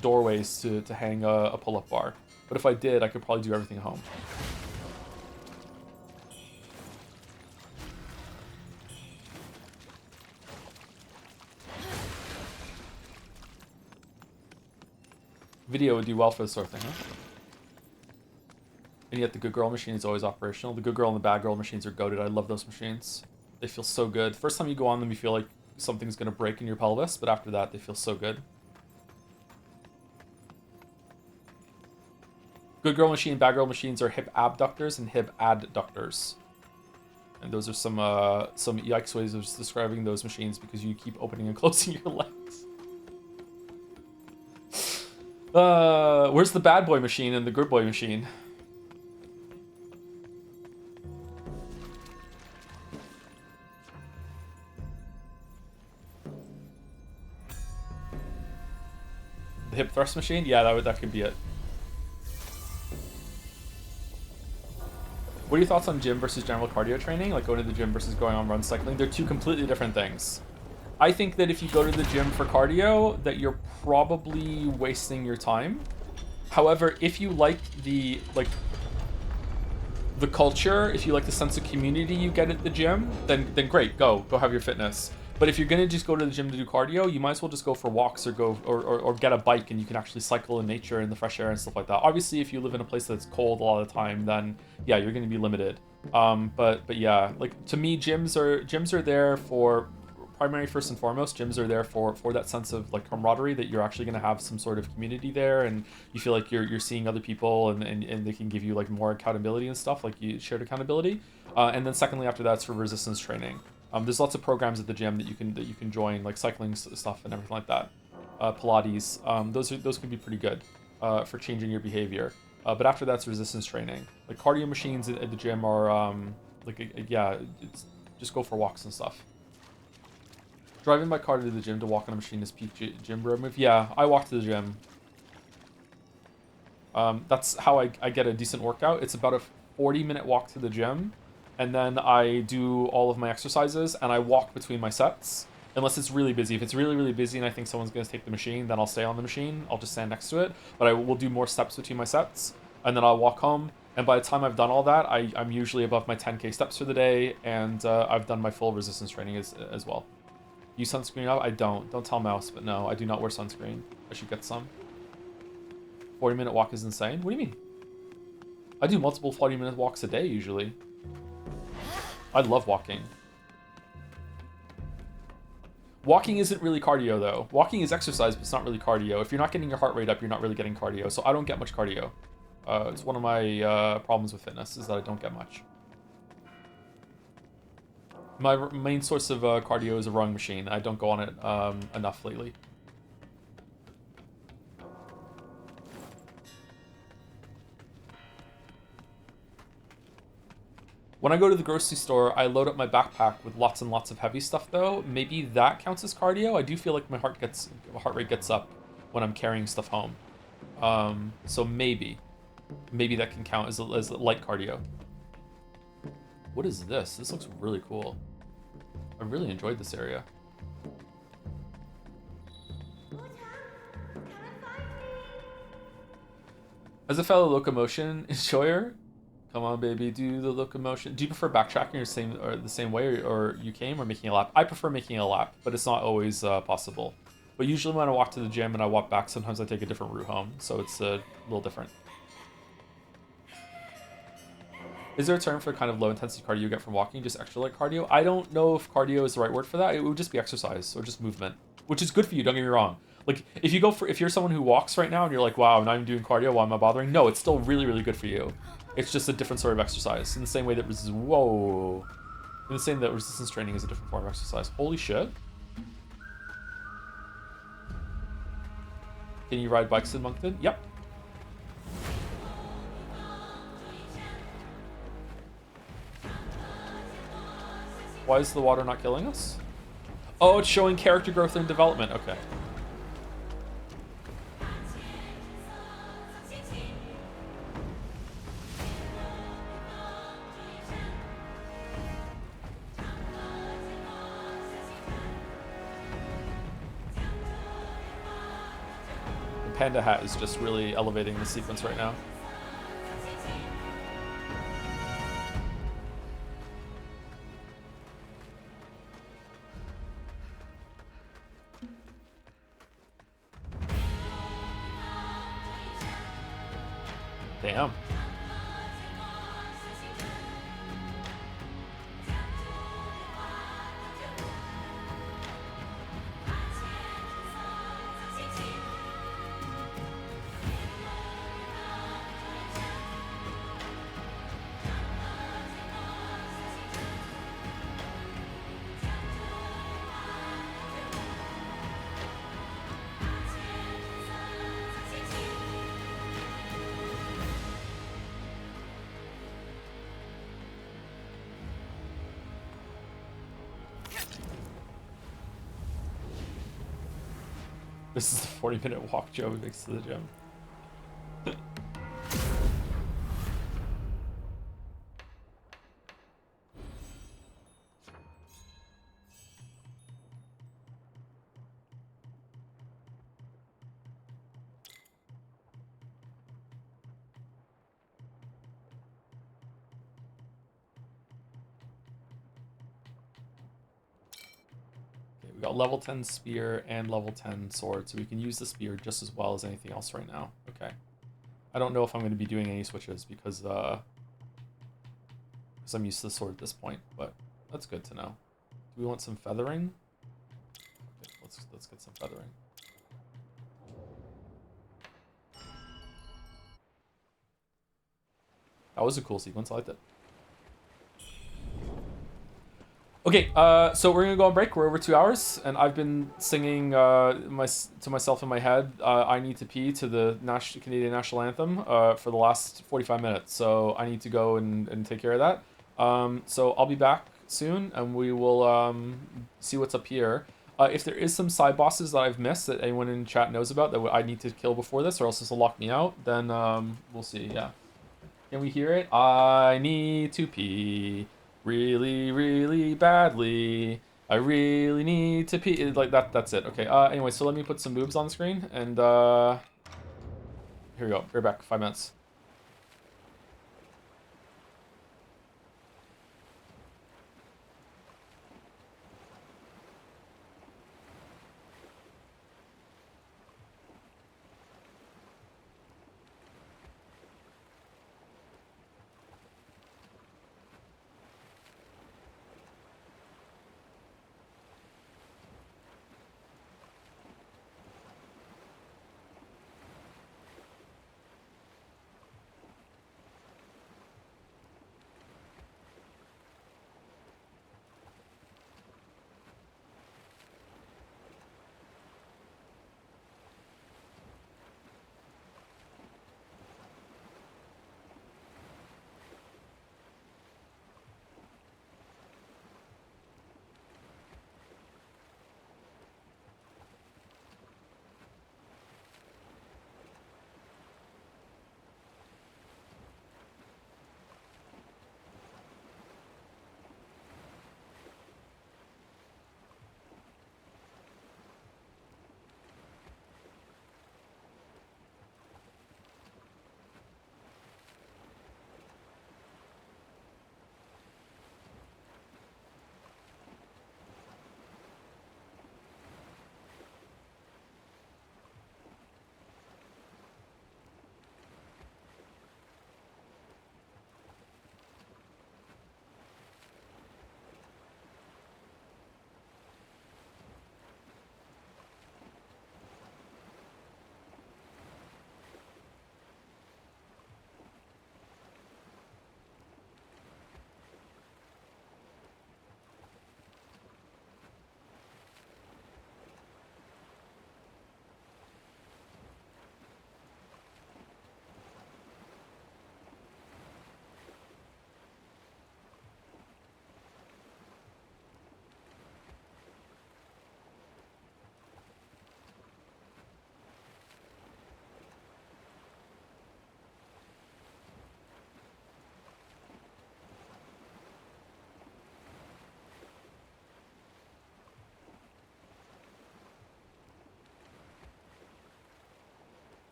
doorways to hang a pull-up bar, but if I did, I could probably do everything at home. Video would do well for this sort of thing, huh? And yet the Good Girl machine is always operational. The Good Girl and the Bad Girl machines are goated. I love those machines. They feel so good. First time you go on them, you feel like something's going to break in your pelvis, but after that, they feel so good. Good Girl machine and Bad Girl machines are hip abductors and hip adductors. And those are some yikes ways of describing those machines because you keep opening and closing your legs. Where's the bad boy machine and the good boy machine? The hip thrust machine? Yeah, that could be it. What are your thoughts on gym versus general cardio training? Like going to the gym versus going on run cycling? They're two completely different things. I think that if you go to the gym for cardio, that you're probably wasting your time. However, if you like the culture, if you like the sense of community you get at the gym, then great, go have your fitness. But if you're gonna just go to the gym to do cardio, you might as well just go for walks or go or get a bike, and you can actually cycle in nature in the fresh air and stuff like that. Obviously, if you live in a place that's cold a lot of the time, then yeah, you're gonna be limited. But yeah, like to me, gyms are there for primary first and foremost. Gyms are there for that sense of like camaraderie, that you're actually going to have some sort of community there, and you feel like you're seeing other people, and they can give you like more accountability and stuff, like you shared accountability. And then secondly, after that, it's for resistance training. There's lots of programs at the gym that you can join, like cycling stuff and everything like that. Pilates, those can be pretty good for changing your behavior. But after that's resistance training. Like cardio machines at the gym are it's just go for walks and stuff. Driving my car to the gym to walk on a machine is peak gym bro move. Yeah, I walk to the gym. That's how I get a decent workout. It's about a 40-minute walk to the gym, and then I do all of my exercises, and I walk between my sets. Unless it's really busy. If it's really, really busy and I think someone's going to take the machine, then I'll stay on the machine. I'll just stand next to it. But I will do more steps between my sets, and then I'll walk home. And by the time I've done all that, I'm usually above my 10K steps for the day, and I've done my full resistance training as well. Use sunscreen up? I don't. Don't tell Mouse, but no, I do not wear sunscreen. I should get some. 40-minute walk is insane? What do you mean? I do multiple 40-minute walks a day, usually. I love walking. Walking isn't really cardio, though. Walking is exercise, but it's not really cardio. If you're not getting your heart rate up, you're not really getting cardio. So I don't get much cardio. It's one of my problems with fitness, is that I don't get much. My main source of cardio is a rowing machine. I don't go on it enough lately. When I go to the grocery store, I load up my backpack with lots and lots of heavy stuff, though. Maybe that counts as cardio. I do feel like my heart rate gets up when I'm carrying stuff home. So maybe that can count as light cardio. What is this? This looks really cool. I really enjoyed this area. As a fellow locomotion enjoyer, come on, baby, do the locomotion. Do you prefer backtracking the same way, or you came, or making a lap? I prefer making a lap, but it's not always possible. But usually when I walk to the gym and I walk back, sometimes I take a different route home, so it's a little different. Is there a term for kind of low intensity cardio you get from walking? Just extra light cardio? I don't know if cardio is the right word for that. It would just be exercise or just movement, which is good for you. Don't get me wrong. Like if you're someone who walks right now and you're like, wow, now I'm doing cardio, why am I bothering? No, it's still really, really good for you. It's just a different sort of exercise. In the same way that in the same that resistance training is a different form of exercise. Holy shit. Can you ride bikes in Moncton? Yep. Why is the water not killing us? Oh, it's showing character growth and development. Okay. The panda hat is just really elevating the sequence right now. Damn. This is the 40-minute walk Joe makes to the gym. We got level 10 spear and level 10 sword, so we can use the spear just as well as anything else right now. Okay. I don't know if I'm going to be doing any switches because I'm used to the sword at this point, but that's good to know. Do we want some feathering? Okay, let's get some feathering. That was a cool sequence. I liked it. Okay, so we're gonna go on break. We're over 2 hours, and I've been singing to myself in my head. I need to pee to the Canadian national anthem for the last 45 minutes. So I need to go and take care of that. So I'll be back soon, and we will see what's up here. If there is some side bosses that I've missed that anyone in chat knows about that I need to kill before this, or else this will lock me out, then we'll see. Yeah. Can we hear it? I need to pee. Really, really badly. I really need to pee. Like that's it. Okay. Anyway, so let me put some boobs on the screen and here we go. We're back. 5 minutes.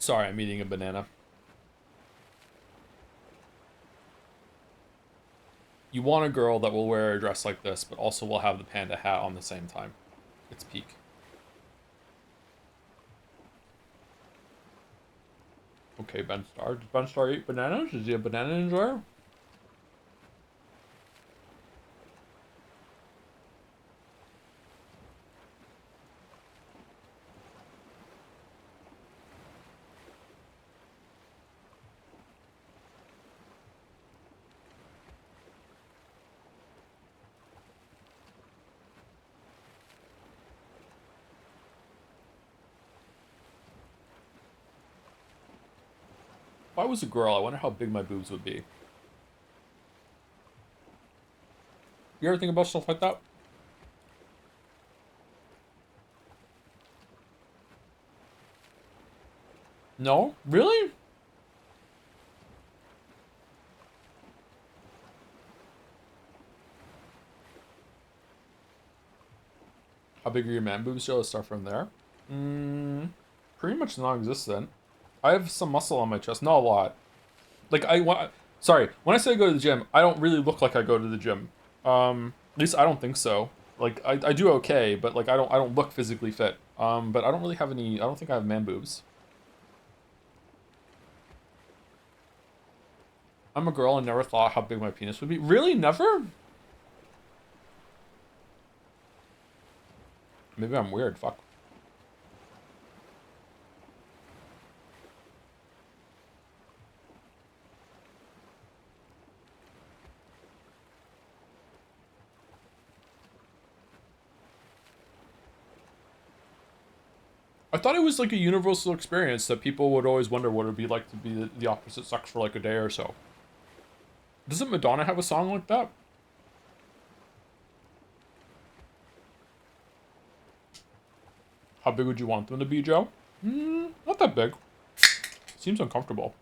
Sorry, I'm eating a banana. You want a girl that will wear a dress like this, but also will have the panda hat on the same time. It's peak. Okay, Ben Star. Does Ben Star eat bananas? Is he a banana enjoyer? If I was a girl, I wonder how big my boobs would be. You ever think about stuff like that? No? Really? How big are your man boobs, Joe? Let's start from there. Pretty much non-existent. I have some muscle on my chest, not a lot. Like sorry, when I say I go to the gym, I don't really look like I go to the gym. At least I don't think so. Like I do okay, but like I don't look physically fit. But I don't really have any. I don't think I have man boobs. I'm a girl and never thought how big my penis would be. Really, never? Maybe I'm weird. Fuck. I thought it was like a universal experience that people would always wonder what it would be like to be the opposite sex for like a day or so. Doesn't Madonna have a song like that? How big would you want them to be, Joe? Not that big. Seems uncomfortable.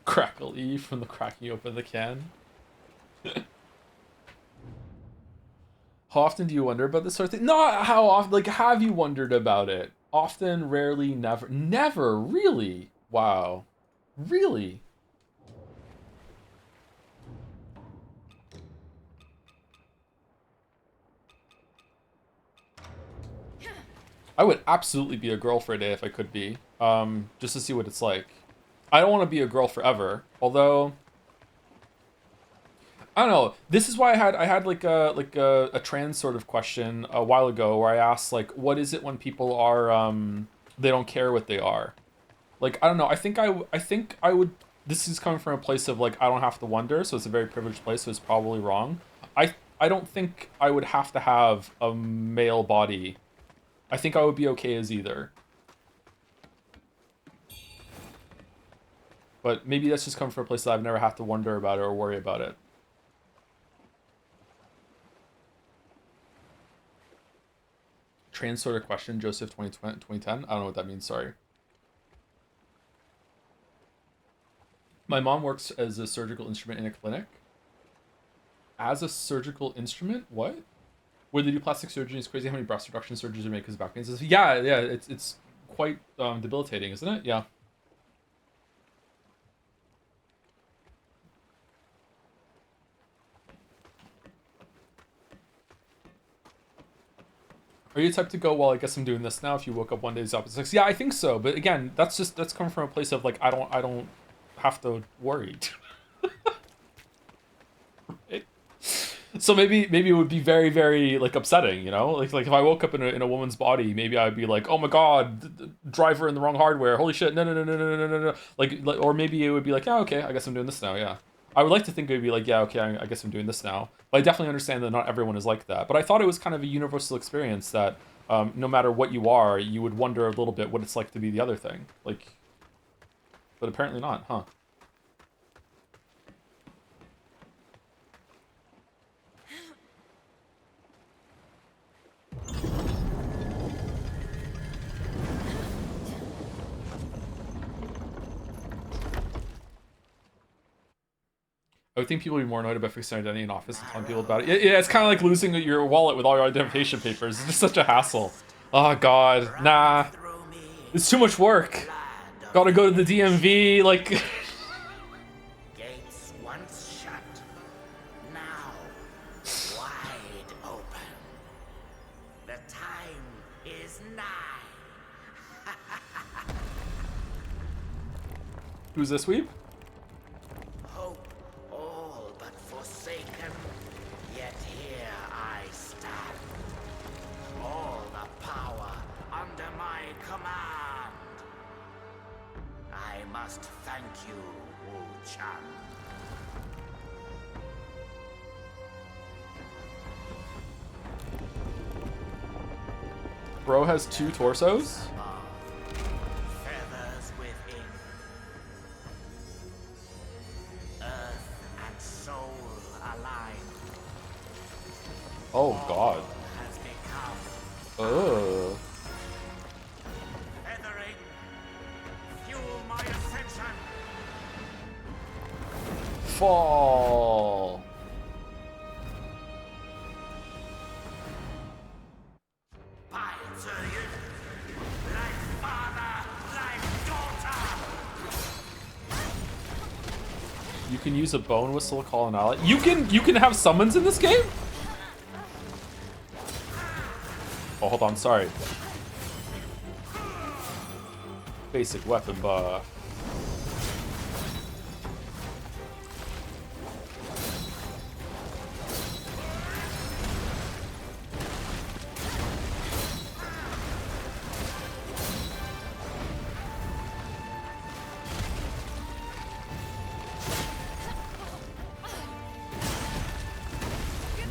Crackle E from the cracking open the can. How often do you wonder about this sort of thing? Not how often. Like, have you wondered about it? Often, rarely, never. Never, really? Wow. Really? I would absolutely be a girl for a day if I could be. Just to see what it's like. I don't want to be a girl forever. Although, I don't know. This is why I had like a trans sort of question a while ago where I asked like, what is it when people are they don't care what they are? Like, I don't know. I think I would. This is coming from a place of like I don't have to wonder, so it's a very privileged place. So it's probably wrong. I don't think I would have to have a male body. I think I would be okay as either. But maybe that's just coming from a place that I've never had to wonder about it or worry about it. Trans sort of question, Joseph 2010. I don't know what that means, sorry. My mom works as a surgical instrument in a clinic. As a surgical instrument? What? Where they do plastic surgery? It's crazy how many breast reduction surgeries are made because of back pain. Yeah, it's quite debilitating, isn't it? Yeah. Are you the type to go, well, I guess I'm doing this now if you woke up one day as opposite sex? Yeah, I think so. But again, that's coming from a place of like I don't have to worry. Right? So maybe it would be very, very like upsetting, you know? Like if I woke up in a woman's body, maybe I'd be like, oh my god, driver in the wrong hardware. Holy shit, no. Like or maybe it would be like, yeah, okay, I guess I'm doing this now, yeah. I would like to think it would be like, yeah, okay, I guess I'm doing this now. But I definitely understand that not everyone is like that. But I thought it was kind of a universal experience that no matter what you are, you would wonder a little bit what it's like to be the other thing. Like, but apparently not, huh? I would think people would be more annoyed about fixing identity in office and telling people about it. Yeah, it's kind of like losing your wallet with all your identification papers. It's just such a hassle. Oh god, nah. It's too much work. Gotta go to the DMV, like... Gates once shut, now wide open. The time is nigh. Who's this weep? Hope all but forsaken, yet here I stand. All the power under my command. I must thank you, Wuchang. Bro has 2 torsos? Feathers within. Earth and soul aligned. Oh god. Has become Ugh. feathering. Fuel my ascension. Fall. By Zurian, like father, like daughter. You can use a bone whistle to call an ally. You can have summons in this game? Oh, hold on, sorry. Basic weapon buff.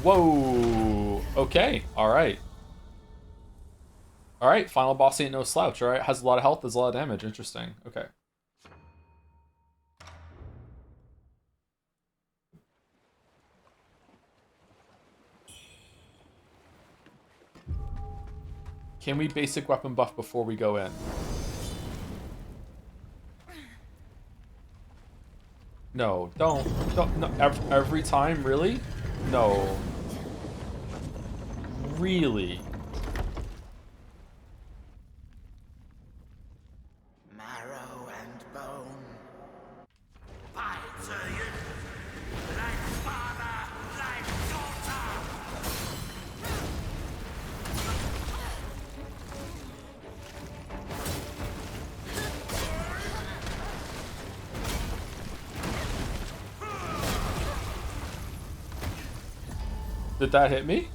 Whoa. Okay. All right. All right. Final boss ain't no slouch. All right. Has a lot of health. Does a lot of damage. Interesting. Okay. Can we basic weapon buff before we go in? No. Don't. No. Every time, really? No. Really? Marrow and bone. By Zurian, like father, like daughter. Did that hit me?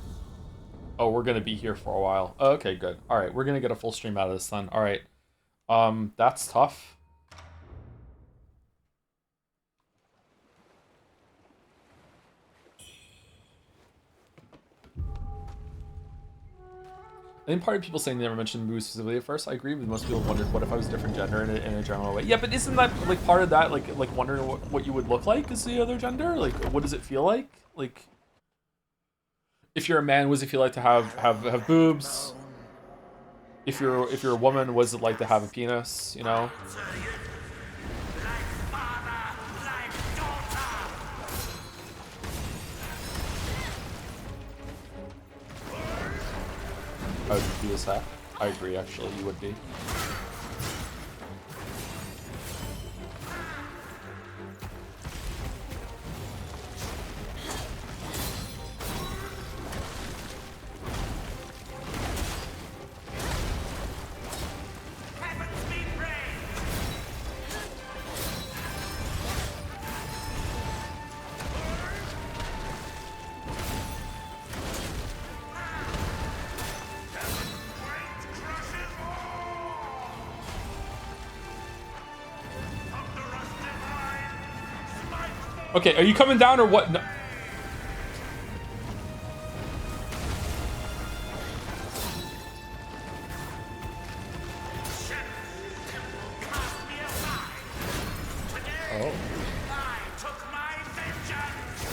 Oh, we're gonna be here for a while. Okay, good. All right, we're gonna get a full stream out of this then. All right. That's tough. I think part of people saying they never mentioned Moo specifically at first. I agree with most people wondered what if I was a different gender in a general way. Yeah, but isn't that like part of that like wondering what you would look like as the other gender? Like what does it feel like? Like if you're a man, what does it feel like to have boobs? If you're a woman, what does it like to have a penis? You know? Like father, like daughter. I would be as heck. I agree, actually, you would be. Heavens be praised. Okay, are you coming down or what? No. Oh. I took my vengeance.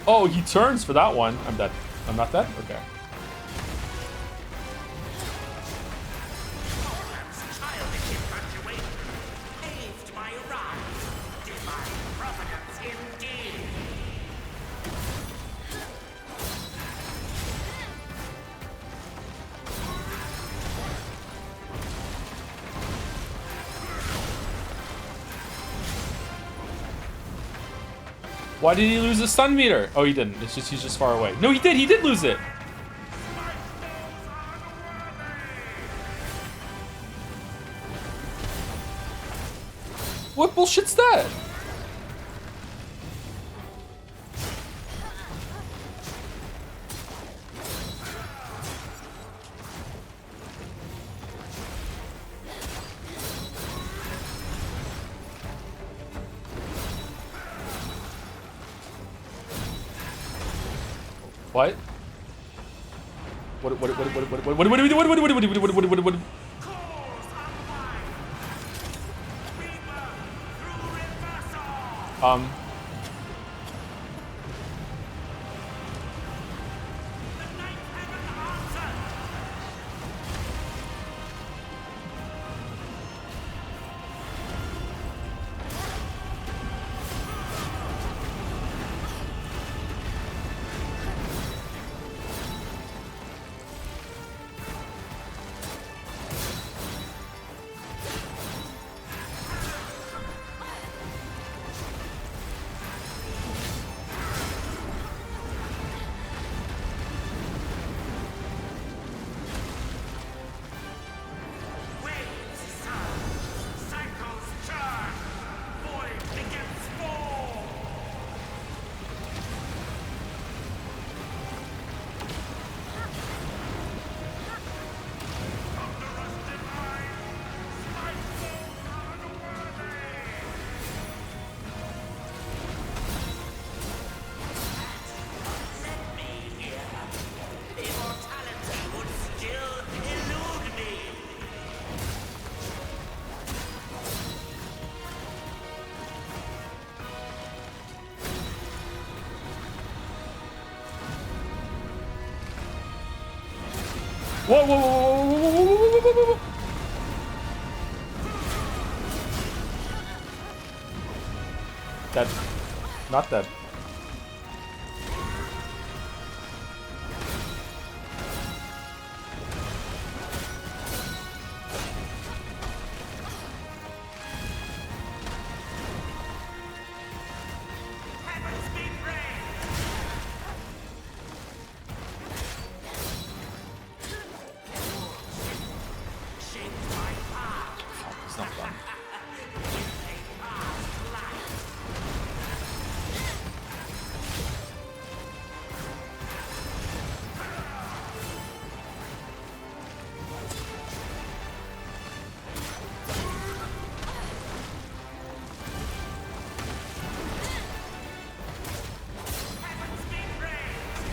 Oh, he turns for that one. I'm dead. I'm not dead? Okay. Childish infatuation paved my rise. Divine providence indeed. Why did he lose the stun meter? Oh, he didn't. It's just he's just far away. No, he did. He did lose it. What bullshit's that? What? What? Um. Whoa. Dead. Not dead. Heavens be praised. Shaped my path. It's not done. A past life. Heavens be praised.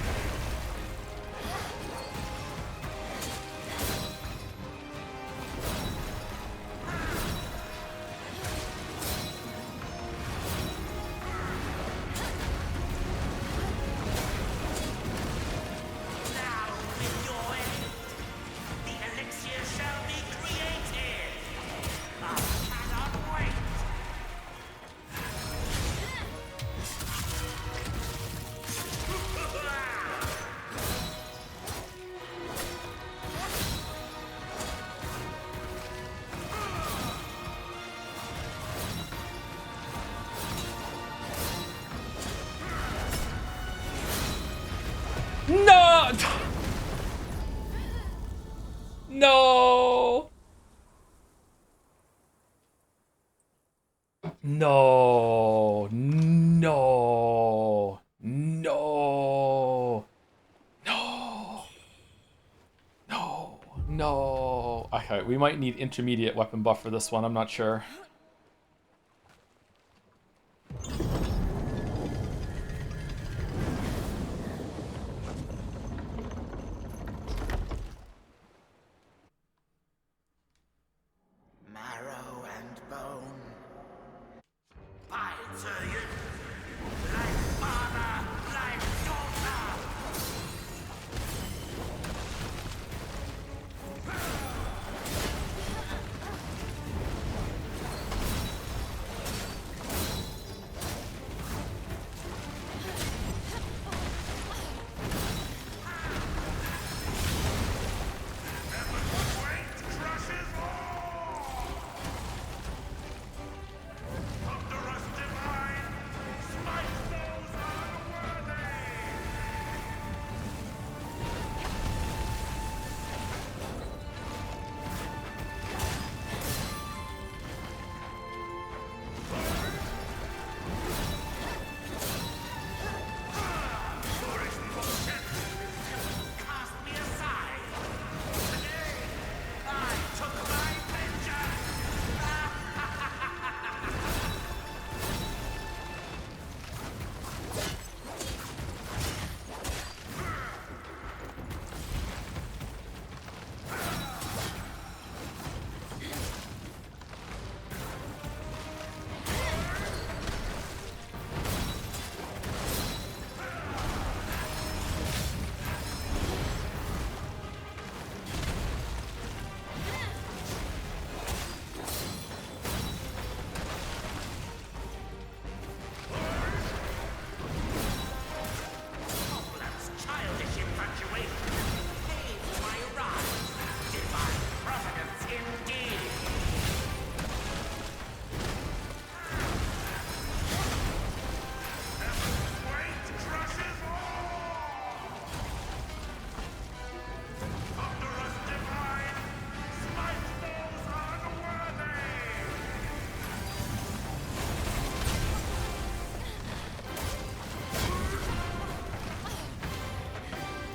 Now, with your aid, the elixir shall be created. I cannot wait. No! No! No! No! No! No! No! No! Okay, we might need intermediate weapon buff for this one, I'm not sure. Marrow and bone. By Zurian, like father, like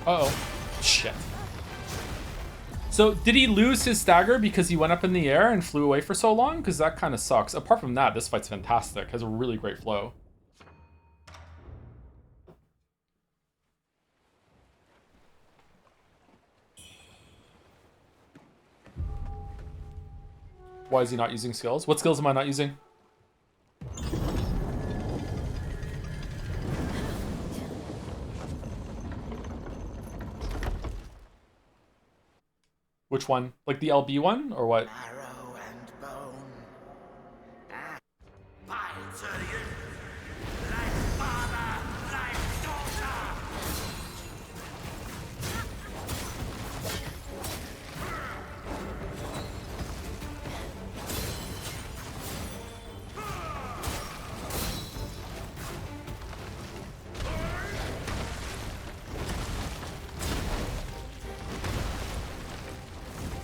Uh-oh. Shit. So, did he lose his stagger because he went up in the air and flew away for so long? Because that kind of sucks. Apart from that, this fight's fantastic. Has a really great flow. Why is he not using skills? What skills am I not using? Which one? Like the LB one, or what? Marrow and bone. Fine, Surgeon. Like father, like daughter.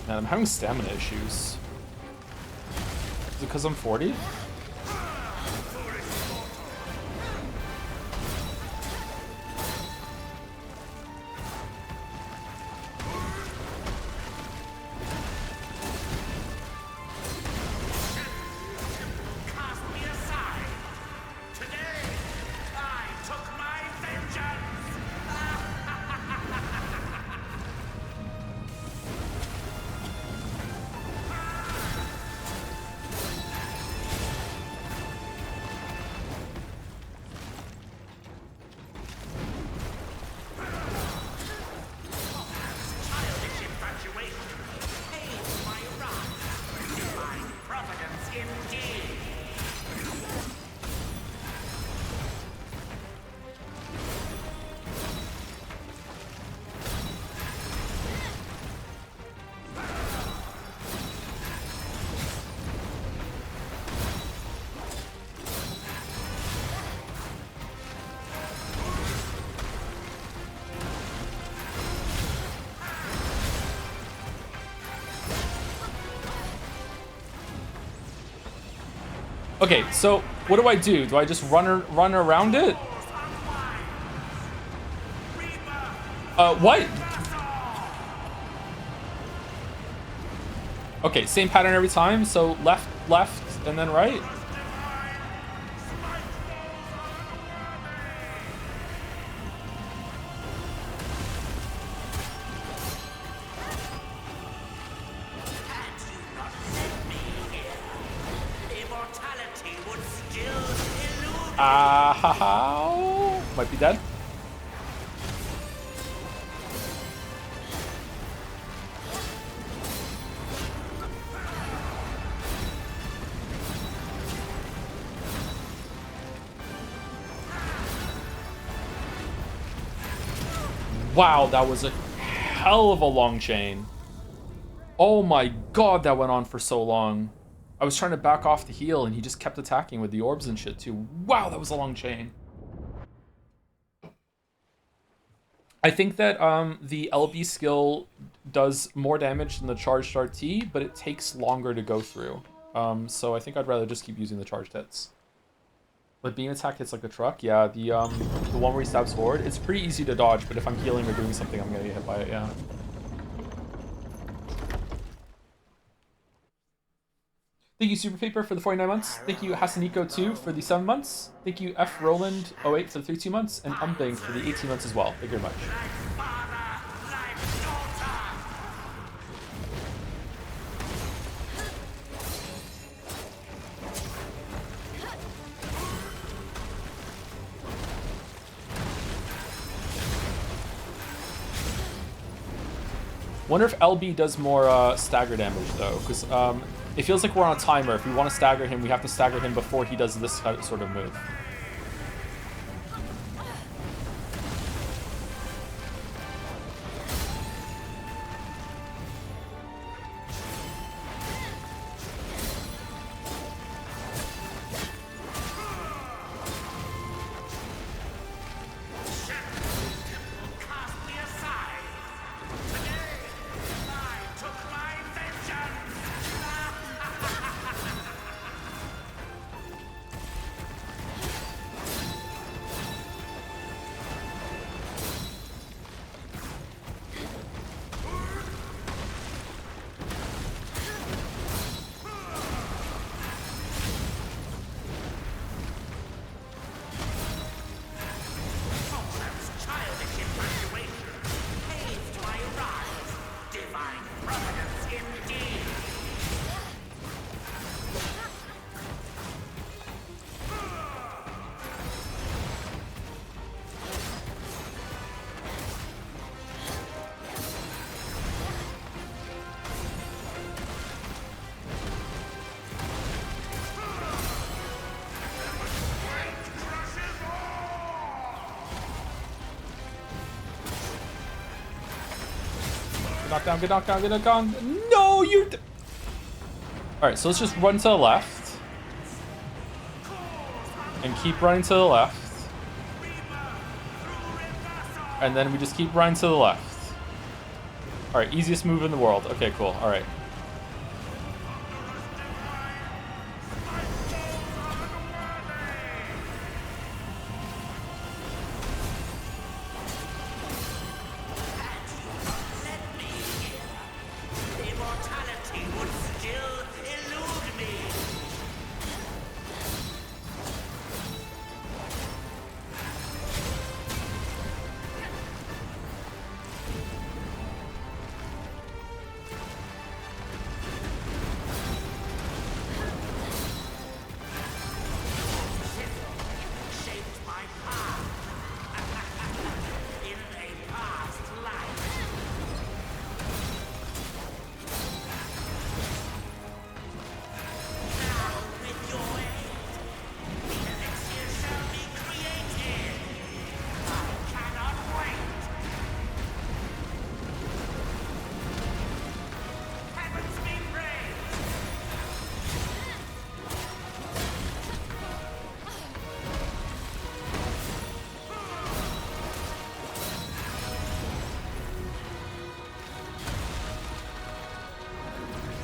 Man, I'm having stamina issues. Is it because I'm 40? Cast me aside. Today, I took my vengeance. Childish infatuation. Pains my wrath. Divine providence indeed. Okay, so what do? Do I just run around it? What? Okay, same pattern every time. So left, and then right. Immortality would still elude. Ah, might be dead. Wow, that was a hell of a long chain. Oh my god, that went on for so long. I was trying to back off the heal and he just kept attacking with the orbs and shit too. Wow, that was a long chain. I think that the LB skill does more damage than the charged RT, but it takes longer to go through. So I think I'd rather just keep using the charged hits. But beam attack hits like a truck, yeah. The one where he stabs forward, it's pretty easy to dodge, but if I'm healing or doing something, I'm gonna get hit by it, yeah. Thank you, Super Paper, for the 49 months. Thank you, Hasaniko2 for the 7 months. Thank you, F Roland 08 for the 32 months, and Umbing for the 18 months as well. Thank you very much. Wonder if LB does more stagger damage though, because it feels like we're on a timer. If we want to stagger him, we have to stagger him before he does this sort of move. knocked down, get knocked down, get knocked down. No, you. All right, so let's just run to the left and keep running to the left, and then we just keep running to the left. All right, easiest move in the world. Okay, cool. All right. Immortality would still elude me. Shaped my path. In a past life. Now, with your aid, the elixir shall be created. I cannot wait. Heavens be praised.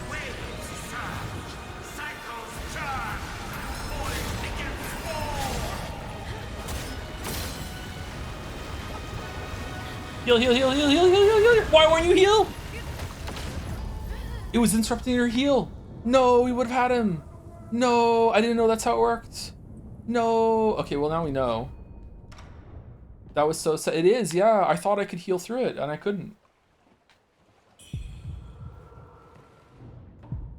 Waves surge, cycles turn, void against wall. Heal, heal, heal, heal, heal, heal, heal, heal. Why weren't you heal? It was interrupting your heal. No, we would have had him. No, I didn't know that's how it worked. No. Okay, well now we know. That was so sad. It is, yeah. I thought I could heal through it, and I couldn't.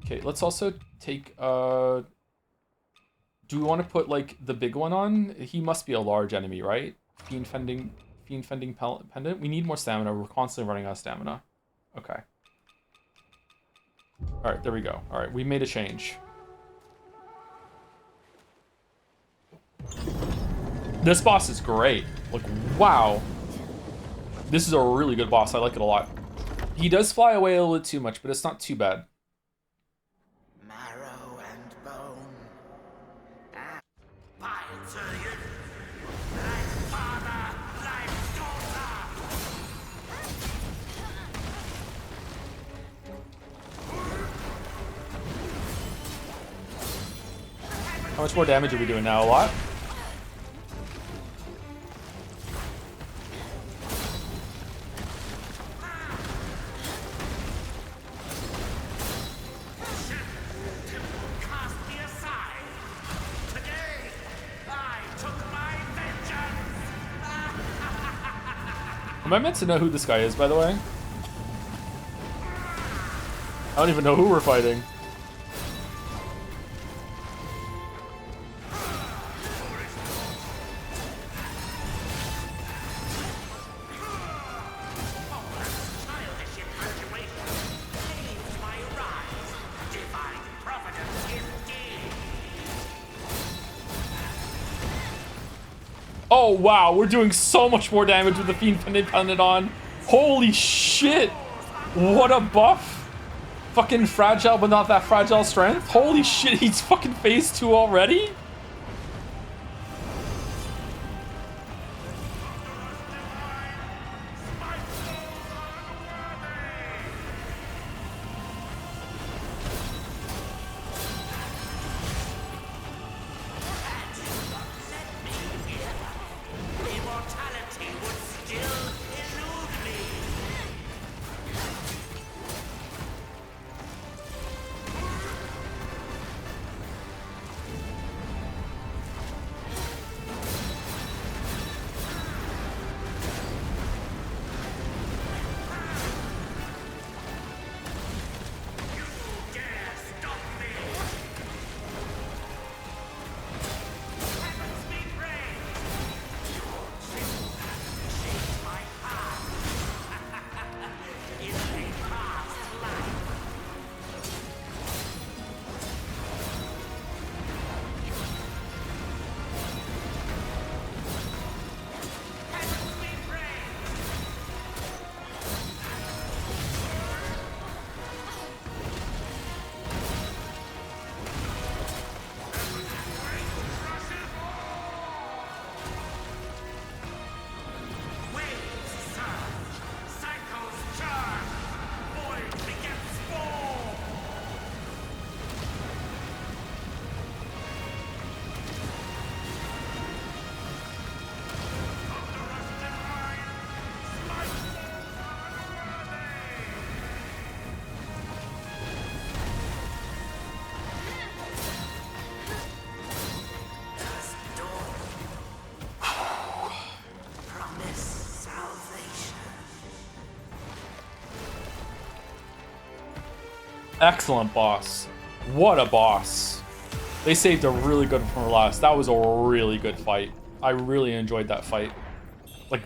Okay, let's also take, do we want to put, like, the big one on? He must be a large enemy, right? Fiend Fending Pendant? We need more stamina. We're constantly running out of stamina. Okay. Alright, there we go. Alright, we made a change. This boss is great. Like, wow. This is a really good boss. I like it a lot. He does fly away a little bit too much, but it's not too bad. Marrow and bone. Python. Like father, like daughter. How much more damage are we doing now? A lot? Cast me aside. Today, I took my vengeance. Am I meant to know who this guy is, by the way? I don't even know who we're fighting. Childish infatuation saves my rise. Divine providence indeed. Oh, wow. We're doing so much more damage with the Fiend Pendant on. Holy shit. What a buff. Fucking fragile, but not that fragile strength. Holy shit, he's fucking phase 2 already? Immortality would still elude me. Excellent boss. What a boss. They saved a really good one for last. That was a really good fight. I really enjoyed that fight. Like,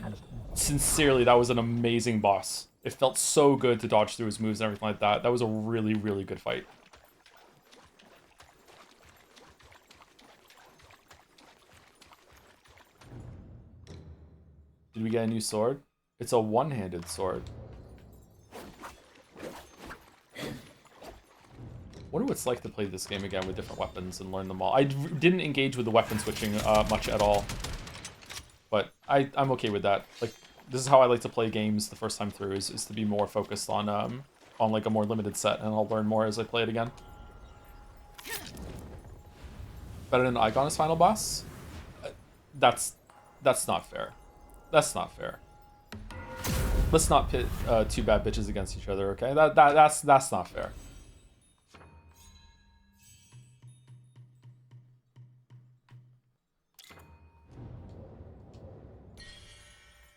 sincerely, that was an amazing boss. It felt so good to dodge through his moves and everything like that. That was a really, really good fight. Did we get a new sword? It's a one-handed sword. Wonder what it's like to play this game again with different weapons and learn them all. I didn't engage with the weapon switching much at all. But I'm okay with that. Like, this is how I like to play games the first time through, is to be more focused on like a more limited set, and I'll learn more as I play it again. Better than Igon's final boss? That's not fair. That's not fair. Let's not pit two bad bitches against each other, okay? That's not fair.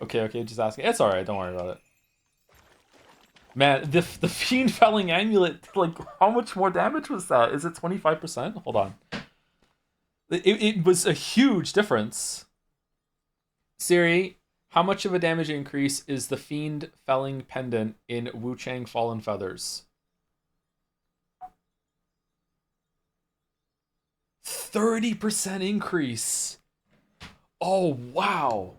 Okay, just asking. It's alright, don't worry about it. Man, the Fiend Felling Amulet, like, how much more damage was that? Is it 25%? Hold on. It was a huge difference. Siri, how much of a damage increase is the Fiend Felling Pendant in Wuchang Fallen Feathers? 30% increase. Oh, wow.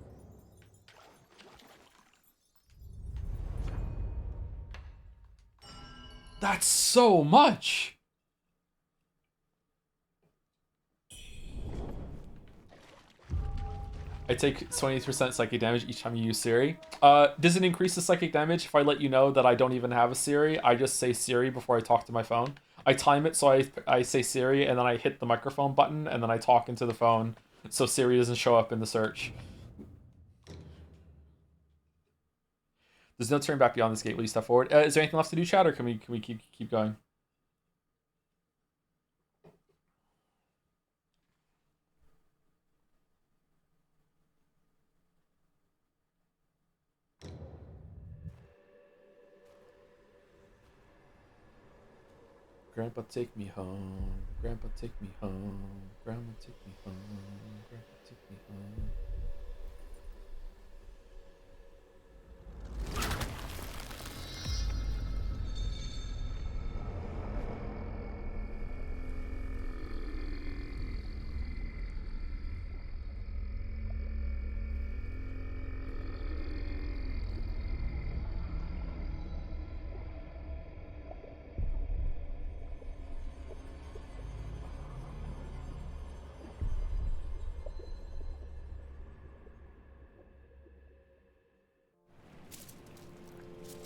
That's so much. I take 20% psychic damage each time you use Siri. Does it increase the psychic damage if I let you know that I don't even have a Siri? I just say Siri before I talk to my phone. I time it so I say Siri and then I hit the microphone button and then I talk into the phone so Siri doesn't show up in the search. There's no turning back beyond this gate. Will you step forward? Is there anything left to do, chat, or can we keep going? Grandpa, take me home. Grandpa, take me home. Grandma, take me home. Grandpa, take me home.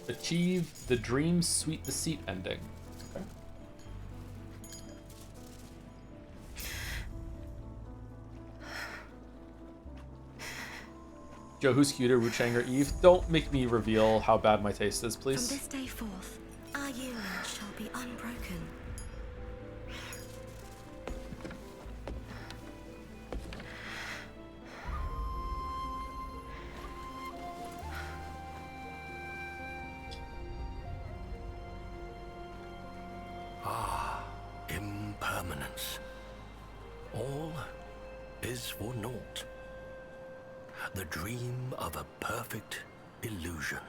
Achieve the Dream Sweet Deceit ending. Okay. Joe, who's cuter, Wuchang or Eve? Don't make me reveal how bad my taste is, please. From this day forth, our union shall be unbroken. Impermanence. All is for naught. The dream of a perfect illusion.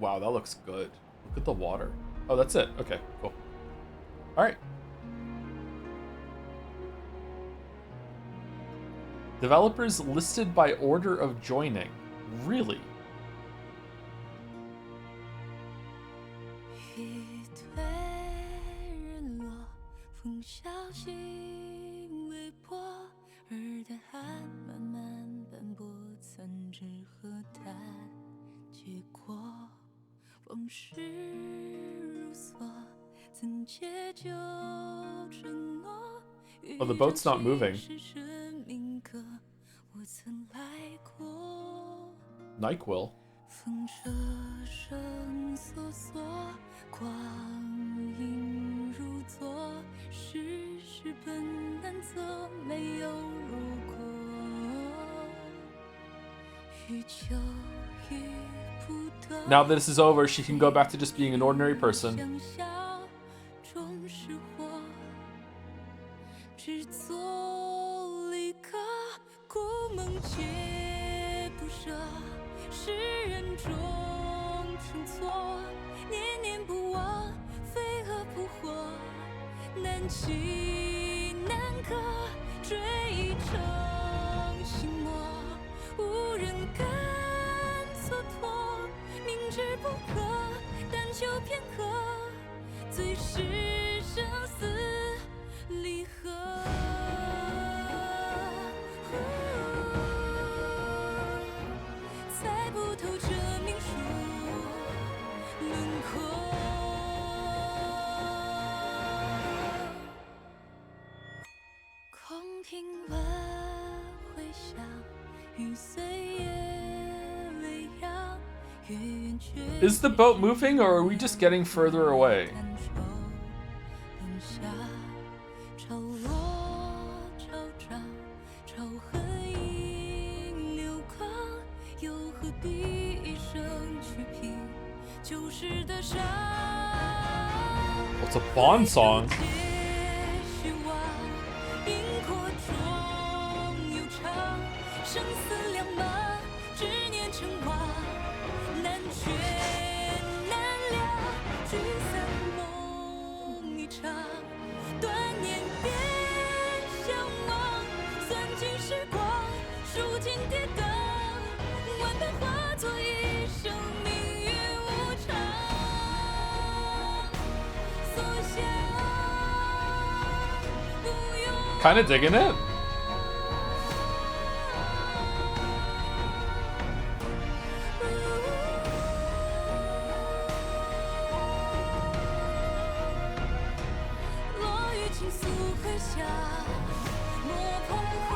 Wow, that looks good. Look at the water. Oh, that's it. Okay, cool. All right. Developers listed by order of joining. Really? Oh, the boat's not moving. NyQuil. 风车声索索，光阴如昨，世事本难测，没有如果。欲求 Now that this is over, she can go back to just being an ordinary person. 剩下终是火，只做离歌，故梦皆不舍，世人终成错，念念不忘，飞蛾扑火，难弃难可，追成心魔，无人敢蹉跎，明知不可，但求片刻，最是生死离合。猜不透这命数轮廓。空听闻回响，与岁月微扬，月圆却 Is the boat moving, or are we just getting further away? 感受冷下，潮落潮涨，潮痕映流光，又何必一生去拼旧时的伤。 It's a Bond song. 虚妄，因果中有常，生死两茫，执念成王，难却难了，聚散梦一场，断念别相忘，算尽时光，数尽跌宕，万般化作一生命运无常。所想不用 Kind of digging it. 落雨倾诉回响，莫彷徨。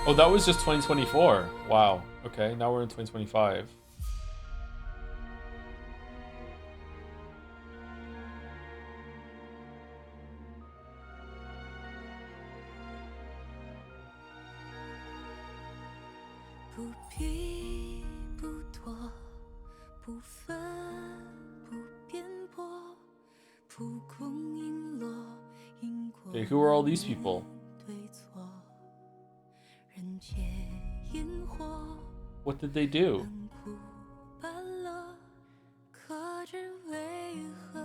Oh, that was just 2024. Wow. Okay, now we're in 2025. 不必不躲，不分不辩驳，蒲公英落，因果 Okay, who are all these people? 对错，人间烟火， What did they do? 冷酷罢了，可知为何？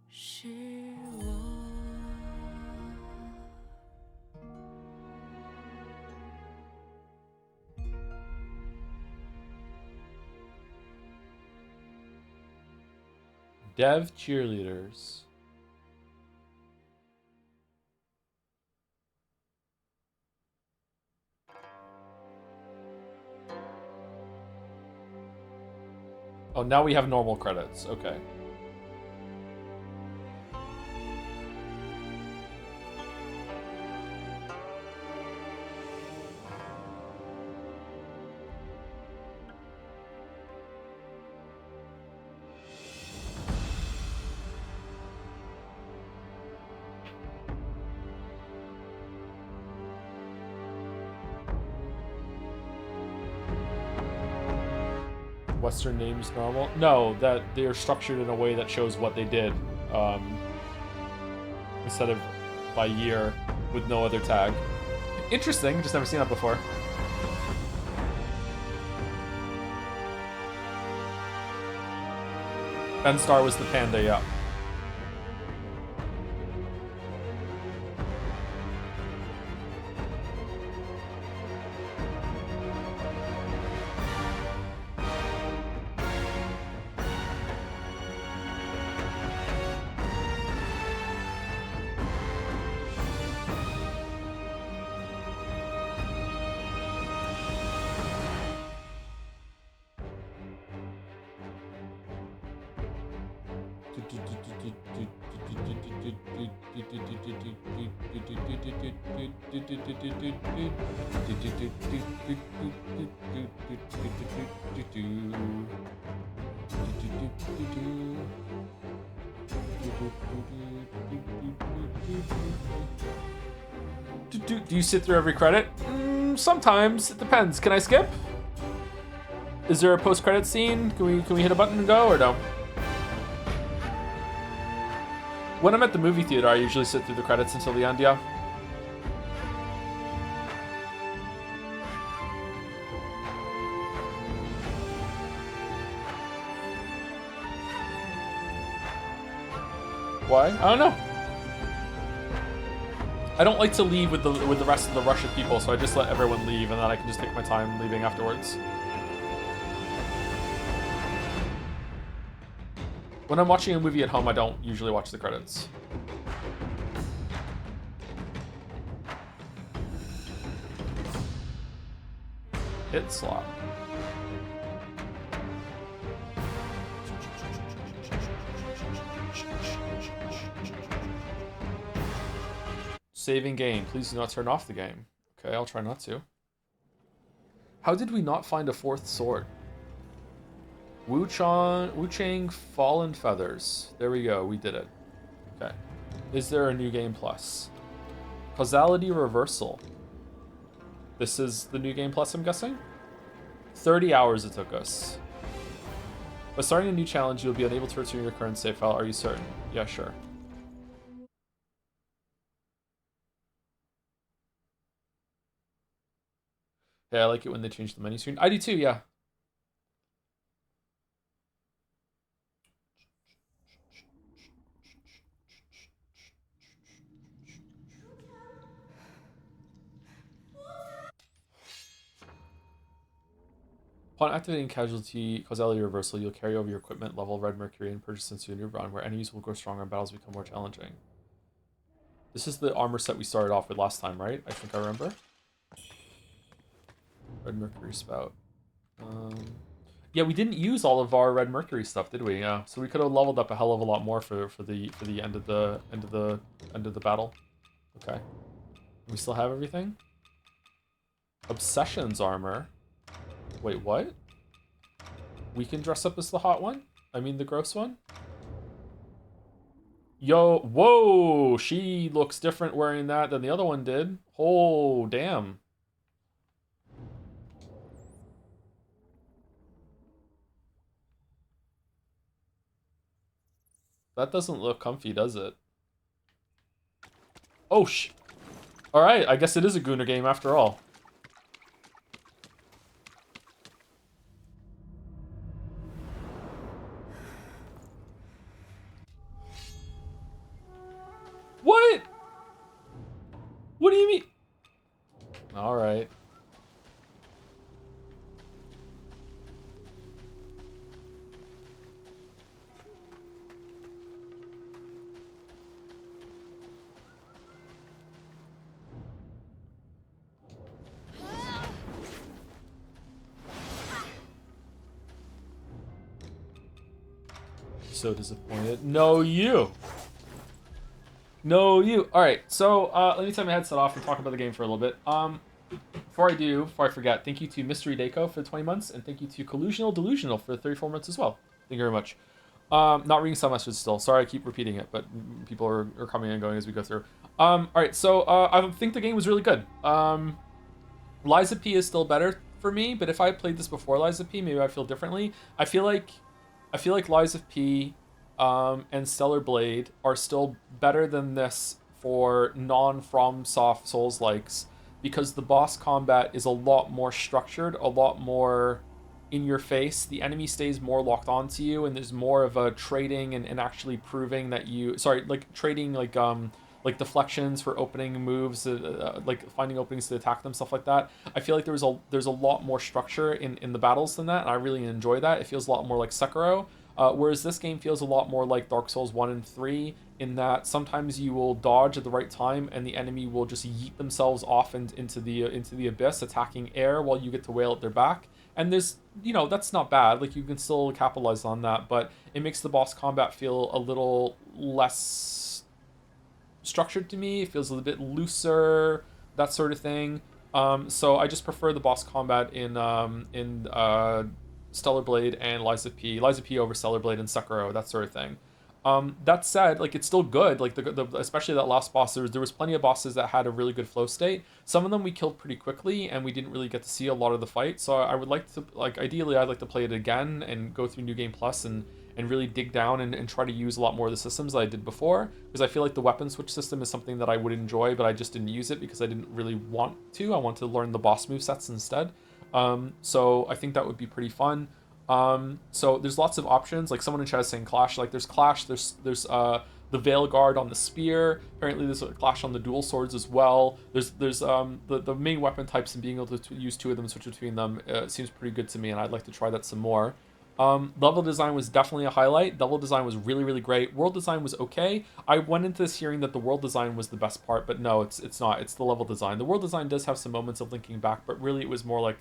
是我。 Dev cheerleaders. Oh, now we have normal credits. Okay. Western names normal? No, that they're structured in a way that shows what they did, instead of by year with no other tag. Interesting, just never seen that before. Ben Star was the panda, yeah. Do you sit through every credit? Sometimes. It depends. Can I skip? Is there a post-credit scene? Can we hit a button and go, or no? When I'm at the movie theater, I usually sit through the credits until the end, yeah. Why? I don't know. I don't like to leave with the rest of the rush of people, so I just let everyone leave, and then I can just take my time leaving afterwards. When I'm watching a movie at home, I don't usually watch the credits. Hit slot. Saving game. Please do not turn off the game. Okay, I'll try not to. How did we not find a fourth sword? Wuchang Fallen Feathers. There we go, we did it. Okay. Is there a new game plus? Causality Reversal. This is the new game plus, I'm guessing? 30 hours it took us. By starting a new challenge, you'll be unable to return your current save file. Are you certain? Yeah, sure. Yeah, I like it when they change the menu screen. I do too, yeah. Upon activating causality reversal, you'll carry over your equipment level Red Mercury and purchase into a new run where enemies will grow stronger and battles become more challenging. This is the armor set we started off with last time, right? I think I remember. Red Mercury spout. Yeah, we didn't use all of our Red Mercury stuff, did we? Yeah, so we could have leveled up a hell of a lot more for the end of the battle. Okay, we still have everything. Obsessions armor. Wait, what? We can dress up as the hot one? I mean the gross one? Yo, whoa! She looks different wearing that than the other one did. Oh, damn. That doesn't look comfy, does it? Oh, Alright, I guess it is a Gooner game after all. What? What do you mean? Alright. So disappointed. No, you. No, you. All right, so let me take my headset off and talk about the game for a little bit. Before I forget, thank you to Mystery Deco for 20 months, and thank you to Collusional Delusional for 34 months as well. Thank you very much. Not reading some messages still. Sorry, I keep repeating it, but people are coming and going as we go through. All right, so I think the game was really good. Liza P is still better for me, but if I played this before Liza P, maybe I feel differently. I feel like Liza P and Stellar Blade are still better than this for non-FromSoft Souls-likes, because the boss combat is a lot more structured, a lot more in your face. The enemy stays more locked onto you, and there's more of a trading and actually proving that you... Sorry, like trading like deflections for opening moves, like finding openings to attack them, stuff like that. I feel like there's a lot more structure in the battles than that, and I really enjoy that. It feels a lot more like Sekiro. Whereas this game feels a lot more like Dark Souls 1 and 3, in that sometimes you will dodge at the right time and the enemy will just yeet themselves off into the abyss, attacking air while you get to wail at their back. And there's, that's not bad. Like, you can still capitalize on that, but it makes the boss combat feel a little less structured to me. It feels a little bit looser, that sort of thing. So I just prefer the boss combat in Stellar Blade and Liza P over Stellar Blade and Sekiro, that sort of thing. That said, like it's still good. Like especially that last boss, there was plenty of bosses that had a really good flow state. Some of them we killed pretty quickly, and we didn't really get to see a lot of the fight. So I would like to like ideally I'd like to play it again and go through New Game Plus and really dig down and try to use a lot more of the systems that I did before, because I feel like the weapon switch system is something that I would enjoy, but I just didn't use it because I didn't really want to. I want to learn the boss move sets instead. So I think that would be pretty fun. So there's lots of options. Like someone in chat is saying Clash. Like there's Clash. There's the Veil Guard on the spear. Apparently there's a Clash on the dual swords as well. There's the main weapon types and being able to use two of them, switch between them, seems pretty good to me, and I'd like to try that some more. Level design was definitely a highlight. Level design was really, really great. World design was okay. I went into this hearing that the world design was the best part, but no, it's not. It's the level design. The world design does have some moments of linking back, but really it was more like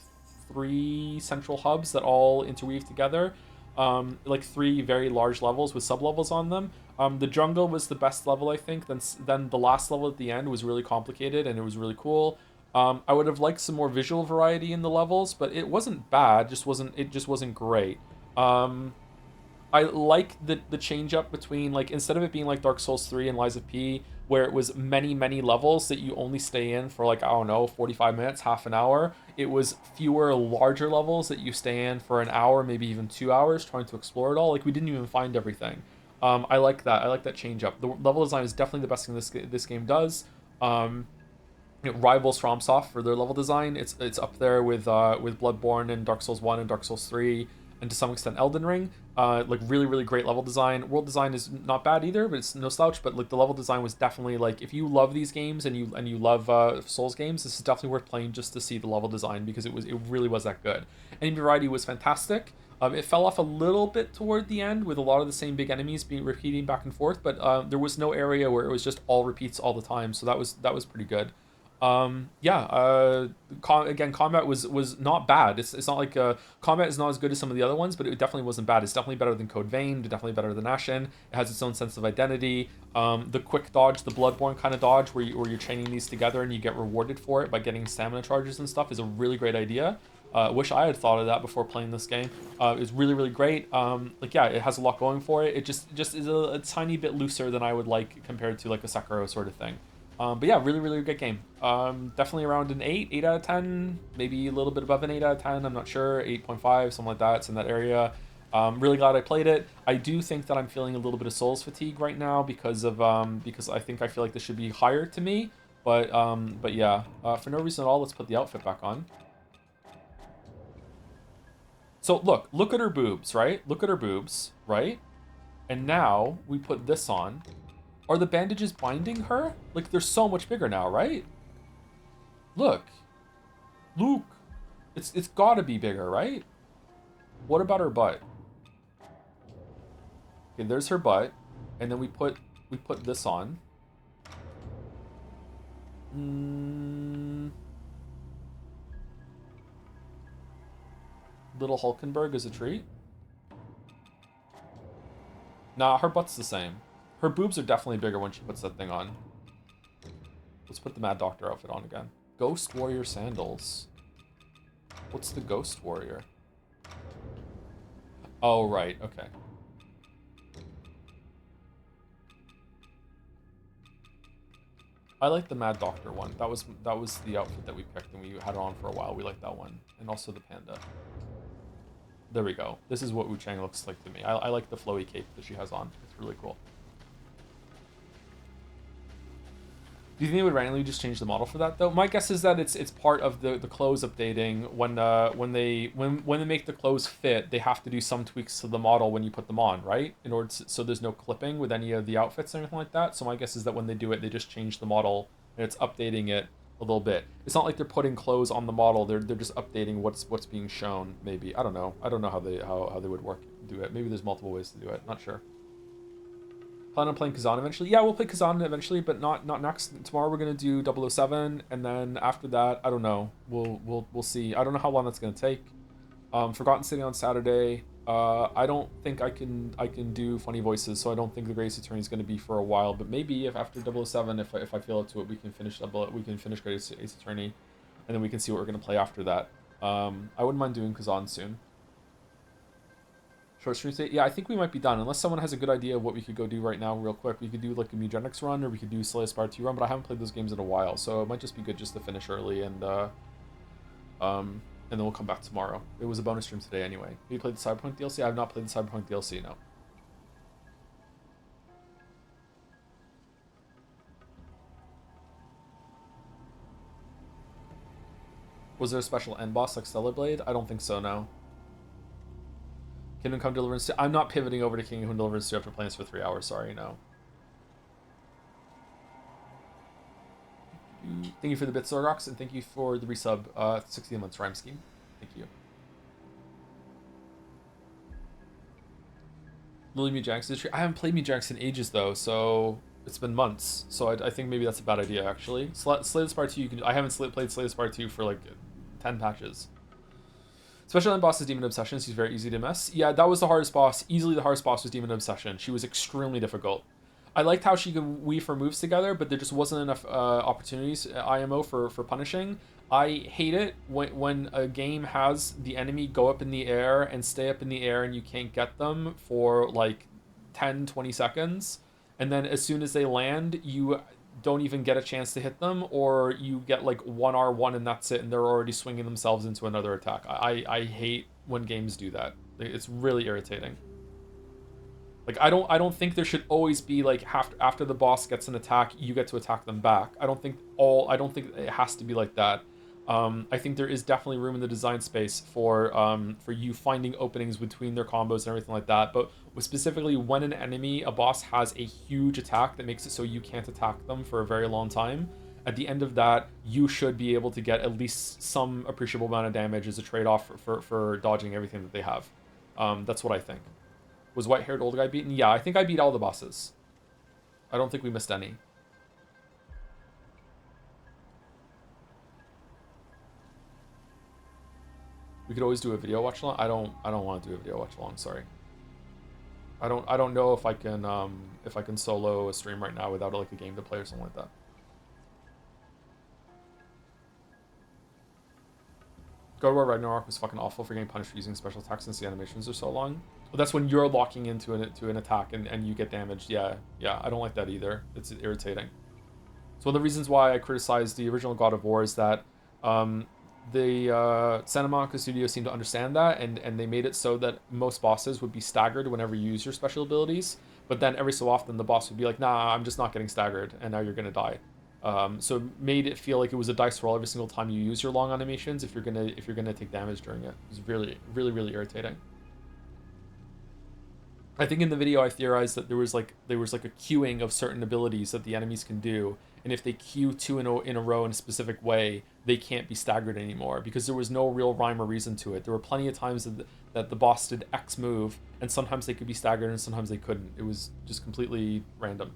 3 central hubs that all interweave together. Like 3 very large levels with sub-levels on them. The jungle was the best level, I think. Then the last level at the end was really complicated and it was really cool. I would have liked some more visual variety in the levels, but it wasn't bad. It just wasn't great. I like the change up between, like, instead of it being like Dark Souls 3 and Lies of P, where it was many levels that you only stay in for, like, I don't know, 45 minutes, half an hour. It was fewer larger levels that you stay in for an hour, maybe even 2 hours, trying to explore it all. Like, we didn't even find everything. I like that. I like that change up. The level design is definitely the best thing this game does. It rivals FromSoft for their level design. It's up there with Bloodborne and Dark Souls 1 and Dark Souls 3, and to some extent Elden Ring. Like really great level design. World design is not bad either, but it's no slouch. But like the level design was definitely, like, if you love these games and you love Souls games, this is definitely worth playing just to see the level design, because it really was that good. Enemy variety was fantastic. It fell off a little bit toward the end with a lot of the same big enemies being repeating back and forth, but there was no area where it was just all repeats all the time, so that was pretty good. Again, combat was not bad. It's not like combat is not as good as some of the other ones, but it definitely wasn't bad. It's definitely better than Code Vein, definitely better than Ashen. It has its own sense of identity. The quick dodge, the Bloodborne kind of dodge, where you're chaining these together and you get rewarded for it by getting stamina charges and stuff, is a really great idea. Wish I had thought of that before playing this game. It's really great. Like, yeah, it has a lot going for it. It just is a tiny bit looser than I would like compared to like a Sekiro sort of thing. But yeah, really good game. Definitely around an 8 out of 10, maybe a little bit above an 8 out of 10. I'm not sure, 8.5, something like that. It's in that area. Really glad I played it. I do think that I'm feeling a little bit of Souls fatigue right now because I feel like this should be higher to me. But yeah, for no reason at all, let's put the outfit back on. So look at her boobs, right? Look at her boobs, right? And now we put this on. Are the bandages binding her? Like, they're so much bigger now, right? Look. Luke. It's gotta be bigger, right? What about her butt? Okay, there's her butt. And then we put this on. Little Hulkenberg is a treat. Nah, her butt's the same. Her boobs are definitely bigger when she puts that thing on. Let's put the Mad Doctor outfit on again. Ghost Warrior sandals. What's the Ghost Warrior? Oh, right. Okay. I like the Mad Doctor one. That was the outfit that we picked, and we had it on for a while. We liked that one. And also the panda. There we go. This is what Wuchang looks like to me. I like the flowy cape that she has on. It's really cool. Do you think they would randomly just change the model for that though? My guess is that it's part of the clothes updating. When they make the clothes fit, they have to do some tweaks to the model when you put them on, right? In order to, so there's no clipping with any of the outfits or anything like that. So my guess is that when they do it, they just change the model and it's updating it a little bit. It's not like they're putting clothes on the model. They're just updating what's being shown. Maybe, I don't know. I don't know how they would do it. Maybe there's multiple ways to do it. Not sure. Plan on playing Kazan eventually? Yeah, we'll play Kazan eventually, but not next. Tomorrow we're gonna do 007, and then after that, I don't know. We'll see. I don't know how long that's gonna take. Forgotten City on Saturday. I don't think I can do funny voices, so I don't think the Greatest Attorney is gonna be for a while. But maybe if after 007, if I feel up to it, we can finish Greatest Attorney, and then we can see what we're gonna play after that. I wouldn't mind doing Kazan soon. Short stream state. Yeah, I think we might be done. Unless someone has a good idea of what we could go do right now real quick. We could do like a Mugenics run, or we could do Slay Aspire 2 run, but I haven't played those games in a while, so it might just be good just to finish early and then we'll come back tomorrow. It was a bonus stream today anyway. Have you played the Cyberpunk DLC? I have not played the Cyberpunk DLC, no. Was there a special end boss like Stellar Blade? I don't think so, no. Kingdom Come Deliverance 2. I'm not pivoting over to Kingdom Come Deliverance 2 after playing this for 3 hours, sorry, no. Thank you for the bits, Zorgox, and thank you for the resub, 16 months rhyme scheme. Thank you. Lily Mugenics. I haven't played Mugenics in ages though, so it's been months. So I think maybe that's a bad idea actually. Slay the Spire 2 you can. I haven't played Slay the Spire 2 for like 10 patches. Special end boss is Demon Obsession. She's very easy to mess. Yeah, that was the hardest boss. Easily the hardest boss was Demon Obsession. She was extremely difficult. I liked how she could weave her moves together, but there just wasn't enough opportunities IMO for punishing. I hate it when a game has the enemy go up in the air and stay up in the air and you can't get them for like 10, 20 seconds. And then as soon as they land, you don't even get a chance to hit them, or you get like 1R1 and that's it, and they're already swinging themselves into another attack. I hate when games do that. It's really irritating. Like I don't think there should always be like after the boss gets an attack, you get to attack them back. I don't think it has to be like that. I think there is definitely room in the design space for you finding openings between their combos and everything like that. But specifically when a boss has a huge attack that makes it so you can't attack them for a very long time, at the end of that, you should be able to get at least some appreciable amount of damage as a trade-off for dodging everything that they have. That's what I think. Was white-haired old guy beaten? Yeah, I think I beat all the bosses. I don't think we missed any. We could always do a video watch along. I don't want to do a video watch along, sorry. I don't know if I can solo a stream right now without like a game to play or something like that. God of War Ragnarok was fucking awful for getting punished for using special attacks since the animations are so long. But that's when you're locking into an attack and you get damaged. Yeah, I don't like that either. It's irritating. So one of the reasons why I criticized the original God of War is that the Santa Monica Studio seemed to understand that, and they made it so that most bosses would be staggered whenever you use your special abilities. But then every so often the boss would be like, nah, I'm just not getting staggered, and now you're gonna die. So it made it feel like it was a dice roll every single time you use your long animations if you're gonna take damage during it. It was really irritating. I think in the video I theorized that there was like a queuing of certain abilities that the enemies can do, and if they queue two in a row in a specific way, they can't be staggered anymore because there was no real rhyme or reason to it. There were plenty of times that the boss did X move, and sometimes they could be staggered and sometimes they couldn't. It was just completely random.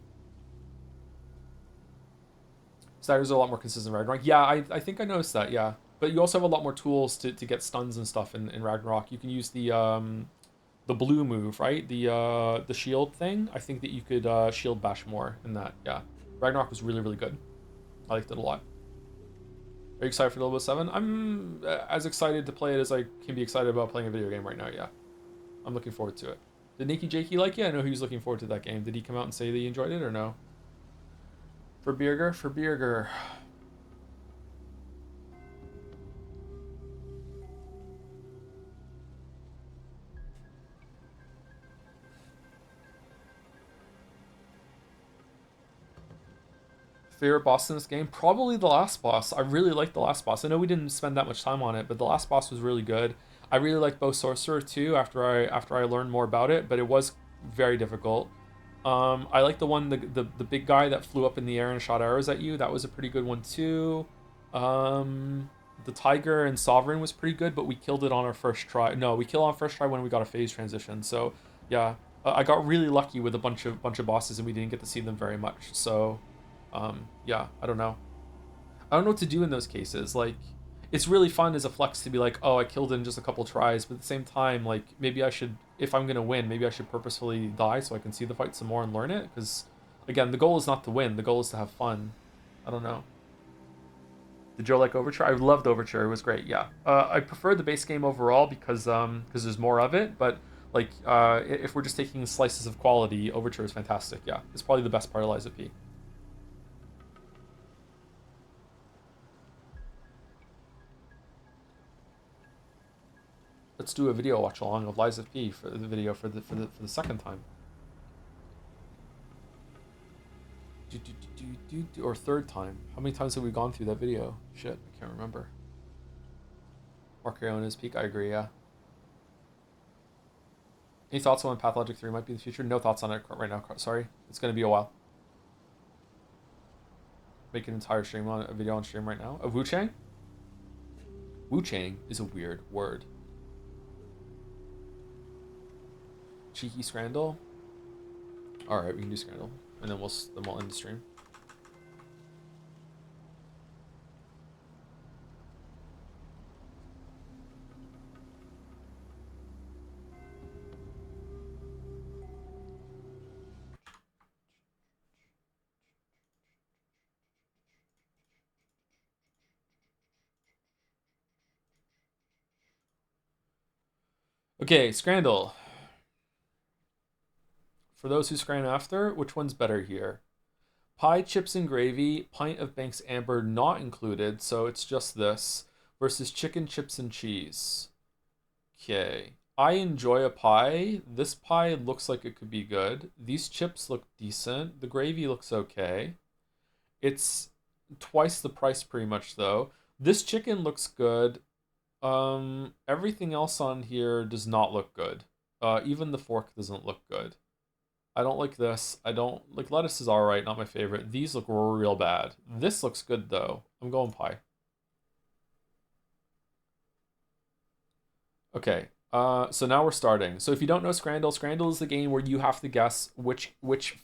Staggers are a lot more consistent in Ragnarok. Yeah, I think I noticed that, yeah. But you also have a lot more tools to get stuns and stuff in Ragnarok. You can use the blue move, right? The shield thing. I think that you could shield bash more in that, yeah. Ragnarok was really good. I liked it a lot. Are you excited for 007? I'm as excited to play it as I can be excited about playing a video game right now, yeah. I'm looking forward to it. Did Nikki Jakey like it? I know he was looking forward to that game. Did he come out and say that he enjoyed it or no? For Birger. Favorite boss in this game? Probably the last boss. I really liked the last boss. I know we didn't spend that much time on it, but the last boss was really good. I really liked Bow Sorcerer too after I learned more about it, but it was very difficult. I like the one, the big guy that flew up in the air and shot arrows at you. That was a pretty good one too. The Tiger and Sovereign was pretty good, but we killed it on our first try. No, we killed on first try when we got a phase transition. So yeah, I got really lucky with a bunch of bosses, and we didn't get to see them very much. So yeah, I don't know what to do in those cases. Like, it's really fun as a flex to be like, oh, I killed it in just a couple tries, but at the same time, like, maybe I should, if I'm gonna win, maybe I should purposefully die so I can see the fight some more and learn it, because again, the goal is not to win, the goal is to have fun. I don't know. Did Joe like Overture? I loved Overture. It was great. Yeah. I prefer the base game overall because there's more of it, but Like, if we're just taking slices of quality, Overture is fantastic. Yeah, it's probably the best part of Liza P. Let's do a video watch along of Liza P for the video for the second time. Or third time. How many times have we gone through that video? Shit, I can't remember. Marcariona's peak, I agree, yeah. Any thoughts on when Pathologic 3 might be in the future? No thoughts on it right now, sorry. It's going to be a while. Make an entire stream on a video on stream right now. Of Wuchang? Wuchang is a weird word. Cheeky Scrandle? Alright, we can do Scrandle. And then we'll end the stream. Okay, Scrandle. For those who scran after, which one's better here? Pie, chips, and gravy, pint of Banks Amber not included, so it's just this, versus chicken, chips, and cheese. Okay. I enjoy a pie. This pie looks like it could be good. These chips look decent. The gravy looks okay. It's twice the price pretty much, though. This chicken looks good. Everything else on here does not look good. Even the fork doesn't look good. I don't like this. I don't like lettuce is alright, not my favorite. These look real bad. This looks good though. I'm going pie. Okay. So now we're starting. So if you don't know Scrandle, Scrandle is the game where you have to guess which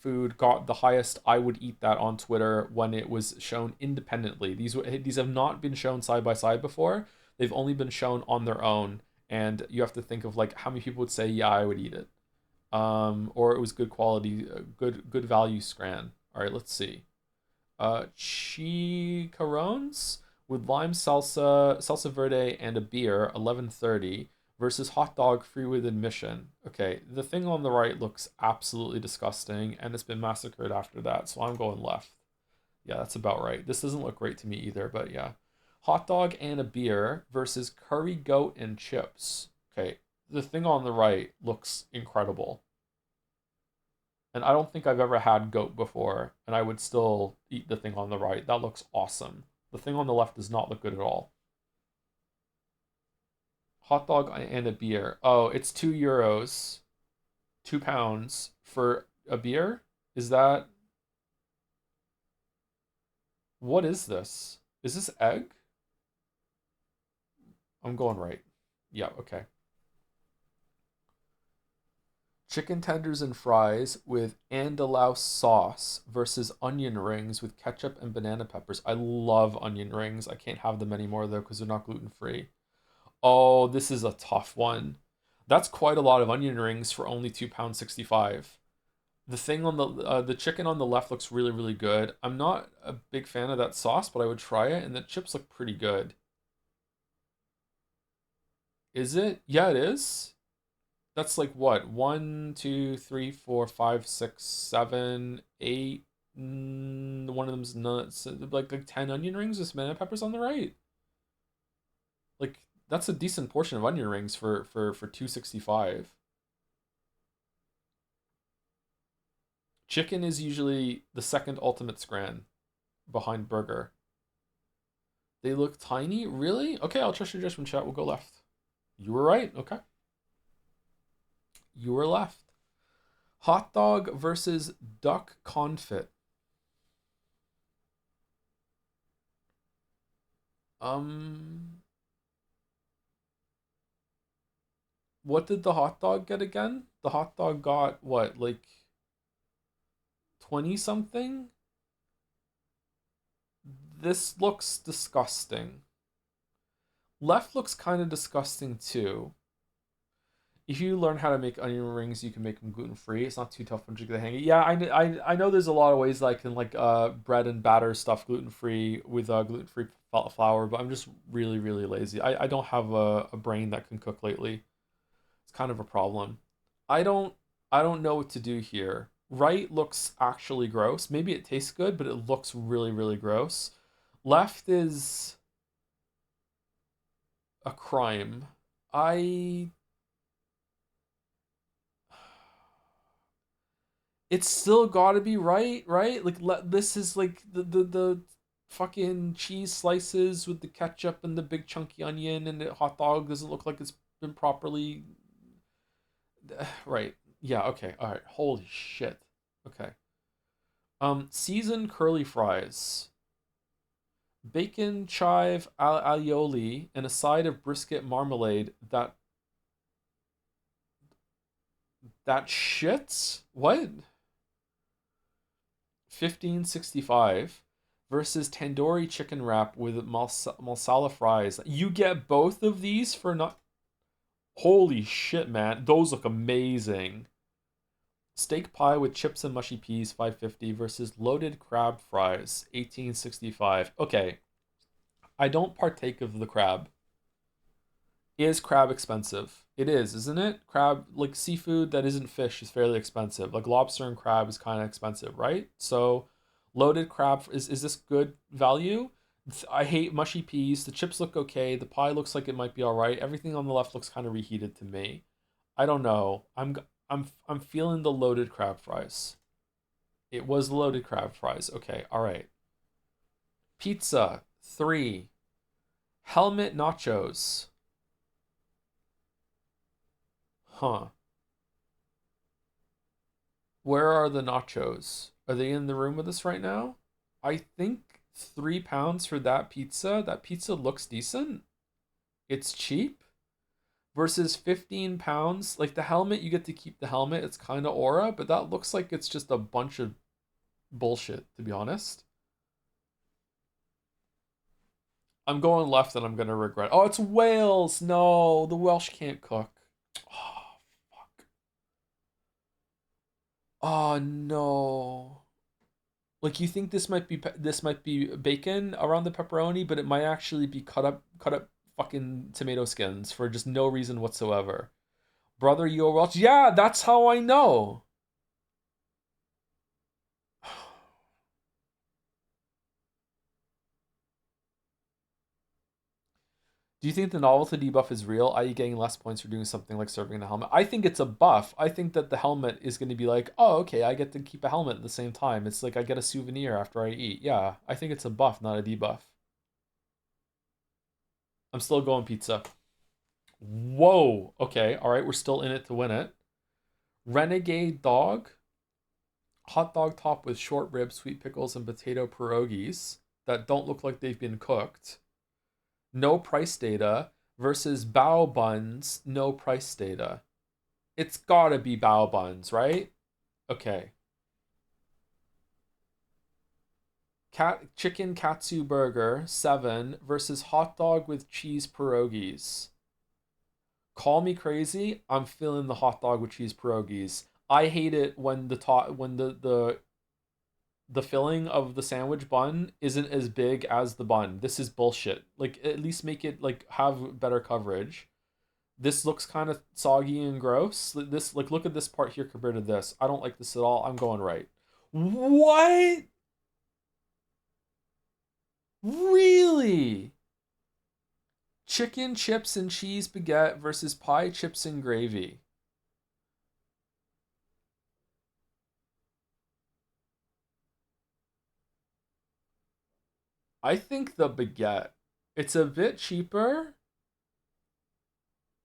food got the highest I would eat that on Twitter when it was shown independently. These have not been shown side by side before. They've only been shown on their own, and you have to think of like how many people would say, yeah, I would eat it. Or it was good quality, good value scran. All right, let's see. Chicharrones with lime salsa, salsa verde, and a beer, 11.30 versus hot dog free with admission. Okay, the thing on the right looks absolutely disgusting, and it's been massacred after that, so I'm going left. Yeah, that's about right. This doesn't look great to me either, but yeah. Hot dog and a beer versus curry goat and chips. Okay, the thing on the right looks incredible. And I don't think I've ever had goat before, and I would still eat the thing on the right. That looks awesome. The thing on the left does not look good at all. Hot dog and a beer. Oh, it's €2, £2 for a beer? Is that... What is this? Is this egg? I'm going right. Yeah, okay. Chicken tenders and fries with andalou sauce versus onion rings with ketchup and banana peppers. I love onion rings. I can't have them anymore though because they're not gluten-free. Oh, this is a tough one. That's quite a lot of onion rings for only £2.65. The thing on the chicken on the left looks really, really good. I'm not a big fan of that sauce, but I would try it, and the chips look pretty good. Is it? Yeah, it is. That's like what? 1, 2, 3, 4, 5, 6, 7, 8. One of them's nuts. Like 10 onion rings with banana peppers on the right. Like that's a decent portion of onion rings for $2.65. Chicken is usually the second ultimate scran behind burger. They look tiny? Really? Okay, I'll trust your judgment, chat. We'll go left. You were right. Okay. You were left. Hot dog versus duck confit. What did the hot dog get again? The hot dog got what, like 20 something? This looks disgusting. Left looks kind of disgusting too. If you learn how to make onion rings, you can make them gluten-free. It's not too tough once you get the hang of it. Yeah, I know there's a lot of ways that I can like bread and batter stuff gluten-free with gluten-free flour, but I'm just really, really lazy. I don't have a brain that can cook lately. It's kind of a problem. I don't know what to do here. Right looks actually gross. Maybe it tastes good, but it looks really, really gross. Left is a crime. I it's still got to be right, right? Like this is like the fucking cheese slices with the ketchup and the big chunky onion, and the hot dog doesn't look like it's been properly right. Yeah, okay. All right. Holy shit. Okay. Seasoned curly fries, bacon chive aioli, and a side of brisket marmalade. That shits? What? 1565 versus tandoori chicken wrap with masala fries. You get both of these for not. Holy shit, man. Those look amazing. Steak pie with chips and mushy peas, 550 versus loaded crab fries, 1865. Okay, I don't partake of the crab. Is crab expensive? It is, isn't it? Crab, like seafood that isn't fish, is fairly expensive. Like lobster and crab is kind of expensive, right? So, loaded crab is this good value? I hate mushy peas. The chips look okay. The pie looks like it might be all right. Everything on the left looks kind of reheated to me. I don't know. I'm feeling the loaded crab fries. It was loaded crab fries. Okay, all right. Pizza 3. Helmet nachos. Huh. Where are the nachos? Are they in the room with us right now? I think £3 for that pizza. That pizza looks decent. It's cheap. Versus £15. Like the helmet, you get to keep the helmet. It's kind of aura, but that looks like it's just a bunch of bullshit, to be honest. I'm going left and I'm gonna regret. Oh, it's Wales. No, the Welsh can't cook. Oh, fuck. Oh no. Like you think this might be bacon around the pepperoni, but it might actually be cut up fucking tomato skins for just no reason whatsoever. Brother, you're Welsh. Yeah, that's how I know. Do you think the novelty debuff is real, i.e., getting less points for doing something like serving the helmet? I think it's a buff. I think that the helmet is going to be like, oh, okay, I get to keep a helmet at the same time. It's like I get a souvenir after I eat. Yeah, I think it's a buff, not a debuff. I'm still going pizza. Whoa. Okay, all right, we're still in it to win it. Renegade dog, hot dog top with short ribs, sweet pickles, and potato pierogies that don't look like they've been cooked. No price data versus bao buns, no price data. It's gotta be bao buns, right? Okay. Chicken katsu burger, 7 versus hot dog with cheese pierogies. Call me crazy, I'm feeling the hot dog with cheese pierogies. I hate it when the filling of the sandwich bun isn't as big as the bun. This is bullshit. Like at least make it like have better coverage. This looks kind of soggy and gross. This like look at this part here compared to this. I don't like this at all. I'm going right. What? Really? Chicken chips and cheese baguette versus pie chips and gravy. I think the baguette. It's a bit cheaper.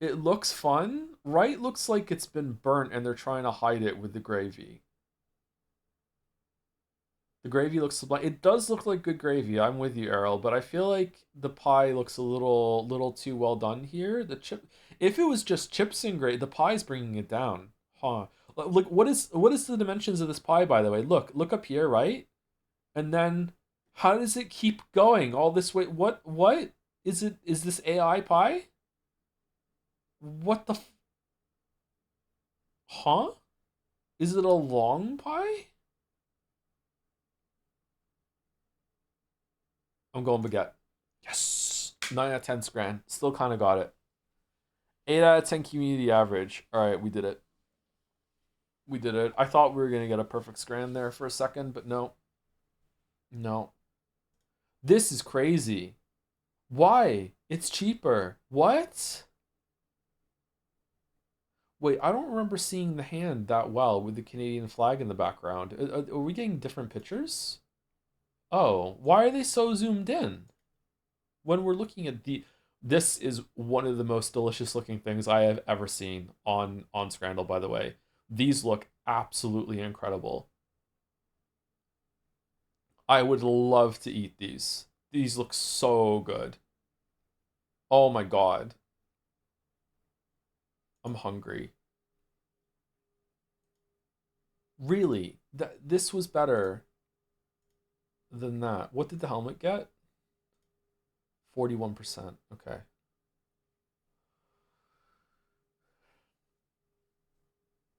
It looks fun. Right looks like it's been burnt and they're trying to hide it with the gravy. The gravy looks sublime. It does look like good gravy. I'm with you, Errol, but I feel like the pie looks a little too well done here. The chip, if it was just chips and gravy, the pie's bringing it down. Huh? Look, what is the dimensions of this pie, by the way? Look up here, right? And then how does it keep going all this way? What is it? Is this AI pie? What the? Huh? Is it a long pie? I'm going baguette. Yes. 9 out of 10 Scran. Still kind of got it. 8 out of 10 community average. All right, we did it. We did it. I thought we were gonna get a perfect scran there for a second, but no. No. This is crazy. Why? It's cheaper. What? Wait, I don't remember seeing the hand that well with the Canadian flag in the background. Are we getting different pictures? Oh, why are they so zoomed in? When we're looking at the this is one of the most delicious looking things I have ever seen on Scrandle, by the way. These look absolutely incredible. I would love to eat these. These look so good. Oh my god. I'm hungry. Really? This was better than that. What did the helmet get? 41%. Okay.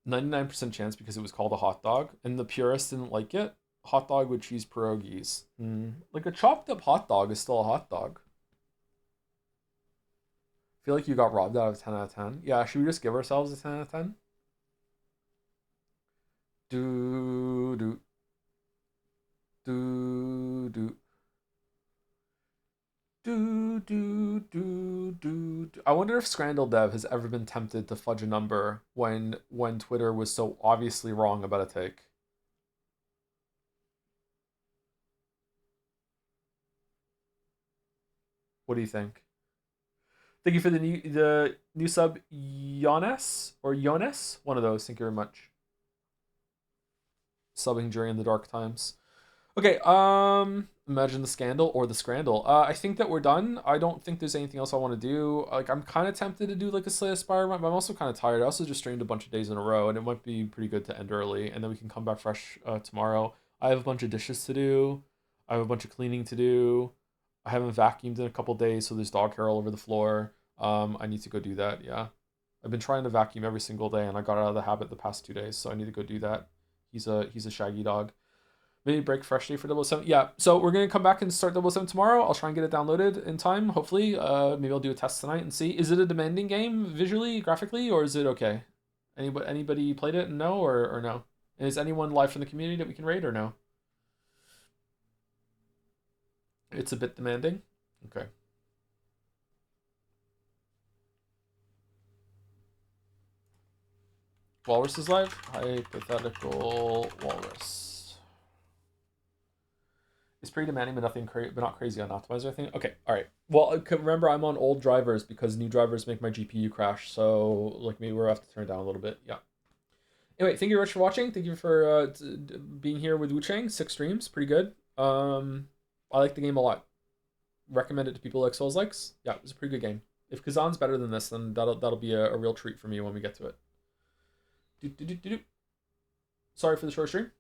99% chance because it was called a hot dog and the purists didn't like it. Hot dog with cheese pierogies. Like a chopped up hot dog is still a hot dog. I feel like you got robbed out of 10 out of 10. Yeah, should we just give ourselves a 10 out of 10? Do do do do do. I wonder if Scrandle Dev has ever been tempted to fudge a number when Twitter was so obviously wrong about a take. What do you think? Thank you for the new sub, Yones or Yones. One of those. Thank you very much. Subbing during the dark times. Okay, imagine the scandal or the scrandal. I think that we're done. I don't think there's anything else I want to do. Like, I'm kind of tempted to do like a Slay Aspire run, but I'm also kind of tired. I also just streamed a bunch of days in a row, and it might be pretty good to end early, and then we can come back fresh tomorrow. I have a bunch of dishes to do. I have a bunch of cleaning to do. I haven't vacuumed in a couple days, so there's dog hair all over the floor. I need to go do that. Yeah, I've been trying to vacuum every single day, and I got out of the habit the past 2 days, so I need to go do that. He's a shaggy dog. Maybe break freshly for 007. Yeah, so we're gonna come back and start 007 tomorrow. I'll try and get it downloaded in time, hopefully. Maybe I'll do a test tonight and see. Is it a demanding game visually, graphically, or is it okay? Anybody played it and know or no? And is anyone live from the community that we can raid or no? It's a bit demanding. Okay. Walrus is live. Hypothetical Walrus. It's pretty demanding, but but not crazy on optimizer, I think. Okay, all right. Well, remember, I'm on old drivers because new drivers make my GPU crash. So, like, maybe we'll have to turn it down a little bit. Yeah. Anyway, thank you very much for watching. Thank you for being here with Wuchang. 6 streams, pretty good. I like the game a lot. Recommend it to people like Souls likes. Yeah, it was a pretty good game. If Kazan's better than this, then that'll be a real treat for me when we get to it. Sorry for the short stream.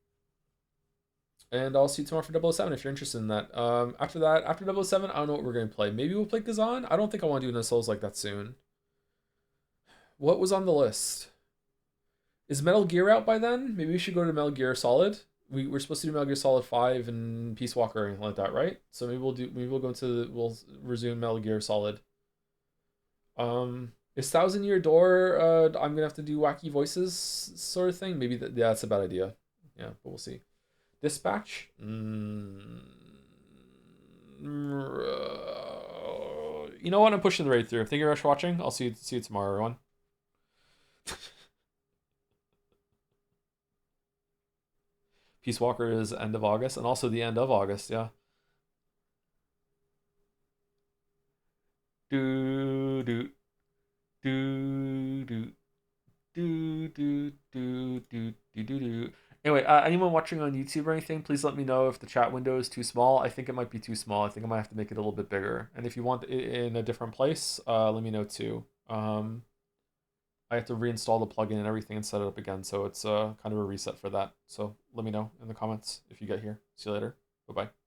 And I'll see you tomorrow for 007 if you're interested in that. After 007, I don't know what we're going to play. Maybe we'll play Kazan? I don't think I want to do another Souls like that soon. What was on the list? Is Metal Gear out by then? Maybe we should go to Metal Gear Solid. We're supposed to do Metal Gear Solid 5 and Peace Walker or anything like that, right? So we'll resume Metal Gear Solid. Is Thousand Year Door I'm gonna have to do wacky voices sort of thing? Maybe that's a bad idea. Yeah, but we'll see. Dispatch? You know what? I'm pushing the raid through. Thank you very much for watching. I'll see you tomorrow, everyone. Peace Walker is end of August, and also the end of August, yeah. Do do do do do do do do do do. Anyway, anyone watching on YouTube or anything, please let me know if the chat window is too small. I think it might be too small. I think I might have to make it a little bit bigger. And if you want it in a different place, let me know too. I have to reinstall the plugin and everything and set it up again, so it's kind of a reset for that. So let me know in the comments if you get here. See you later. Bye-bye.